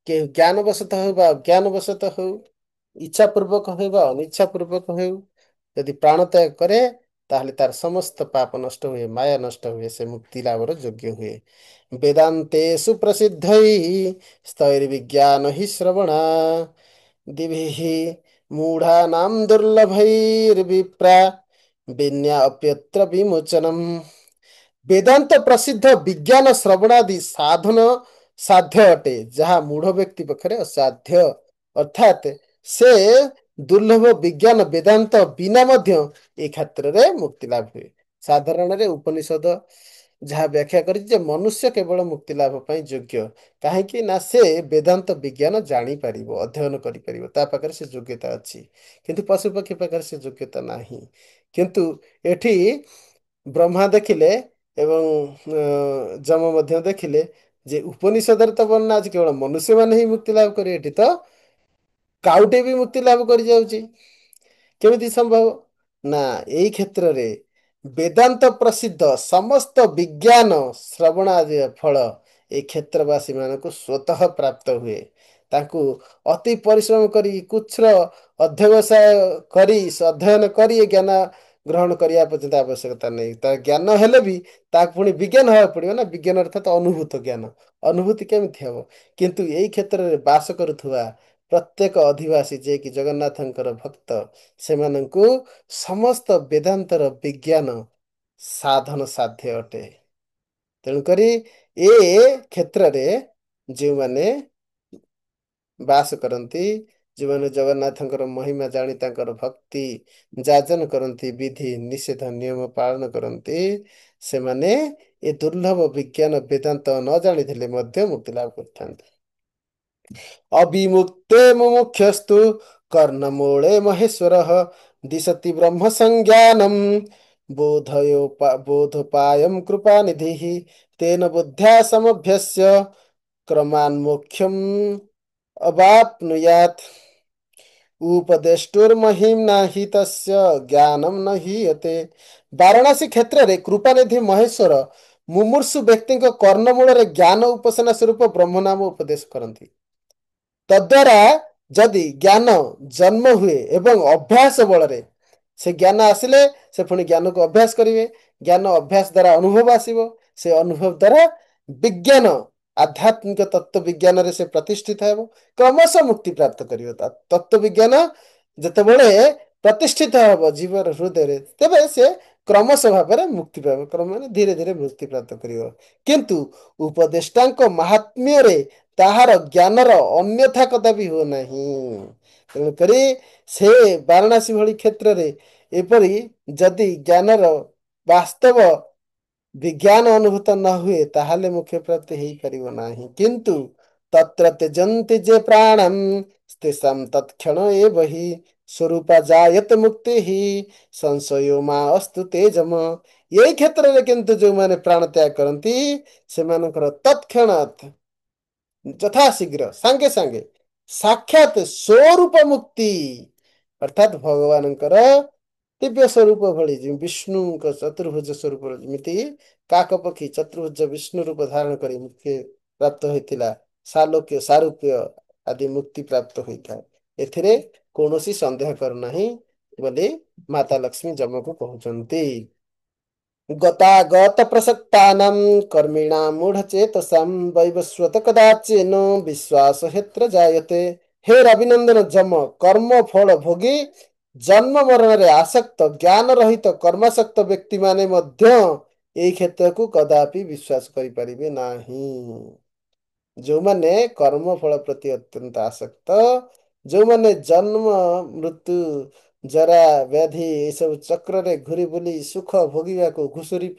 କେହି ଜ୍ଞାନବଶତଃ ହେଉ ବା ଅଜ୍ଞାନବଶତଃ ହେଉ, ଇଚ୍ଛା ପୂର୍ବକ ହେଉ ବା ଅନିଚ୍ଛା ପୂର୍ବକ ହେଉ, ଯଦି ପ୍ରାଣତ୍ୟାଗ କରେ, ତାହେଲେ ତାର ସମସ୍ତ ପାପ ନଷ୍ଟ ହୁଏ, ମାୟା ନଷ୍ଟ ହୁଏ, ସେ ମୁକ୍ତି ଲାଭର ଯୋଗ୍ୟ ହୁଏ। ବେଦାନ୍ତେଷୁ ପ୍ରସିଦ୍ଧୈ ସ୍ତୈର୍ବିଜ୍ଞାନ ହି ଶ୍ରବଣା ଦିଭିଃ ମୂଢାନାଂ ଦୁର୍ଲଭୈର୍ବିପ୍ରା ବିନ୍ୟାପ୍ୟତ୍ର ବିମୋଚନମ୍। ବେଦାନ୍ତ ପ୍ରସିଦ୍ଧ ବିଜ୍ଞାନ ଶ୍ରବଣାଦି ସାଧନ ସାଧ୍ୟ ଅଟେ, ଯାହା ମୂଢ ବ୍ୟକ୍ତି ପକ୍ଷରେ ଅସାଧ୍ୟ। ଅର୍ଥାତ୍ ସେ ଦୁର୍ଲଭ ବିଜ୍ଞାନ ବେଦାନ୍ତ ବିନା ମଧ୍ୟ ଏ କ୍ଷେତ୍ରରେ ମୁକ୍ତି ଲାଭ ହୁଏ। ସାଧାରଣରେ ଉପନିଷଦ ଯାହା ବ୍ୟାଖ୍ୟା କରିଛି ଯେ ମନୁଷ୍ୟ କେବଳ ମୁକ୍ତି ଲାଭ ପାଇଁ ଯୋଗ୍ୟ, କାହିଁକି ନା ସେ ବେଦାନ୍ତ ବିଜ୍ଞାନ ଜାଣିପାରିବ, ଅଧ୍ୟୟନ କରିପାରିବ, ତା ପାଖରେ ସେ ଯୋଗ୍ୟତା ଅଛି। କିନ୍ତୁ ପଶୁପକ୍ଷୀ ପାଖରେ ସେ ଯୋଗ୍ୟତା ନାହିଁ। କିନ୍ତୁ ଏଠି ବ୍ରହ୍ମା ଦେଖିଲେ ଏବଂ ଯମ ମଧ୍ୟ ଦେଖିଲେ ଯେ ଉପନିଷଦରେ ତ ବର୍ଣ୍ଣନା ଅଛି କେବଳ ମନୁଷ୍ୟମାନେ ହିଁ ମୁକ୍ତି ଲାଭ କରିବେ, ଏଠି ତ କାଉଟେ ବି ମୁକ୍ତି ଲାଭ କରିଯାଉଛି। କେମିତି ସମ୍ଭବ? ନା, ଏଇ କ୍ଷେତ୍ରରେ ବେଦାନ୍ତ ପ୍ରସିଦ୍ଧ ସମସ୍ତ ବିଜ୍ଞାନ ଶ୍ରବଣାଦି ଫଳ ଏ କ୍ଷେତ୍ରବାସୀ ମାନଙ୍କୁ ସ୍ୱତଃ ପ୍ରାପ୍ତ ହୁଏ। ତାଙ୍କୁ ଅତି ପରିଶ୍ରମ କରି କୁଚ୍ଛ୍ର ଅଧ୍ୟବସାୟ କରି ଅଧ୍ୟୟନ କରି ଏ ଜ୍ଞାନ ଗ୍ରହଣ କରିବା ପର୍ଯ୍ୟନ୍ତ ଆବଶ୍ୟକତା ନାହିଁ। ତା ଜ୍ଞାନ ହେଲେ ବି ତାକୁ ପୁଣି ବିଜ୍ଞାନ ହେବାକୁ ପଡିବ ନା। ବିଜ୍ଞାନ ଅର୍ଥାତ୍ ଅନୁଭୂତ ଜ୍ଞାନ। ଅନୁଭୂତି କେମିତି ହବ? କିନ୍ତୁ ଏଇ କ୍ଷେତ୍ରରେ ବାସ କରୁଥିବା ପ୍ରତ୍ୟେକ ଅଧିବାସୀ, ଯିଏକି ଜଗନ୍ନାଥଙ୍କର ଭକ୍ତ, ସେମାନଙ୍କୁ ସମସ୍ତ ବେଦାନ୍ତର ବିଜ୍ଞାନ ସାଧନ ସାଧ୍ୟ ଅଟେ। ତେଣୁକରି ଏ କ୍ଷେତ୍ରରେ ଯେଉଁମାନେ ବାସ କରନ୍ତି, ଯେଉଁମାନେ ଜଗନ୍ନାଥଙ୍କର ମହିମା ଜାଣି ତାଙ୍କର ଭକ୍ତି ଯାଜନ କରନ୍ତି, ବିଧି ନିଷେଧ ନିୟମ ପାଳନ କରନ୍ତି, ସେମାନେ ଏ ଦୁର୍ଲଭ ବିଜ୍ଞାନ ବେଦାନ୍ତ ନ ଜାଣିଥିଲେ ମଧ୍ୟ ମୁକ୍ତି ଲାଭ କରିଥାନ୍ତି। अविमुक्ते मुमुक्षस्तु कर्णमूले महेश्वरः दिशति ब्रह्म संज्ञानम् बोधोपायं कृपानिधिः तेन बुद्ध्या समभ्यस्य क्रमान्मोक्षम् अवाप्नुयात् उपदेष्टुर्महिम्ना हि तस्य ज्ञानं न हीयते। ବାରାଣସୀ କ୍ଷେତ୍ରରେ କୃପାନିଧି ମହେଶ୍ୱର ମୁମୂର୍ଷୁ ବ୍ୟକ୍ତିଙ୍କ କର୍ଣ୍ଣମୂଳରେ ଜ୍ଞାନ ଉପାସନା ସ୍ୱରୂପ ବ୍ରହ୍ମ ନାମ ଉପଦେଶ କରନ୍ତି। ତଦ୍ୱାରା ଯଦି ଜ୍ଞାନ ଜନ୍ମ ହୁଏ ଏବଂ ଅଭ୍ୟାସ ବଳରେ ସେ ଜ୍ଞାନ ଆସିଲେ ସେ ପୁଣି ଜ୍ଞାନକୁ ଅଭ୍ୟାସ କରିବେ। ଜ୍ଞାନ ଅଭ୍ୟାସ ଦ୍ୱାରା ଅନୁଭବ ଆସିବ। ସେ ଅନୁଭବ ଦ୍ୱାରା ବିଜ୍ଞାନ ଆଧ୍ୟାତ୍ମିକ ତତ୍ତ୍ୱ ବିଜ୍ଞାନରେ ସେ ପ୍ରତିଷ୍ଠିତ ହେବ। କ୍ରମଶଃ ମୁକ୍ତି ପ୍ରାପ୍ତ କରିବ। ତତ୍ତ୍ୱ ବିଜ୍ଞାନ ଯେତେବେଳେ ପ୍ରତିଷ୍ଠିତ ହେବ ଜୀବର ହୃଦୟରେ ତେବେ ସେ କ୍ରମଶଃ ଭାବରେ ମୁକ୍ତି ପାଇବ। କ୍ରମେ ଧୀରେ ଧୀରେ ମୁକ୍ତି ପ୍ରାପ୍ତ କରିବ। କିନ୍ତୁ ଉପଦେଷ୍ଟାଙ୍କ ମାହାତ୍ମ୍ୟରେ ତାହାର ଜ୍ଞାନର ଅନ୍ୟଥା କଦାପି ହୁଏ ନାହିଁ। ତେଣୁକରି ସେ ବାରାଣସୀ ଭଳି କ୍ଷେତ୍ରରେ ଏପରି ଯଦି ଜ୍ଞାନର ବାସ୍ତବ ବିଜ୍ଞାନ ଅନୁଭୂତ ନ ହୁଏ ତାହେଲେ ମୋକ୍ଷ ପ୍ରାପ୍ତି ହେଇପାରିବ ନାହିଁ। କିନ୍ତୁ ତତ୍ର ତ୍ୟଜନ୍ତି ଯେ ପ୍ରାଣମ୍ ତେଷାଂ ତତ୍କ୍ଷଣ ଏବ ହି ସ୍ୱରୂପା ଜାୟତେ ମୁକ୍ତି ହି ସଂଶୟୋ ମା ଅସ୍ତୁ ତେଜମ। ଏଇ କ୍ଷେତ୍ରରେ କିନ୍ତୁ ଯୋଉମାନେ ପ୍ରାଣ ତ୍ୟାଗ କରନ୍ତି ସେମାନଙ୍କର ତତ୍କ୍ଷଣାତ୍ ଯଥାଶୀଘ୍ର ସାଙ୍ଗେ ସାଙ୍ଗେ ସାକ୍ଷାତ ସ୍ୱରୂପ ମୁକ୍ତି ଅର୍ଥାତ୍ ଭଗବାନଙ୍କର ଦିବ୍ୟ ସ୍ୱରୂପ ଭଳି ବିଷ୍ଣୁଙ୍କ ଚତୁର୍ଭୁଜ ସ୍ୱରୂପ ଯେମିତି କାକପକ୍ଷୀ ଚତୁର୍ଭୁଜ ବିଷ୍ଣୁ ରୂପ ଧାରଣ କରି ମୁକ୍ତି ପ୍ରାପ୍ତ ହୋଇଥିଲା। ସାଲୋକ୍ୟ ସାରୂପ୍ୟ ଆଦି ମୁକ୍ତି ପ୍ରାପ୍ତ ହୋଇଥାଏ। ଏଥିରେ କୌଣସି ସନ୍ଦେହ କରୁନାହିଁ ବୋଲି ମାତା ଲକ୍ଷ୍ମୀ ଯମକୁ କହୁଛନ୍ତି। ଗତାଗତ ପ୍ରସକ୍ତାନାଂ କର୍ମିଣାଂ ମୂଢ଼ଚେତସାଂ ବୈବସ୍ୱତ କଦାଚିନ ବିଶ୍ୱାସ ହେତ୍ର ଜାୟତେ। ହେ ରବିନନ୍ଦନ ଯମ କର୍ମ ଫଳ ଭୋଗୀ ଜନ୍ମ ମରଣରେ ଆସକ୍ତ ଜ୍ଞାନ ରହିତ କର୍ମାସକ୍ତ ବ୍ୟକ୍ତିମାନେ ମଧ୍ୟ ଏଇ କ୍ଷେତ୍ରକୁ କଦାପି ବିଶ୍ୱାସ କରିପାରିବେ ନାହିଁ। ଯୋଉମାନେ କର୍ମ ଫଳ ପ୍ରତି ଅତ୍ୟନ୍ତ ଆସକ୍ତ, ଯୋଉମାନେ ଜନ୍ମ ମୃତ୍ୟୁ ଜରା ବ୍ୟାଧି ଏସବୁ ଚକ୍ରରେ ଘୁରି ବୁଲି ସୁଖ ଭୋଗିବାକୁ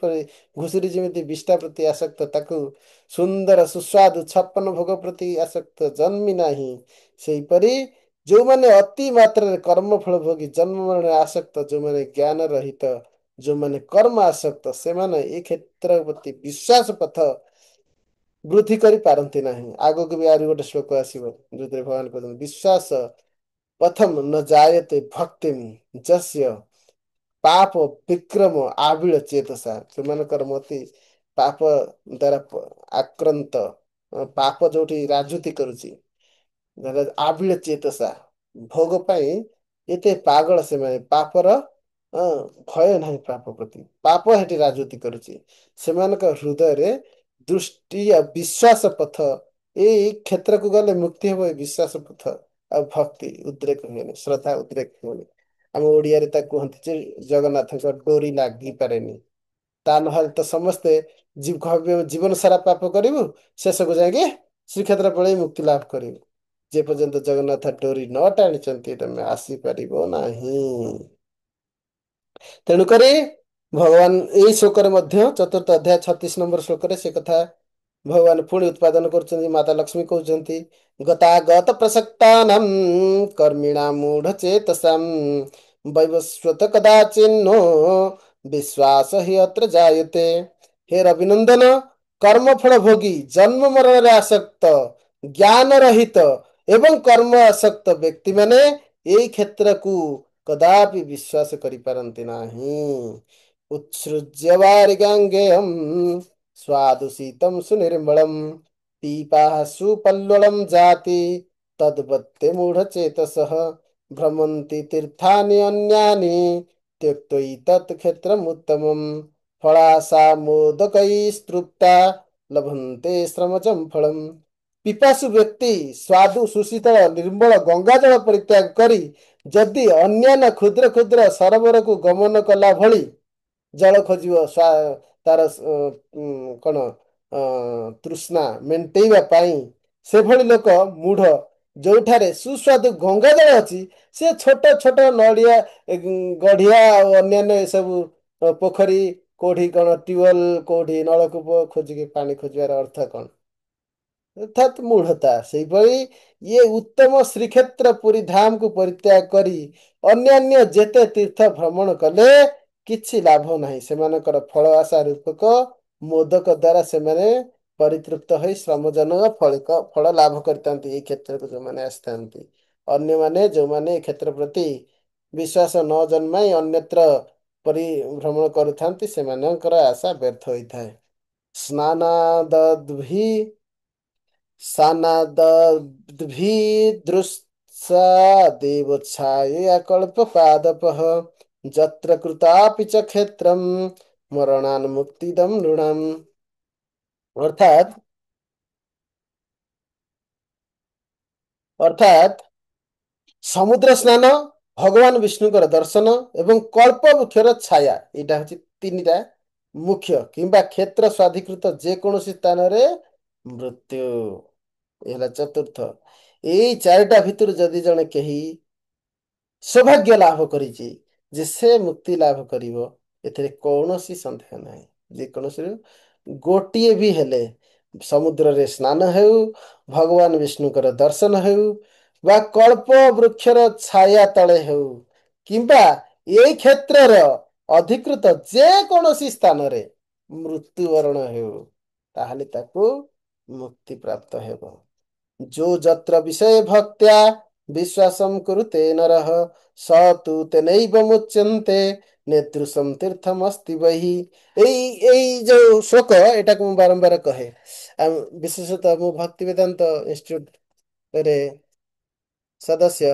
ଘୁଷୁରୀ ଯେମିତି ବିଷ୍ଠା ପ୍ରତି ଆସକ୍ତ ତାକୁ ସୁନ୍ଦର ସୁସ୍ୱାଦୁ ଛପନ ଭୋଗ ପ୍ରତି ଆସକ୍ତ ଜନ୍ମି ନାହିଁ। ସେହିପରି ଯୋଉମାନେ ଅତି ମାତ୍ରାରେ କର୍ମଫଳ ଭୋଗୀ ଜନ୍ମ ମରଣରେ ଆସକ୍ତ, ଯୋଉମାନେ ଜ୍ଞାନ ରହିତ, ଯୋଉମାନେ କର୍ମ ଆସକ୍ତ ସେମାନେ ଏ କ୍ଷେତ୍ର ପ୍ରତି ବିଶ୍ୱାସ ପଥ ବୃଦ୍ଧି କରିପାରନ୍ତି ନାହିଁ। ଆଗକୁ ବି ଆହୁରି ଗୋଟେ ଶ୍ଲୋକ ଆସିବ ଯୋଉଥିରେ ଭଗବାନ କହୁଛନ୍ତି ବିଶ୍ୱାସ ପ୍ରଥମ ନ ଜାୟତେ ଭକ୍ତିମ୍ ଯସ୍ୟ ପାପ ବିକ୍ରମ ଆବିଳ ଚେତସା। ସେମାନଙ୍କର ମତି ପାପ ଦ୍ୱାରା ଆକ୍ରାନ୍ତ, ପାପ ଯୋଉଠି ରାଜୁତି କରୁଛି, ଆବିଳ ଚେତସା ଭୋଗ ପାଇଁ ଏତେ ପାଗଳ ସେମାନେ, ପାପର ଭୟ ନାହିଁ ପାପ ପ୍ରତି, ପାପ ସେଠି ରାଜୁତି କରୁଛି। ସେମାନଙ୍କ ହୃଦୟରେ ଦୃଷ୍ଟି ଆଉ ବିଶ୍ୱାସ ପଥ, ଏଇ କ୍ଷେତ୍ରକୁ ଗଲେ ମୁକ୍ତି ହେବ ଏ ବିଶ୍ୱାସ ପଥ ଆଉ ଭକ୍ତି ଉଦ୍ରେକ ହୁଏନି, ଶ୍ରଦ୍ଧା ଉଦ୍ରେକ ହୁଏନି। ଆମ ଓଡିଆରେ ତାକୁ କୁହନ୍ତି ଯେ ଜଗନ୍ନାଥଙ୍କ ଡୋରି ଲାଗିପାରେନି। ତା ନହେଲେ ତ ସମସ୍ତେ ଜୀବନ ସାରା ପାପ କରିବୁ, ଶେଷକୁ ଯାଇକି ଶ୍ରୀକ୍ଷେତ୍ର ପଳେଇ ମୁକ୍ତି ଲାଭ କରିବୁ। ଯେ ପର୍ଯ୍ୟନ୍ତ ଜଗନ୍ନାଥ ଡୋରି ନ ଟାଣିଛନ୍ତି ତମେ ଆସିପାରିବ ନାହିଁ। ତେଣୁକରି ଭଗବାନ ଏଇ ଶ୍ଲୋକରେ ମଧ୍ୟ ଚତୁର୍ଥ ଅଧ୍ୟାୟ 36 ନମ୍ବର ଶ୍ଲୋକରେ ସେ କଥା ଭଗବାନ ପୁଣି ଉତ୍ପାଦନ କରୁଛନ୍ତି। ମାତା ଲକ୍ଷ୍ମୀ କହୁଛନ୍ତି ଗତାଗତ ପ୍ରସକ୍ତାନାଂ କର୍ମିଣାଂ ମୂଢ ଚେତସାଂ ବୈବସ୍ୱତ କଦାଚିନ୍ନୋ ବିଶ୍ୱାସ ହି ଅତ୍ର ଜାୟତେ। ହେ ରବିନନ୍ଦନ କର୍ମଫଳ ଭୋଗୀ ଜନ୍ମ ମରଣରେ ଆସକ୍ତ ଜ୍ଞାନ ରହିତ ଏବଂ କର୍ମ ଆସକ୍ତ ବ୍ୟକ୍ତିମାନେ ଏଇ କ୍ଷେତ୍ରକୁ କଦାପି ବିଶ୍ୱାସ କରିପାରନ୍ତି ନାହିଁ। ଉତ୍ସୃଜ୍ୟ ବାରିଗାଙ୍ଗେୟମ୍ ସ୍ୱାଦୁ ଶୀତಂ ସୁନିର୍ମଳମ୍ ପୀପାସୁ ପଲ୍ୱଳಂ ଜାତି ତଦ୍ବତ୍ତେ ମୂଢ ଚେତସଃ ଭ୍ରମନ୍ତି ତୀର୍ଥାନି ଅନ୍ୟାନି ତ୍ୟକ୍ତ୍ୱୈତତ୍ କ୍ଷେତ୍ରମ୍ ଉତ୍ତମମ୍ ଫଳାଶା ମୋଦକୈस्तृप्ता ଲଭନ୍ତେ ଶ୍ରମଜଂ ଫଳମ୍। ପିପାସୁ ବ୍ୟକ୍ତି ସ୍ୱାଦୁ ସୁଶୀତଳ ନିର୍ମଳ ଗଙ୍ଗା ଜଳ ପରିତ୍ୟାଗ କରି ଯଦି ଅନ୍ୟାନ୍ୟ କ୍ଷୁଦ୍ର କ୍ଷୁଦ୍ର ସରୋବରକୁ ଗମନ କଲା ଭଳି ଜଳ ଖୋଜିବ ତାର କଣ ତୃଷ୍ଣା ମେଣ୍ଟେଇବା ପାଇଁ, ସେଭଳି ଲୋକ ମୂଢ ଯୋଉଠାରେ ସୁସ୍ୱାଦୁ ଗଙ୍ଗା ଜଳ ଅଛି ସେ ଛୋଟ ଛୋଟ ନଡିଆ ଗଢିଆ ଆଉ ଅନ୍ୟାନ୍ୟ ଏସବୁ ପୋଖରୀ କୋଉଠି କଣ ଟ୍ୟୁବଲ କୋଉଠି ନଳକୂପ ଖୋଜିକି ପାଣି ଖୋଜିବାର ଅର୍ଥ କଣ? ଅର୍ଥାତ୍ ମୂଢତା। ସେଇଭଳି ଇଏ ଉତ୍ତମ ଶ୍ରୀକ୍ଷେତ୍ର ପୁରୀ ଧାମକୁ ପରିତ୍ୟାଗ କରି ଅନ୍ୟାନ୍ୟ ଯେତେ ତୀର୍ଥ ଭ୍ରମଣ କଲେ କିଛି ଲାଭ ନାହିଁ। ସେମାନଙ୍କର ଫଳ ଆଶା ରୂପକ ମୋଦକ ଦ୍ୱାରା ସେମାନେ ପରିତୃପ୍ତ ହୋଇ ଶ୍ରମଜନକ ଫଳ ଲାଭ କରିଥାନ୍ତି। ଏଇ କ୍ଷେତ୍ରକୁ ଯୋଉମାନେ ଆସିଥାନ୍ତି, ଅନ୍ୟମାନେ ଯୋଉମାନେ ଏ କ୍ଷେତ୍ର ପ୍ରତି ବିଶ୍ୱାସ ନ ଜନ୍ମାଇ ଅନ୍ୟତ୍ର ପରିଭ୍ରମଣ କରୁଥାନ୍ତି, ସେମାନଙ୍କର ଆଶା ବ୍ୟର୍ଥ ହୋଇଥାଏ। ସ୍ନାନାଦଦ୍ଭି ସାନାଦଦ୍ଭିଦୃଶା କଳ୍ପପାଦପः ଯତ୍ର କୃତାପି च କ୍ଷେତ୍ରମ୍ ମରଣାନ୍ମୁକ୍ତିଦଂ ନୃଣାମ୍। ଅର୍ଥାତ୍ ଅର୍ଥାତ୍ ସମୁଦ୍ର ସ୍ନାନ, ଭଗବାନ ବିଷ୍ଣୁଙ୍କର ଦର୍ଶନ ଏବଂ କଳ୍ପ ବୃକ୍ଷର ଛାୟା, ଏଇଟା ହଉଛି ତିନିଟା ମୁଖ୍ୟ। କିମ୍ବା କ୍ଷେତ୍ର ସ୍ୱାଧିକୃତ ଯେକୌଣସି ସ୍ଥାନରେ ମୃତ୍ୟୁ, ଏ ହେଲା ଚତୁର୍ଥ। ଏଇ ଚାରିଟା ଭିତରୁ ଯଦି ଜଣେ କେହି ସୌଭାଗ୍ୟ ଲାଭ କରିଛି ଯେ ସେ ମୁକ୍ତି ଲାଭ କରିବ, ଏଥିରେ କୌଣସି ସନ୍ଦେହ ନାହିଁ। ଯେକୌଣସି ଗୋଟିଏ ବି ହେଲେ, ସମୁଦ୍ରରେ ସ୍ନାନ ହେଉ, ଭଗବାନ ବିଷ୍ଣୁଙ୍କର ଦର୍ଶନ ହେଉ, ବା କଳ୍ପ ବୃକ୍ଷର ଛାୟା ତଳେ ହେଉ, କିମ୍ବା ଏଇ କ୍ଷେତ୍ରର ଅଧିକୃତ ଯେକୌଣସି ସ୍ଥାନରେ ମୃତ୍ୟୁବରଣ ହେଉ, ତାହେଲେ ତାକୁ ମୁକ୍ତି ପ୍ରାପ୍ତ ହେବ। ଯୋ ଯତ୍ର ବିଷୟ ଭକ୍ତ୍ୟା ବିଶ୍ୱାସଂ କୁରୁତେ ନରଃ ସ ତୁ ତେନୈବ ମୁଚ୍ୟନ୍ତେ ନେତୃଶଂ ତୀର୍ଥମସ୍ତି ବହି। ଏଇ ଯୋଉ ଶ୍ଲୋକ, ଏଟାକୁ ମୁଁ ବାରମ୍ବାର କହେ। ବିଶେଷତଃ ମୁଁ ଭକ୍ତି ବେଦାନ୍ତ ଇନଷ୍ଟିଚ୍ୟୁଟରେ ସଦସ୍ୟ।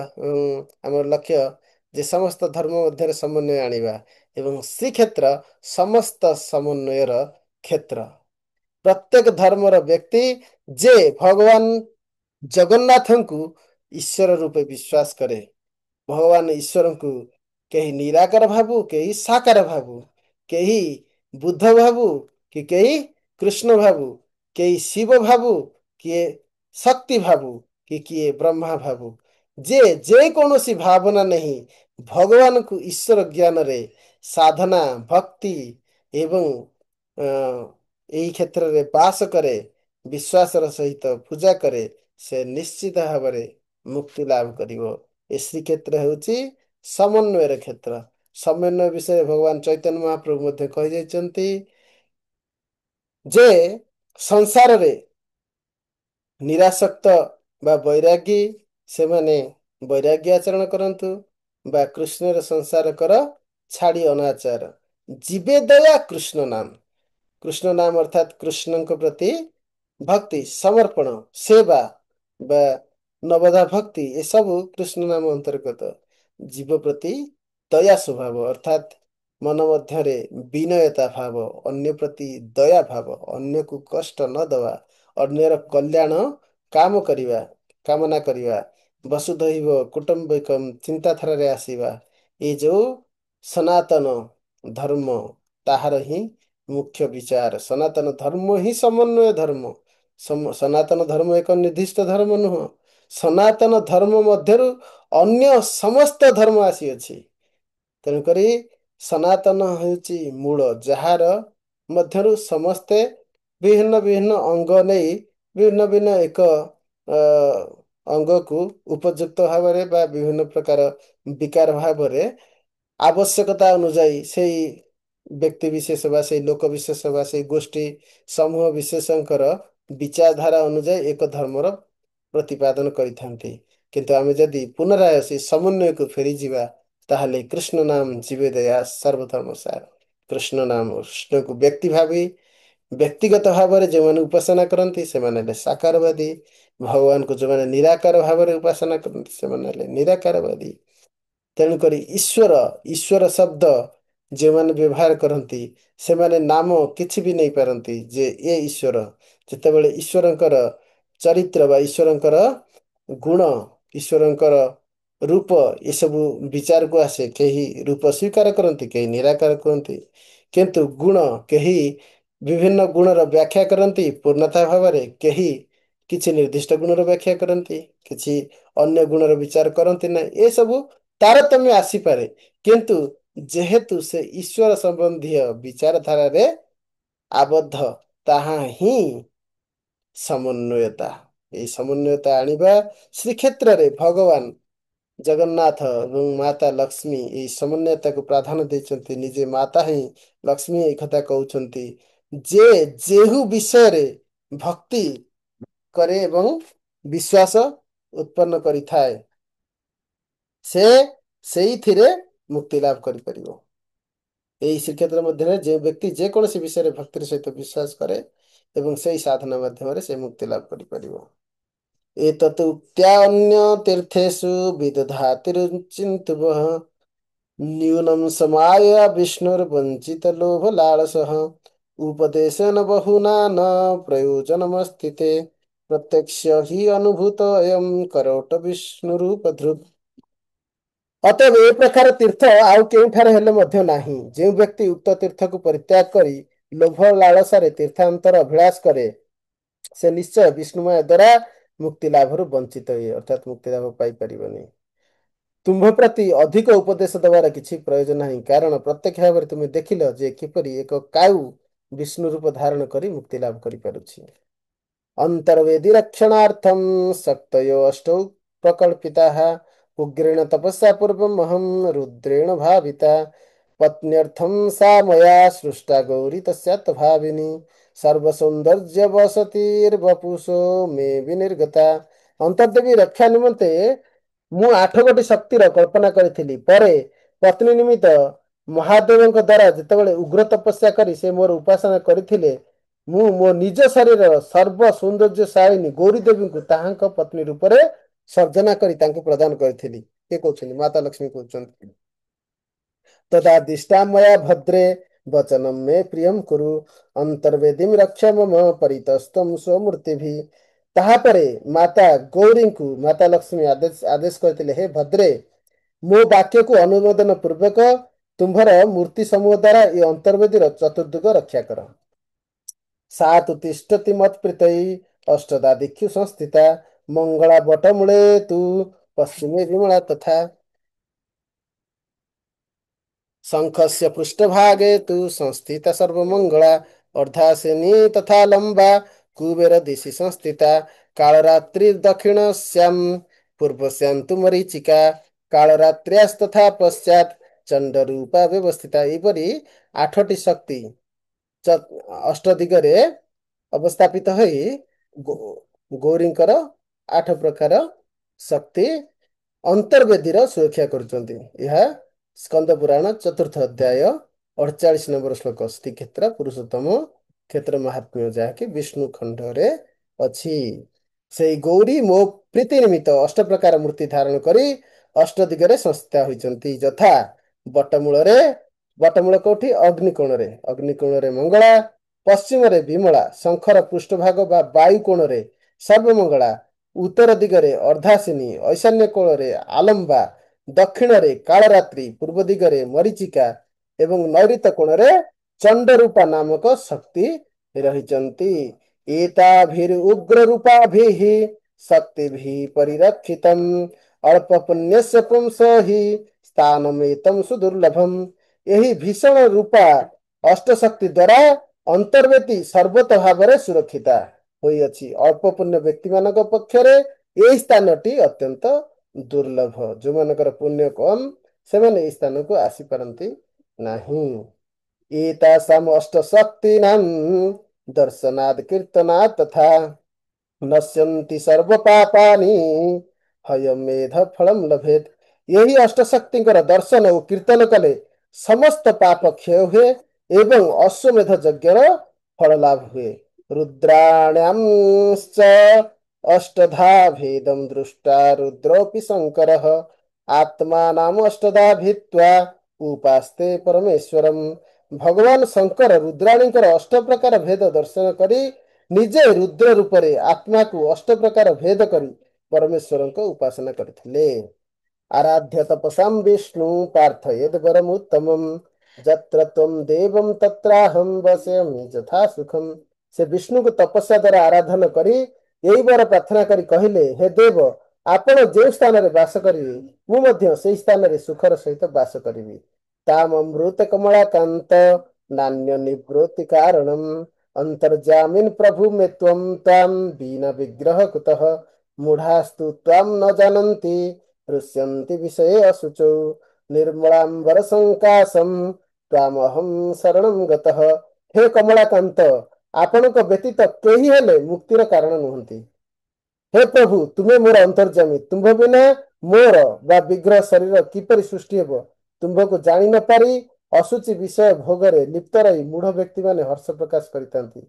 ଆମର ଲକ୍ଷ୍ୟ ଯେ ସମସ୍ତ ଧର୍ମ ମଧ୍ୟରେ ସମନ୍ୱୟ ଆଣିବା ଏବଂ ଶ୍ରୀକ୍ଷେତ୍ର ସମସ୍ତ ସମନ୍ୱୟର କ୍ଷେତ୍ର। ପ୍ରତ୍ୟେକ ଧର୍ମର ବ୍ୟକ୍ତି ଯେ ଭଗବାନ ଜଗନ୍ନାଥଙ୍କୁ ଈଶ୍ୱର ରୂପେ ବିଶ୍ୱାସ କରେ, ଭଗବାନ ଈଶ୍ୱରଙ୍କୁ କେହି ନିରାକାର ଭାବୁ, କେହି ସାକାର ଭାବୁ, କେହି ବୁଦ୍ଧ ଭାବୁ, କି କେହି କୃଷ୍ଣ ଭାବୁ, କେହି ଶିବ ଭାବୁ, କିଏ ଶକ୍ତି ଭାବୁ, କି କିଏ ବ୍ରହ୍ମା ଭାବୁ, ଯେ ଯେକୌଣସି ଭାବନା ନାହିଁ, ଭଗବାନଙ୍କୁ ଈଶ୍ୱର ଜ୍ଞାନରେ ସାଧନା ଭକ୍ତି ଏବଂ ଏଇ କ୍ଷେତ୍ରରେ ବାସ କରେ, ବିଶ୍ୱାସର ସହିତ ପୂଜା କରେ, ସେ ନିଶ୍ଚିତ ଭାବରେ ମୁକ୍ତି ଲାଭ କରିବ। ଏ ଶ୍ରୀକ୍ଷେତ୍ର ହେଉଛି ସମନ୍ୱୟର କ୍ଷେତ୍ର। ସମନ୍ୱୟ ବିଷୟରେ ଭଗବାନ ଚୈତନ୍ୟ ମହାପ୍ରଭୁ ମଧ୍ୟ କହିଯାଇଛନ୍ତି ଯେ ସଂସାରରେ ନିରାସକ୍ତ ବା ବୈରାଗୀ, ସେମାନେ ବୈରାଗ୍ୟ ଆଚରଣ କରନ୍ତୁ, ବା କୃଷ୍ଣର ସଂସାର କର ଛାଡ଼ି ଅନାଚାର। ଜୀବେ ଦୟା କୃଷ୍ଣ ନାମ। କୃଷ୍ଣ ନାମ ଅର୍ଥାତ୍ କୃଷ୍ଣଙ୍କ ପ୍ରତି ଭକ୍ତି, ସମର୍ପଣ, ସେବା ବା ନବଦା ଭକ୍ତି, ଏସବୁ କୃଷ୍ଣ ନାମ ଅନ୍ତର୍ଗତ। ଜୀବ ପ୍ରତି ଦୟା ସ୍ୱଭାବ ଅର୍ଥାତ୍ ମନ ମଧ୍ୟରେ ବିନୟତା ଭାବ, ଅନ୍ୟ ପ୍ରତି ଦୟା ଭାବ, ଅନ୍ୟକୁ କଷ୍ଟ ନ ଦେବା, ଅନ୍ୟର କଲ୍ୟାଣ କାମନା କରିବା, ବସୁଧୈବ କୁଟୁମ୍ବକମ୍ ଚିନ୍ତାଧାରାରେ ଆସିବା, ଏ ଯୋଉ ସନାତନ ଧର୍ମ, ତାହାର ହିଁ ମୁଖ୍ୟ ବିଚାର। ସନାତନ ଧର୍ମ ହିଁ ସମନ୍ୱୟ ଧର୍ମ। ସନାତନ ଧର୍ମ ଏକ ନିର୍ଦ୍ଦିଷ୍ଟ ଧର୍ମ ନୁହଁ। ସନାତନ ଧର୍ମ ମଧ୍ୟରୁ ଅନ୍ୟ ସମସ୍ତ ଧର୍ମ ଆସିଅଛି। ତେଣୁକରି ସନାତନ ହେଉଛି ମୂଳ, ଯାହାର ମଧ୍ୟରୁ ସମସ୍ତେ ବିଭିନ୍ନ ବିଭିନ୍ନ ଅଙ୍ଗ ନେଇ ଭିନ୍ନ ଭିନ୍ନ ଏକ ଅଙ୍ଗକୁ ଉପଯୁକ୍ତ ଭାବରେ ବା ବିଭିନ୍ନ ପ୍ରକାର ବିକାର ଭାବରେ ଆବଶ୍ୟକତା ଅନୁଯାୟୀ ସେଇ ବ୍ୟକ୍ତି ବିଶେଷ ବା ସେଇ ଲୋକ ବିଶେଷ ବା ସେଇ ଗୋଷ୍ଠୀ ସମୂହ ବିଶେଷଙ୍କର ବିଚାରଧାରା ଅନୁଯାୟୀ ଏକ ଧର୍ମର ପ୍ରତିପାଦନ କରିଥାନ୍ତି। କିନ୍ତୁ ଆମେ ଯଦି ପୁନରାୟ ସେ ସମନ୍ୱୟକୁ ଫେରିଯିବା, ତାହେଲେ କୃଷ୍ଣ ନାମ ଜୀବେ ଦୟା ସର୍ବଧର୍ମ ସାର। କୃଷ୍ଣ ନାମ, କୃଷ୍ଣକୁ ବ୍ୟକ୍ତି ଭାବି ବ୍ୟକ୍ତିଗତ ଭାବରେ ଯେଉଁମାନେ ଉପାସନା କରନ୍ତି, ସେମାନେ ହେଲେ ସାକାରବାଦୀ। ଭଗବାନଙ୍କୁ ଯେଉଁମାନେ ନିରାକାର ଭାବରେ ଉପାସନା କରନ୍ତି, ସେମାନେ ହେଲେ ନିରାକାରବାଦୀ। ତେଣୁକରି ଈଶ୍ୱର ଶବ୍ଦ ଯେଉଁମାନେ ବ୍ୟବହାର କରନ୍ତି, ସେମାନେ ନାମ କିଛି ବି ନେଇପାରନ୍ତି ଯେ ଏ ଈଶ୍ୱର। ଯେତେବେଳେ ଈଶ୍ୱରଙ୍କର ଚରିତ୍ର ବା ଈଶ୍ୱରଙ୍କର ଗୁଣ, ଈଶ୍ୱରଙ୍କର ରୂପ ଏସବୁ ବିଚାରକୁ ଆସେ, କେହି ରୂପ ସ୍ୱୀକାର କରନ୍ତି, କେହି ନିରାକାର କରନ୍ତି। କିନ୍ତୁ ଗୁଣ, କେହି ବିଭିନ୍ନ ଗୁଣର ବ୍ୟାଖ୍ୟା କରନ୍ତି ପୂର୍ଣ୍ଣତା ଭାବରେ, କେହି କିଛି ନିର୍ଦ୍ଦିଷ୍ଟ ଗୁଣର ବ୍ୟାଖ୍ୟା କରନ୍ତି, କିଛି ଅନ୍ୟ ଗୁଣର ବିଚାର କରନ୍ତି ନାହିଁ। ଏସବୁ ତାରତମ୍ୟ ଆସିପାରେ, କିନ୍ତୁ ଯେହେତୁ ସେ ଈଶ୍ୱର ସମ୍ବନ୍ଧୀୟ ବିଚାରଧାରାରେ ଆବଦ୍ଧ, ତାହା ହିଁ ସମନ୍ୱୟତା। ଏଇ ସମନ୍ୱୟତା ଆଣିବା ଶ୍ରୀକ୍ଷେତ୍ରରେ ଭଗବାନ ଜଗନ୍ନାଥ ଏବଂ ମାତା ଲକ୍ଷ୍ମୀ ଏଇ ସମନ୍ୱୟତାକୁ ପ୍ରାଧାନ୍ୟ ଦେଇଛନ୍ତି। ନିଜେ ମାତା ହିଁ ଲକ୍ଷ୍ମୀ ଏଇ କଥା କହୁଛନ୍ତି ଯେ ଯେହୁ ବିଷୟରେ ଭକ୍ତି କରେ ଏବଂ ବିଶ୍ୱାସ ଉତ୍ପନ୍ନ କରିଥାଏ ସେ ସେଇଥିରେ ମୁକ୍ତି ଲାଭ କରିପାରିବ। ଏହି ଶ୍ରୀକ୍ଷେତ୍ର ମଧ୍ୟରେ ଯେ ବ୍ୟକ୍ତି ଯେକୌଣସି ବିଷୟରେ ଭକ୍ତିର ସହିତ ବିଶ୍ୱାସ କରେ ଏବଂ ସେଇ ସାଧନା ମାଧ୍ୟମରେ ସେ ମୁକ୍ତି ଲାଭ କରିପାରିବ। ଏତତ୍ ଉକ୍ତ୍ୟା ଅନ୍ୟ ତୀର୍ଥେଷୁ ବିଦଧାତିରୁଚିନ୍ତବଃ ନ୍यूनं समाय विष्णुर्वञ्चितलोभलालसः उपदेशेन बहुना न प्रयोजनमस्ति ते प्रत्यक्ष हि अनुभूत अयं करोट विष्णुरूपधृ। ଅତଏବ ଏ ପ୍ରକାର ତୀର୍ଥ ଆଉ କେଉଁଠାରେ ହେଲେ ମଧ୍ୟ ନାହିଁ। ଯେଉଁ ବ୍ୟକ୍ତି ଉକ୍ତ ତୀର୍ଥକୁ ପରିତ୍ୟାଗ କରି ଲୋଭ ଲାଳସାରେ ତୀର୍ଥାନ୍ତର ଅଭିଳାଷ କରେ ସେ ନିଶ୍ଚୟ ବିଷ୍ଣୁମୟ ଦ୍ୱାରା ମୁକ୍ତି ଲାଭରୁ ବଞ୍ଚିତ ହୁଏ, ଅର୍ଥାତ ମୁକ୍ତି ଲାଭ ପାଇପାରିବନି। ତୁମ୍ଭ ପ୍ରତି ଅଧିକ ଉପଦେଶ ଦେବାର କିଛି ପ୍ରୟୋଜନ ନାହିଁ, କାରଣ ପ୍ରତ୍ୟକ୍ଷ ଭାବରେ ତୁମେ ଦେଖିଲ ଯେ କିପରି ଏକ କାଉ ବିଷ୍ଣୁ ରୂପ ଧାରଣ କରି ମୁକ୍ତି ଲାଭ କରିପାରୁଛି। ଅନ୍ତର୍ବେଦୀ ରକ୍ଷଣାର୍ଥଂ ଶକ୍ତୟୋ ଅଷ୍ଟୌ ପ୍ରକଳ୍ପିତାଃ ଉଗ୍ରେଣ ତପସ୍ୟା ପୂର୍ବଂ ଅହଂ ରୁଦ୍ରେଣ ଭାବିତା ପତ୍ନ୍ୟರ್ಥଂ ସା ମୟା ସୃଷ୍ଟା ଗୌରୀ ତସ୍ୟାତ୍ ଭାବିନି ସର୍ବସୌନ୍ଦର୍ଯ୍ୟ ବସତିର୍ବପୁଷୋ ମେ ବିନିର୍ଗତା। ଅନ୍ତର୍ଦେବୀ ରକ୍ଷା ନିମନ୍ତେ ମୁଁ 8 ଗୋଟି ଶକ୍ତିର କଳ୍ପନା କରିଥିଲି। ପରେ ପତ୍ନୀ ନିମିତ୍ତ ମହାଦେବଙ୍କ ଦ୍ୱାରା ଯେତେବେଳେ ଉଗ୍ର ତପସ୍ୟା କରି ସେ ମୋର ଉପାସନା କରିଥିଲେ ମୁଁ ମୋ ନିଜ ଶରୀରର ସର୍ବ ସୌନ୍ଦର୍ଯ୍ୟଶାଳିନୀ ଗୌରୀ ଦେବୀଙ୍କୁ ତାହାଙ୍କ ପତ୍ନୀ ରୂପରେ ସର୍ଜନା କରି ତାଙ୍କୁ ପ୍ରଦାନ କରିଥିଲି। କିଏ କହୁଛନ୍ତି? ମାତା ଲକ୍ଷ୍ମୀ କହୁଛନ୍ତି। ତଦା ଦିଷ୍ଟା ମୟା ଭଦ୍ରେ ବଚନಂ ମେ ପ୍ରିୟಂ କୁରୁ ଅନ୍ତର୍ବେଦୀଂ ରକ୍ଷ ମମ ପରିତସ୍ତଂ ସ୍ୱମୂର୍ତ୍ତିଭି। ତାହାପରେ ମାତା ଗୌରୀଙ୍କୁ ମାତା ଲକ୍ଷ୍ମୀ ଆଦେଶ କରିଥିଲେ, ହେ ଭଦ୍ରେ ମୋ ବାକ୍ୟକୁ ଅନୁମୋଦନ ପୂର୍ବକ ତୁମ୍ଭର ମୂର୍ତ୍ତି ସମୂହ ଦ୍ୱାରା ଏ ଅନ୍ତର୍ବେଦୀର ଚତୁର୍ଦ୍ଦିଗ ରକ୍ଷା କର। सा तु तिष्ठति मत्प्रीतै अष्टदा दिक्षु संस्थिता मंगला बटमूले तु पश्चिमे विमला तथा शंखस्य पृष्ठभागे तु संस्थिता सर्वमंगला अर्धासिनी तथा लंबा कुबेर दिशि संस्थिता कालरात्रि दक्षिणस्यां पूर्वस्यां तु मरीचिका कालरात्र्यास्तथा पश्चात चंडरूपा व्यवस्थिता। एपरि 8ଟି ଶକ୍ତି ଅଷ୍ଟ ଦିଗରେ ଅବସ୍ଥାପିତ ହୋଇ ଗୌରୀଙ୍କର 8 ପ୍ରକାର ଶକ୍ତି ଅନ୍ତର୍ବେଦୀର ସୁରକ୍ଷା କରୁଛନ୍ତି। ଏହା ସ୍କନ୍ଦ ପୁରାଣ 4th ଅଧ୍ୟାୟ 48 ନମ୍ବର ଶ୍ଲୋକ ଶ୍ରୀକ୍ଷେତ୍ର ପୁରୁଷୋତ୍ତମ କ୍ଷେତ୍ର ମହାତ୍ମ୍ୟ, ଯାହାକି ବିଷ୍ଣୁ ଖଣ୍ଡରେ ଅଛି। ସେଇ ଗୌରୀ ମୋ ପ୍ରୀତି ନିମିତ୍ତ 8 ପ୍ରକାର ମୂର୍ତ୍ତି ଧାରଣ କରି ଅଷ୍ଟ ଦିଗରେ ସଂସ୍ଥିତ ହୋଇଛନ୍ତି, ଯଥା ବଟମୂଳ କୋଉଠି? ଅଗ୍ନିକୋଣରେ ମଙ୍ଗଳା, ପଶ୍ଚିମରେ ବିମଳା, ଶଙ୍ଖର ପୃଷ୍ଠଭାଗ ବା ବାୟୁ କୋଣରେ ସର୍ବମଙ୍ଗଳା, ଉତ୍ତର ଦିଗରେ ଅର୍ଦ୍ଧାସିନୀ, ଈଶାନ୍ୟ କୋଣରେ ଆଲମ୍ବା, ଦକ୍ଷିଣରେ କାଳରାତ୍ରି, ପୂର୍ବ ଦିଗରେ ମରୀଚିକା ଏବଂ ନୈಋତ କୋଣରେ ଚଣ୍ଡରୂପା ନାମକ ଶକ୍ତି ରହିଛନ୍ତି। ଏତାଭିରୁଗ୍ର ରୂପାଭିଃ ଶକ୍ତିଭିଃ ପରିରକ୍ଷିତଂ ଅଳ୍ପ ପୁଣ୍ୟସ୍ୟ ପୁଂସୋ ହି ସ୍ଥାନମେତଂ ସୁଦୁର୍ଲଭମ୍। ଏହି ଭୀଷଣ ରୂପା ଅଷ୍ଟଶକ୍ତି ଦ୍ୱାରା ଅନ୍ତର୍ବେଦୀ ସର୍ବତ ଭାବରେ ସୁରକ୍ଷିତା ହୋଇଅଛି। ଅଳ୍ପ ପୁଣ୍ୟ ବ୍ୟକ୍ତିମାନଙ୍କ ପକ୍ଷରେ ଏହି ସ୍ଥାନଟି ଅତ୍ୟନ୍ତ ଦୁର୍ଲଭ। ଯେଉଁମାନଙ୍କର ପୁଣ୍ୟ କମ ସେମାନେ ଏହି ସ୍ଥାନକୁ ଆସିପାରନ୍ତି ନାହିଁ। ଏତାସାମ୍ ଅଷ୍ଟଶକ୍ତିନାଂ ଦର୍ଶନାଦ୍ କୀର୍ତ୍ତନାତ୍ ତଥା ନଶ୍ୟନ୍ତି ସର୍ବ ପାପାନି ହୟମେଧ ଫଳମ୍ ଲଭେତ୍। ଏହି ଅଷ୍ଟଶକ୍ତିଙ୍କର ଦର୍ଶନ ଓ କୀର୍ତ୍ତନ କଲେ ସମସ୍ତ ପାପ କ୍ଷୟ ହୁଏ ଏବଂ ଅଶ୍ୱମେଧ ଯଜ୍ଞର ଫଳ ଲାଭ ହୁଏ। ରୁଦ୍ରାଣ୍ୟାଂଶ୍ଚ ଅଷ୍ଟଧା ଭେଦಂ ଦୃଷ୍ଟା ରୁଦ୍ରୋऽପି ଶଙ୍କରଃ ଆତ୍ମାନାମ୍ ଅଷ୍ଟଧା ଭିତ୍ତ୍ୱା ଉପାସ୍ତେ ପରମେଶ୍ୱରମ୍। ଭଗବାନ ଶଙ୍କର ରୁଦ୍ରାଣୀଙ୍କର 8 ପ୍ରକାର ଭେଦ ଦର୍ଶନ କରି ନିଜେ ରୁଦ୍ର ରୂପରେ ଆତ୍ମାକୁ 8 ପ୍ରକାର ଭେଦ କରି ପରମେଶ୍ୱରଙ୍କ ଉପାସନା କରିଥିଲେ। ଆରାଧ୍ୟ ତପସାମ୍ ବିଷ୍ଣୁ ପ୍ରାର୍ଥୟେଦ୍ ବରମୁତ୍ତମମ୍ ଯତ୍ର ତ୍ୱମ୍ ଦେବଂ ତତ୍ରାହଂ ବସାମି ଯଥା ସୁଖମ୍। ସେ ବିଷ୍ଣୁଙ୍କୁ ତପସ୍ୟା ଦ୍ୱାରା ଆରାଧନ କରି ଏହି ବର ପ୍ରାର୍ଥନା କରି କହିଲେ, ହେ ଦେବ ଆପଣ ଯେଉଁ ସ୍ଥାନରେ ବାସ କରିବେ ମୁଁ ମଧ୍ୟ ସେହି ସ୍ଥାନରେ ସୁଖର ସହିତ ବାସ କରିବି। ତାମ୍ ଅମୃତ କମଳାକାନ୍ତ ନାନ୍ୟ ନିବୃତ୍ତି କାରଣମ୍ अंतर्जामिन प्रभु में त्वं ताम बीन विग्रह कुतः मूढ़ास्तु त्वां न जानन्ति रुष्यन्ति विषये अशुचौ निर्मलांबर संकाशम त्वामहं शरणं गतः। हे कमलाकांत, ଆପଣଙ୍କ ବ୍ୟତୀତ କେହି ହେଲେ ମୁକ୍ତିର କାରଣ ନୁହନ୍ତି। हे प्रभु, ତୁମେ ମୋର ଅନ୍ତର୍ଯାମୀ। ତୁମ୍ଭ ବିନା ମୋର ବା ବିଗ୍ରହ ଶରୀର କିପରି ସୃଷ୍ଟି ହେବ? ତୁମ୍ଭକୁ ଜାଣି ନ ପାରି ଅଶୁଚି ବିଷୟ ଭୋଗରେ ଲିପ୍ତ ରହି ମୂଢ ବ୍ୟକ୍ତିମାନେ ହର୍ଷ ପ୍ରକାଶ କରିଥାନ୍ତି।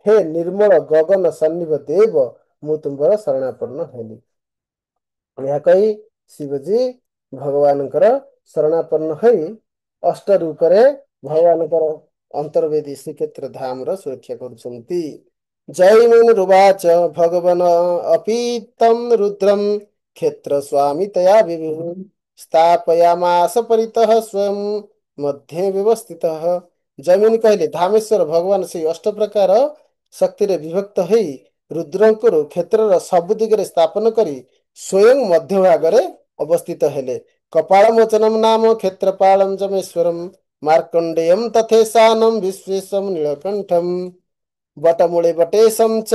ହେ ନିର୍ମଳ ଗଗନ ସନ୍ନିଭ ଦେବ, ମୁଁ ତୁମ୍ଭର ଶରଣାପନ୍ନ ହେଲି। ଏହା କହି ଶିବଜୀ ଭଗବାନଙ୍କର ଶରଣାପନ୍ନ ହୋଇ ଅଷ୍ଟ ରୂପରେ ଭଗବାନଙ୍କର ଅନ୍ତର୍ବେଦୀ ଶ୍ରୀକ୍ଷେତ୍ର ଧାମର ସୁରକ୍ଷା କରୁଛନ୍ତି। जैमिनुवाच भगवन् अपि तं रुद्रं क्षेत्रस्वामितया विभुः स्थापयामास परितः स्वयं मध्ये व्यवस्थितः। जैमिनी कहले, धामेश्वर भगवान से अष्ट प्रकार शक्तिरे विभक्त होई रुद्रଙ୍କର କ୍ଷେତ୍ରର ସବୁ ଦିଗରେ ସ୍ଥାପନ କରି ସ୍ୱୟଂ ମଧ୍ୟ ଭାଗରେ ଅବସ୍ଥିତ ହେଲେ। କପାଳମୋଚନମ୍ ନାମ କ୍ଷେତ୍ରପାଳଂ ଜମେଶ୍ୱରମ୍ ମାର୍କଣ୍ଡେୟଂ ତଥେଶାନଂ ବିଶ୍ବେଶଂ ନୀଳକଣ୍ଠମ୍ वटमूले वटेशं च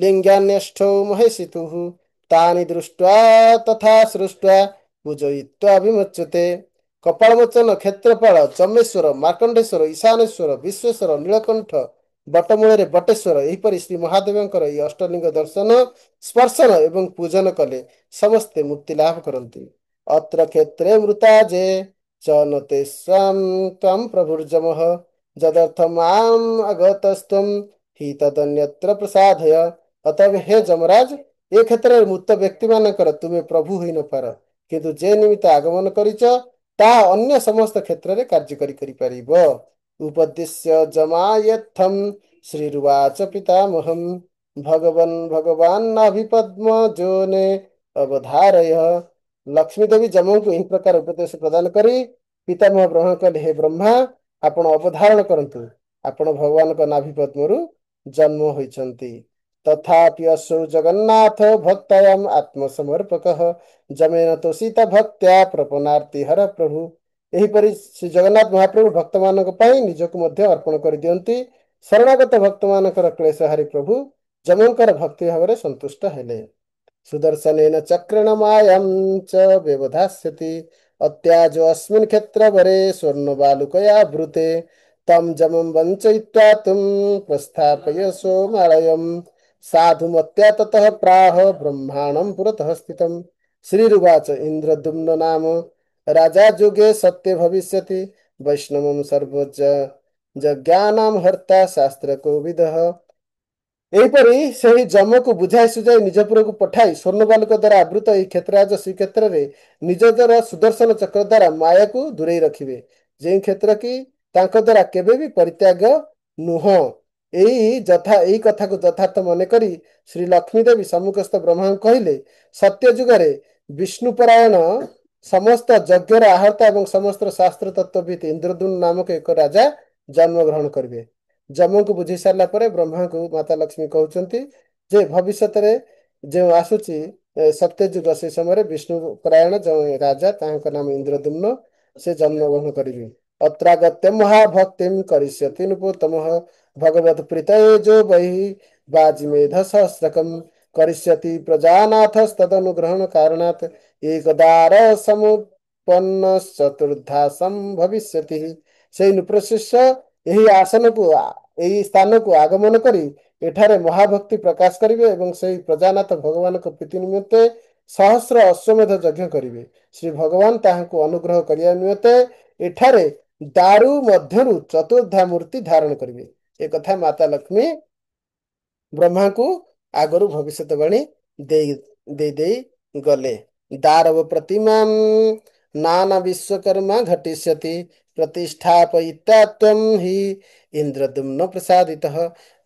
लिङ्गान्यष्टौ महेशितुः तानि दृष्ट्वा तथा सृष्ट्वा पूजयित्वा विमुच्यते। कपालमोचन, क्षेत्रपाल, जमेश्वर, मार्कंडेश्वर, ईशानेश्वर, विश्वेश्वर, नीलकंठ, बटमूଳରେ बटेश्वर, ଏହିପରି ଶ୍ରୀ ମହାଦେବଙ୍କର ଏହି ଅଷ୍ଟଲିଙ୍ଗ ଦର୍ଶନ, ସ୍ପର୍ଶନ ଏବଂ ପୂଜନ କଲେ ସମସ୍ତେ ମୁକ୍ତି ଲାଭ କରନ୍ତି। ଅତ୍ର କ୍ଷେତ୍ରେ ମୃତା ଯେ च न तेषां त्वं प्रभुर्जमः ଯଦର୍ଥମାମ୍ ଆଗତସ୍ତ୍ୱଂ ହି ତଦନ୍ୟତ୍ର ପ୍ରସାଦୟ। ଅତଏବ ହେ ଯମରାଜ, ଏ କ୍ଷେତ୍ରରେ ମୃତ ବ୍ୟକ୍ତି ମାନଙ୍କର ତୁମେ ପ୍ରଭୁ ହୋଇନପାର, କିନ୍ତୁ ଯେ ନିମିତ୍ତ ଆଗମନ କରିଛ ତାହା ଅନ୍ୟ ସମସ୍ତ କ୍ଷେତ୍ରରେ କାର୍ଯ୍ୟକାରୀ କରିପାରିବ। ଉପଦେଶ୍ୟ ଜମାୟଥମ୍ ଶ୍ରୀରୁବାଚ ପିତାମହମ୍ ଭଗବାନାଭିପଦ୍ମଜୋନେ ଅବଧାରୟ। ଲକ୍ଷ୍ମୀ ଦେବୀ ଯମଙ୍କୁ ଏହି ପ୍ରକାର ଉପଦେଶ ପ୍ରଦାନ କରି ପିତାମହ ବ୍ରହ୍ମା କହିଲେ, ହେ ବ୍ରହ୍ମା, ଆପଣ ଅବଧାରଣ କରନ୍ତୁ। ଆପଣ ଭଗବାନଙ୍କ ନାଭି ପଦ୍ମରୁ ଜନ୍ମ ହୋଇଛନ୍ତି। ତଥାପି ଅସौ ଜଗନ୍ନାଥ ଭକ୍ତାୟାମ୍ ଆତ୍ମସମର୍ପକଃ ଜମେନ ତୋଷିତ ଭକ୍ତ୍ୟା ପ୍ରପନ୍ନାର୍ତି ହର ପ୍ରଭୁ। ଏହିପରି ଶ୍ରୀ ଜଗନ୍ନାଥ ମହାପ୍ରଭୁ ଭକ୍ତମାନଙ୍କ ପାଇଁ ନିଜକୁ ମଧ୍ୟ ଅର୍ପଣ କରିଦିଅନ୍ତି। ଶରଣାଗତ ଭକ୍ତମାନଙ୍କର କ୍ଲେଶହାରୀ ପ୍ରଭୁ ଯମଙ୍କର ଭକ୍ତି ଭାବରେ ସନ୍ତୁଷ୍ଟ ହେଲେ। ସୁଦର୍ଶନେନ ଚକ୍ରେଣ ମାୟାಂ च व्यवधास्यति अत्याजो अस्मिन् क्षेत्रवरे स्वर्णबालुकया वृते तं जमं वञ्चयित्वा तुं प्रस्थापयसो मालयम् साधुमत्या ततः प्राह ब्रह्माणं पुरतः स्थितम्। श्रीरुवाच इन्द्रद्युम्न नाम राजा जुगे सत्य भविष्यति वैष्णवं सर्वज जज्ञानां हर्ता शास्त्रकोविदः। ଏହିପରି ସେହି ଯମକୁ ବୁଝାଇ ସୁଝାଇ ନିଜପୁରକୁ ପଠାଇ ସ୍ୱର୍ଣ୍ଣବାଲୁକ ଦ୍ୱାରା ଆବୃତ ଏହି କ୍ଷେତ୍ରରାଜ ଶ୍ରୀକ୍ଷେତ୍ରରେ ନିଜ ଦ୍ୱାରା ସୁଦର୍ଶନ ଚକ୍ର ଦ୍ୱାରା ମାୟାକୁ ଦୂରେଇ ରଖିବେ, ଯେଉଁ କ୍ଷେତ୍ର କି ତାଙ୍କ ଦ୍ୱାରା କେବେ ବି ପରିତ୍ୟାଗ ନୁହଁ। ଏହି କଥାକୁ ଯଥାର୍ଥ ମନେକରି ଶ୍ରୀ ଲକ୍ଷ୍ମୀ ଦେବୀ ସମ୍ମୁଖସ୍ଥ ବ୍ରହ୍ମାଙ୍କୁ କହିଲେ, ସତ୍ୟ ଯୁଗରେ ବିଷ୍ଣୁପରାୟଣ ସମସ୍ତ ଯଜ୍ଞର ଆହର୍ତ୍ତା ଏବଂ ସମସ୍ତ ଶାସ୍ତ୍ର ତତ୍ତ୍ୱବିତ୍ ଇନ୍ଦ୍ରଦ୍ୟୁମ୍ନ ନାମକ ଏକ ରାଜା ଜନ୍ମଗ୍ରହଣ କରିବେ। ଯମଙ୍କୁ ବୁଝି ସାରିଲା ପରେ ବ୍ରହ୍ମାଙ୍କୁ ମାତା ଲକ୍ଷ୍ମୀ କହୁଛନ୍ତି ଯେ ଭବିଷ୍ୟତରେ ଯେଉଁ ଆସୁଛି ସତ୍ୟଯୁଗ, ସେ ସମୟରେ ବିଷ୍ଣୁ ପରାୟଣ ଯେଉଁ ରାଜା ତାଙ୍କ ନାମ ଇନ୍ଦ୍ରଦ୍ୟୁମ୍ନ ସେ ଜନ୍ମଗ୍ରହଣ କରିବେ। ଅତ୍ରାଗତ୍ୟ ମହାଭକ୍ତିಂ କରିଷ୍ୟତି ନୃପୋତ୍ତମଃ ଭଗବତ୍ ପ୍ରୀତୟେ ଯୋ ବହି ବାଜିମେଧ ସହସ୍ରକମ୍ କରିଷ୍ୟତି ପ୍ରଜାନାଥସ୍ତଦନୁଗ୍ରହଣ କାରଣାତ୍ ଏକଦାର ସମୁପନ୍ନ ଚତୁର୍ଦ୍ଧାସମ୍ ଭବିଷ୍ୟତି। ସେଇ ନୃପଶିଷ୍ୟ ଏହି ସ୍ଥାନକୁ ଆଗମନ କରି ଏଠାରେ ମହାଭକ୍ତି ପ୍ରକାଶ କରିବେ ଏବଂ ସେହି ପ୍ରଜାନାଥ ଭଗବାନଙ୍କ ପ୍ରୀତି ନିମନ୍ତେ ସହସ୍ର ଅଶ୍ୱମେଧ ଯଜ୍ଞ କରିବେ। ଶ୍ରୀ ଭଗବାନ ତାହାଙ୍କୁ ଅନୁଗ୍ରହ କରିବା ନିମନ୍ତେ ଏଠାରେ ଦାରୁ ମଧ୍ୟରୁ ଚତୁର୍ଦ୍ଧା ମୂର୍ତ୍ତି ଧାରଣ କରିବେ। ଏ କଥା ମାତା ଲକ୍ଷ୍ମୀ ବ୍ରହ୍ମାଙ୍କୁ ଆଗରୁ ଭବିଷ୍ୟତବାଣୀ ଦେଇ ଗଲେ। ଦାରବ ପ୍ରତିମାଂ ନାନା ବିଶ୍ୱକର୍ମା ଘଟିଷ୍ୟତି ପ୍ରତିଷ୍ଠାପୟିତା ତ୍ୱଂ ହି ଇନ୍ଦ୍ରଦ୍ୟୁମ୍ନ ପ୍ରସାଦିତଃ।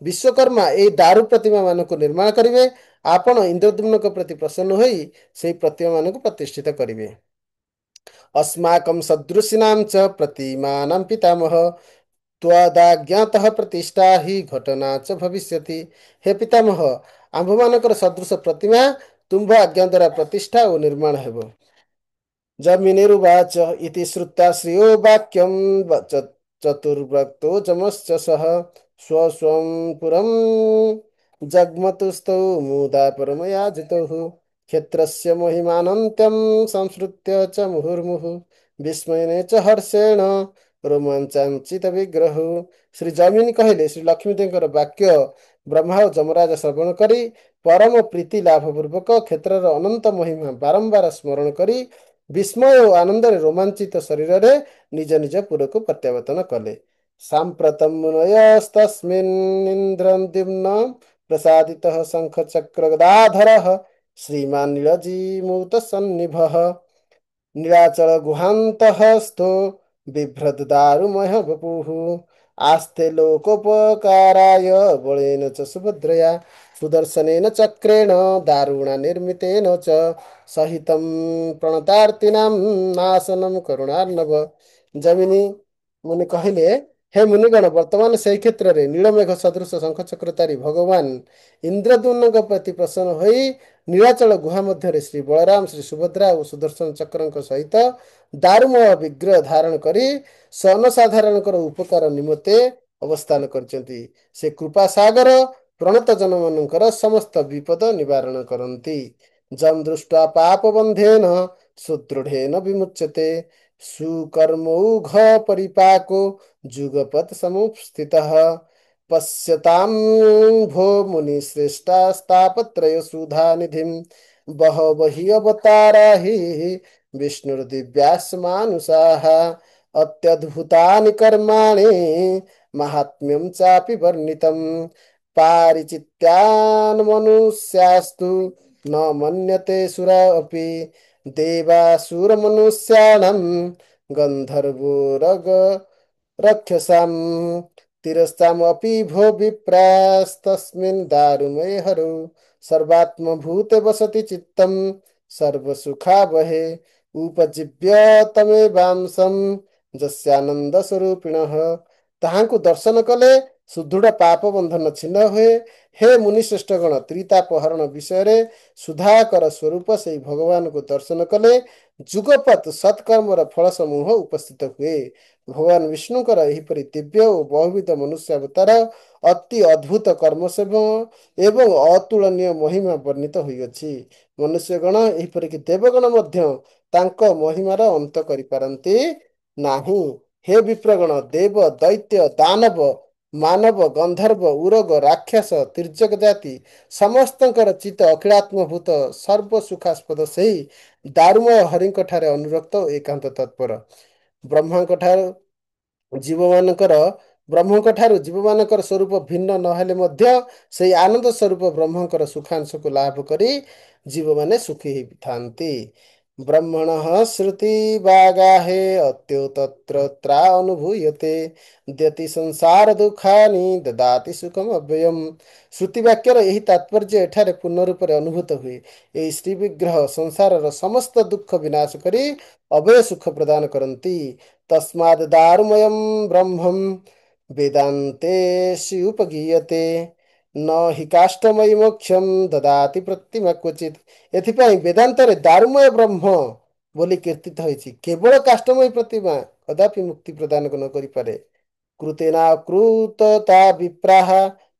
ବିଶ୍ୱକର୍ମା ଏହି ଦାରୁ ପ୍ରତିମା ମାନଙ୍କୁ ନିର୍ମାଣ କରିବେ। ଆପଣ ଇନ୍ଦ୍ରଦ୍ୟୁମ୍ନଙ୍କ ପ୍ରତି ପ୍ରସନ୍ନ ହୋଇ ସେହି ପ୍ରତିମା ମାନଙ୍କୁ ପ୍ରତିଷ୍ଠିତ କରିବେ। अस्माकं सदृशिनां च प्रतिमानं पितामह त्वदाज्ञातः प्रतिष्ठा हि घटना च भविष्यति। हे पितामह, आम्भମାନଙ୍କର ସଦୃଶ ପ୍ରତିମା ତୁମ୍ଭ ଆଜ୍ଞା ଦ୍ୱାରା ପ୍ରତିଷ୍ଠା ଓ ନିର୍ମାଣ ହେବ। जमिनिरुवाच इति श्रुत्वा श्रियो वाक्यं चतुर्वक्तो जमश्च सः स्वस्वं पुरं जग्मतुस्तौ मुदा परमया जितौ क्षेत्रस्य महिमानन्त्यं संसृत्य च मुहुर्मुहुः विस्मयने च हर्षेण ରୋମାଞ୍ଚାଞ୍ଚିତ ବିଗ୍ରହ। ଶ୍ରୀ ଜୈମିନୀ କହିଲେ ଶ୍ରୀ ଲକ୍ଷ୍ମୀଦେବଙ୍କର ବାକ୍ୟ ବ୍ରହ୍ମା ଓ ଯମରାଜ ଶ୍ରବଣ କରି ପରମ ପ୍ରୀତି ଲାଭ ପୂର୍ବକ କ୍ଷେତ୍ରର ଅନନ୍ତ ମହିମା ବାରମ୍ବାର ସ୍ମରଣ କରି ବିସ୍ମୟ ଓ ଆନନ୍ଦରେ ରୋମାଞ୍ଚିତ ଶରୀରରେ ନିଜ ନିଜ ପୁରକୁ ପ୍ରତ୍ୟାବର୍ତ୍ତନ କଲେ। ସାମ୍ପ୍ରତଂ ମୁନୟସ୍ତସ୍ମିନ୍ନିନ୍ଦ୍ରଦ୍ୟୁମ୍ନ ପ୍ରସାଦିତଃ ଶଙ୍ଖଚକ୍ର ଗଦାଧରः ଶ୍ରୀମାନ୍ ନୀଳଜୀମୂତ ସନ୍ନିଭଃ नीलाचल गुहान्तः स्थो बिभ्रद् दारुमयः वपुः आस्ते लोकोपकाराय बलेन च सुभद्रया सुदर्शनेन चक्रेण दारुणा निर्मितेन च सहितं प्रणतार्तिनां नाशनं करुणार्णव। जमिनी मुनि କହିଲେ ହେ ମୁନିଗଣ ବର୍ତ୍ତମାନ ସେହି କ୍ଷେତ୍ରରେ ନୀଳମେଘ ସଦୃଶ ଶଙ୍ଖଚକ୍ରଧାରୀ ଭଗବାନ ଇନ୍ଦ୍ରଦ୍ୟୁମ୍ନଙ୍କ ପ୍ରତି ପ୍ରସନ୍ନ ହୋଇ ନୀଳାଚଳ ଗୁହା ମଧ୍ୟରେ ଶ୍ରୀ ବଳରାମ ଶ୍ରୀ ସୁଭଦ୍ରା ଓ ସୁଦର୍ଶନ ଚକ୍ରଙ୍କ ସହିତ ଦାରୁମୟ ବିଗ୍ରହ ଧାରଣ କରି ଜନସାଧାରଣଙ୍କର ଉପକାର ନିମନ୍ତେ ଅବସ୍ଥାନ କରିଛନ୍ତି। ସେ କୃପା ସାଗର ପ୍ରଣତ ଜନମାନଙ୍କର ସମସ୍ତ ବିପଦ ନିବାରଣ କରନ୍ତି। ଜମ୍ ଦୃଷ୍ଟ୍ୱା ପାପବନ୍ଧେନ ସୁଦୃଢ଼େନ ବିମୁଚ୍ୟତେ ସୁକର୍ମୌଘ ପରିପାको ଯୁଗପତ୍ ସमुस्थितः पश्यतां भो मुनिश्रेष्ठास्तापत्रय सुधानिधिं बहवहि अवतारा हि विष्णुर्दिव्यास्मानुषाः अत्यद्भुतानि कर्माणि माहात्म्यं चापि वर्णितं पारिचित्यान् मनुष्यास्तु न मन्यते सुरा अपि देवासुरमनुष्याणां गन्धर्वोरग रक्षसां तिरस्तामपि भो विप्रास्तस्मिन् दारुमये हरौ सर्वात्मभूते वसति चित्तं सर्वसुखावहे उपजीव्य तमेवांଶं ଯସ୍ୟାନନ୍ଦସ୍ୱରୂପିଣଃ। ତାହାଙ୍କୁ ଦର୍ଶନ କଲେ ସୁଦୃଢ଼ ପାପ ବନ୍ଧନ ଛିନ୍ନ ହୁଏ। ହେ ମୁନିଶ୍ରେଷ୍ଠଗଣ ତ୍ରିତାପ ହରଣ ବିଷୟରେ ସୁଧାକର ସ୍ୱରୂପ ସେହି ଭଗବାନଙ୍କୁ ଦର୍ଶନ କଲେ ଯୁଗପତ୍ ସତ୍କର୍ମର ଫଳ ସମୂହ ଉପସ୍ଥିତ ହୁଏ। ଭଗବାନ ବିଷ୍ଣୁଙ୍କର ଏହିପରି ଦିବ୍ୟ ଓ ବହୁବିଧ ମନୁଷ୍ୟାବତାର ଅତି ଅଦ୍ଭୁତ କର୍ମସେବ ଏବଂ ଅତୁଳନୀୟ ମହିମା ବର୍ଣ୍ଣିତ ହୋଇଅଛି। ମନୁଷ୍ୟଗଣ ଏହିପରିକି ଦେବଗଣ ମଧ୍ୟ ତାଙ୍କ ମହିମାର ଅନ୍ତ କରିପାରନ୍ତି ନାହିଁ। ହେ ବିପ୍ରଗଣ ଦେବ ଦୈତ୍ୟ ଦାନବ ମାନବ ଗନ୍ଧର୍ବ ଉରଗ ରାକ୍ଷସ ତିର୍ଯକ ଜାତି ସମସ୍ତଙ୍କର ଚିତ୍ତ ଅଖିଳାତ୍ମଭୂତ ସର୍ବସୁଖାସ୍ପଦ ସେହି ଦାରୁମୟ ହରିଙ୍କ ଠାରେ ଅନୁରକ୍ତ ଓ ଏକାନ୍ତ ତତ୍ପର। ବ୍ରହ୍ମାଙ୍କ ଠାରୁ ଜୀବମାନଙ୍କର ବ୍ରହ୍ମଙ୍କ ଠାରୁ ଜୀବମାନଙ୍କର ସ୍ୱରୂପ ଭିନ୍ନ ନହେଲେ ମଧ୍ୟ ସେହି ଆନନ୍ଦ ସ୍ୱରୂପ ବ୍ରହ୍ମଙ୍କର ସୁଖାଂଶକୁ ଲାଭ କରି ଜୀବମାନେ ସୁଖୀ ହେଇଥାନ୍ତି। ବ୍ରହ୍ମଣଃ ଶ୍ରୁତିବାଗାହେ ଅତ୍ୟୁ ତତ୍ର ତ୍ରାଅନୁଭୂୟତେ ଦ୍ୟତି ସଂସାର ଦୁଃଖାନି ଦଦାତି ସୁଖମ ଅବ୍ୟୟମ୍। ଶ୍ରୁତି ବାକ୍ୟର ଏହି ତାତ୍ପର୍ଯ୍ୟ ଏଠାରେ ପୂର୍ଣ୍ଣ ରୂପରେ ଅନୁଭୂତ ହୁଏ। ଏହି ଶ୍ରୀ ବିଗ୍ରହ ସଂସାରର ସମସ୍ତ ଦୁଃଖ ବିନାଶ କରି ଅଭୟ ସୁଖ ପ୍ରଦାନ କରନ୍ତି। तस्माद् दारुमयं ब्रह्मं वेदान्तेषु उपगीयते न हि काष्ठमयि मोक्षं ददाति ପ୍ରତିମା କ୍ୱଚିତ୍। ଏଥିପାଇଁ ବେଦାନ୍ତରେ ଦାରୁମୟ ବ୍ରହ୍ମ ବୋଲି କୀର୍ତ୍ତିତ ହୋଇଛି। କେବଳ କାଷ୍ଠମୟୀ ପ୍ରତିମା କଦାପି ମୁକ୍ତି ପ୍ରଦାନ ନ କରିପାରେ। କୃତେନାକୃତତା ବିପ୍ରାହ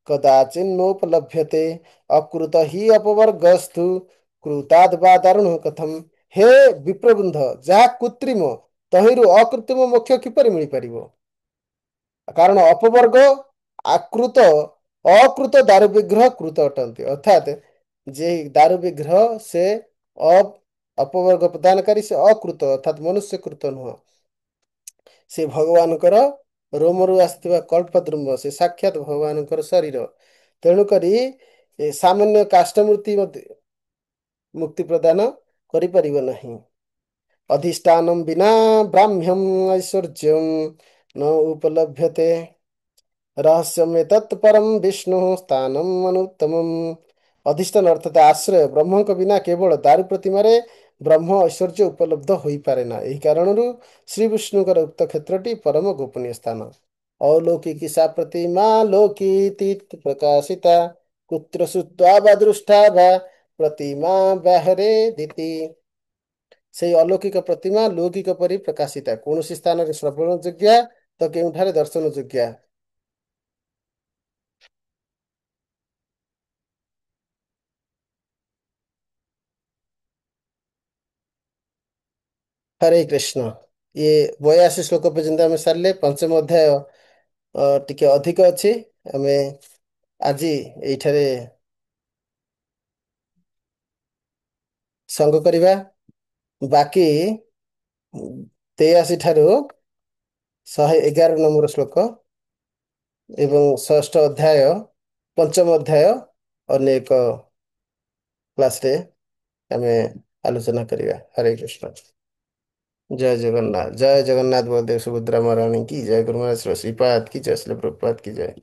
କଦାଚିନ୍ନୋପଲଭ୍ୟତେ ଅକୃତ ହି ଅପବର୍ଗସ୍ତୁ କୃତାଦ୍ ବା ଦାରୁଣ କଥମ୍। ହେ ବିପ୍ରବୃନ୍ଦ ଯାହା କୃତ୍ରିମ ତହିଁରୁ ଅକୃତ୍ରିମ ମୋକ୍ଷ କିପରି ମିଳିପାରିବ? କାରଣ ଅପବର୍ଗ ଆକୃତ ଅକୃତ ଦାରୁ ବିଗ୍ରହ କୃତ ଅଟନ୍ତି। ଅର୍ଥାତ୍ ଯେ ଦାରୁ ବିଗ୍ରହ ସେ ଅପବର୍ଗ ପ୍ରଦାନକାରୀ ସେ ଅକୃତ ଅର୍ଥାତ୍ ମନୁଷ୍ୟ କୃତ ନୁହଁ। ସେ ଭଗବାନଙ୍କର ରୋମରୁ ଆସିଥିବା କଳ୍ପଦ୍ରୁମ ସେ ସାକ୍ଷାତ ଭଗବାନଙ୍କର ଶରୀର। ତେଣୁକରି ସାମାନ୍ୟ କାଷ୍ଠମୂର୍ତ୍ତି ମୁକ୍ତି ପ୍ରଦାନ କରିପାରିବ ନାହିଁ। ଅଧିଷ୍ଠାନಂ ବିନା ବ୍ରାହ୍ମ୍ୟମ୍ ଐଶ୍ୱର୍ଯ୍ୟଂ ନ ଉପଲଭ୍ୟତେ ରହସ୍ୟମେତତ୍ ପରଂ ବିଷ୍ଣୁ ସ୍ଥାନମ୍ ଅନୁତ୍ତମମ୍। ଅଧିଷ୍ଠାନ ଅର୍ଥାତ୍ ଆଶ୍ରୟ ବ୍ରହ୍ମଙ୍କ ବିନା କେବଳ ଦାରୁ ପ୍ରତିମାରେ ବ୍ରହ୍ମ ଐଶ୍ୱର୍ଯ୍ୟ ଉପଲବ୍ଧ ହୋଇପାରେ ନା। ଏହି କାରଣରୁ ଶ୍ରୀ ବିଷ୍ଣୁଙ୍କର ଉକ୍ତ କ୍ଷେତ୍ରଟି ପରମ ଗୋପନୀୟ ସ୍ଥାନ। अलौकिकी सा प्रतिमा लोकीति प्रकाशिता कुत्र श्रुत्वा वा दृष्टा वा प्रतिमा ବାହାରେ ଦିତି। ସେହି ଅଲୌକିକ ପ୍ରତିମା ଲୌକିକ ପରି ପ୍ରକାଶିତା। କୌଣସି ସ୍ଥାନରେ ଶ୍ରବଣ ଯୋଗ୍ୟା ତ କେଉଁଠାରେ ଦର୍ଶନ ଯୋଗ୍ୟା। ହରେ କୃଷ୍ଣ। ଇଏ 82 ଶ୍ଲୋକ ପର୍ଯ୍ୟନ୍ତ ଆମେ ସାରିଲେ। ପଞ୍ଚମ ଅଧ୍ୟାୟ ଟିକେ ଅଧିକ ଅଛି। ଆମେ ଆଜି ଏଇଠାରେ ସଙ୍ଗ କରିବା। ବାକି 83 ଠାରୁ 111 ନମ୍ବର ଶ୍ଲୋକ ଏବଂ ଷଷ୍ଠ ଅଧ୍ୟାୟ, ପଞ୍ଚମ ଅଧ୍ୟାୟ ଅନ୍ୟ ଏକ କ୍ଲାସରେ ଆମେ ଆଲୋଚନା କରିବା। ହରେ କୃଷ୍ଣ। ଜୟ ଜଗନ୍ନାଥ ବଳଦେବ ସୁଭଦ୍ରା महारानी की जय। गुरु महाराज श्री श्रीपाद की जय। श्री प्रभुपाद की जय।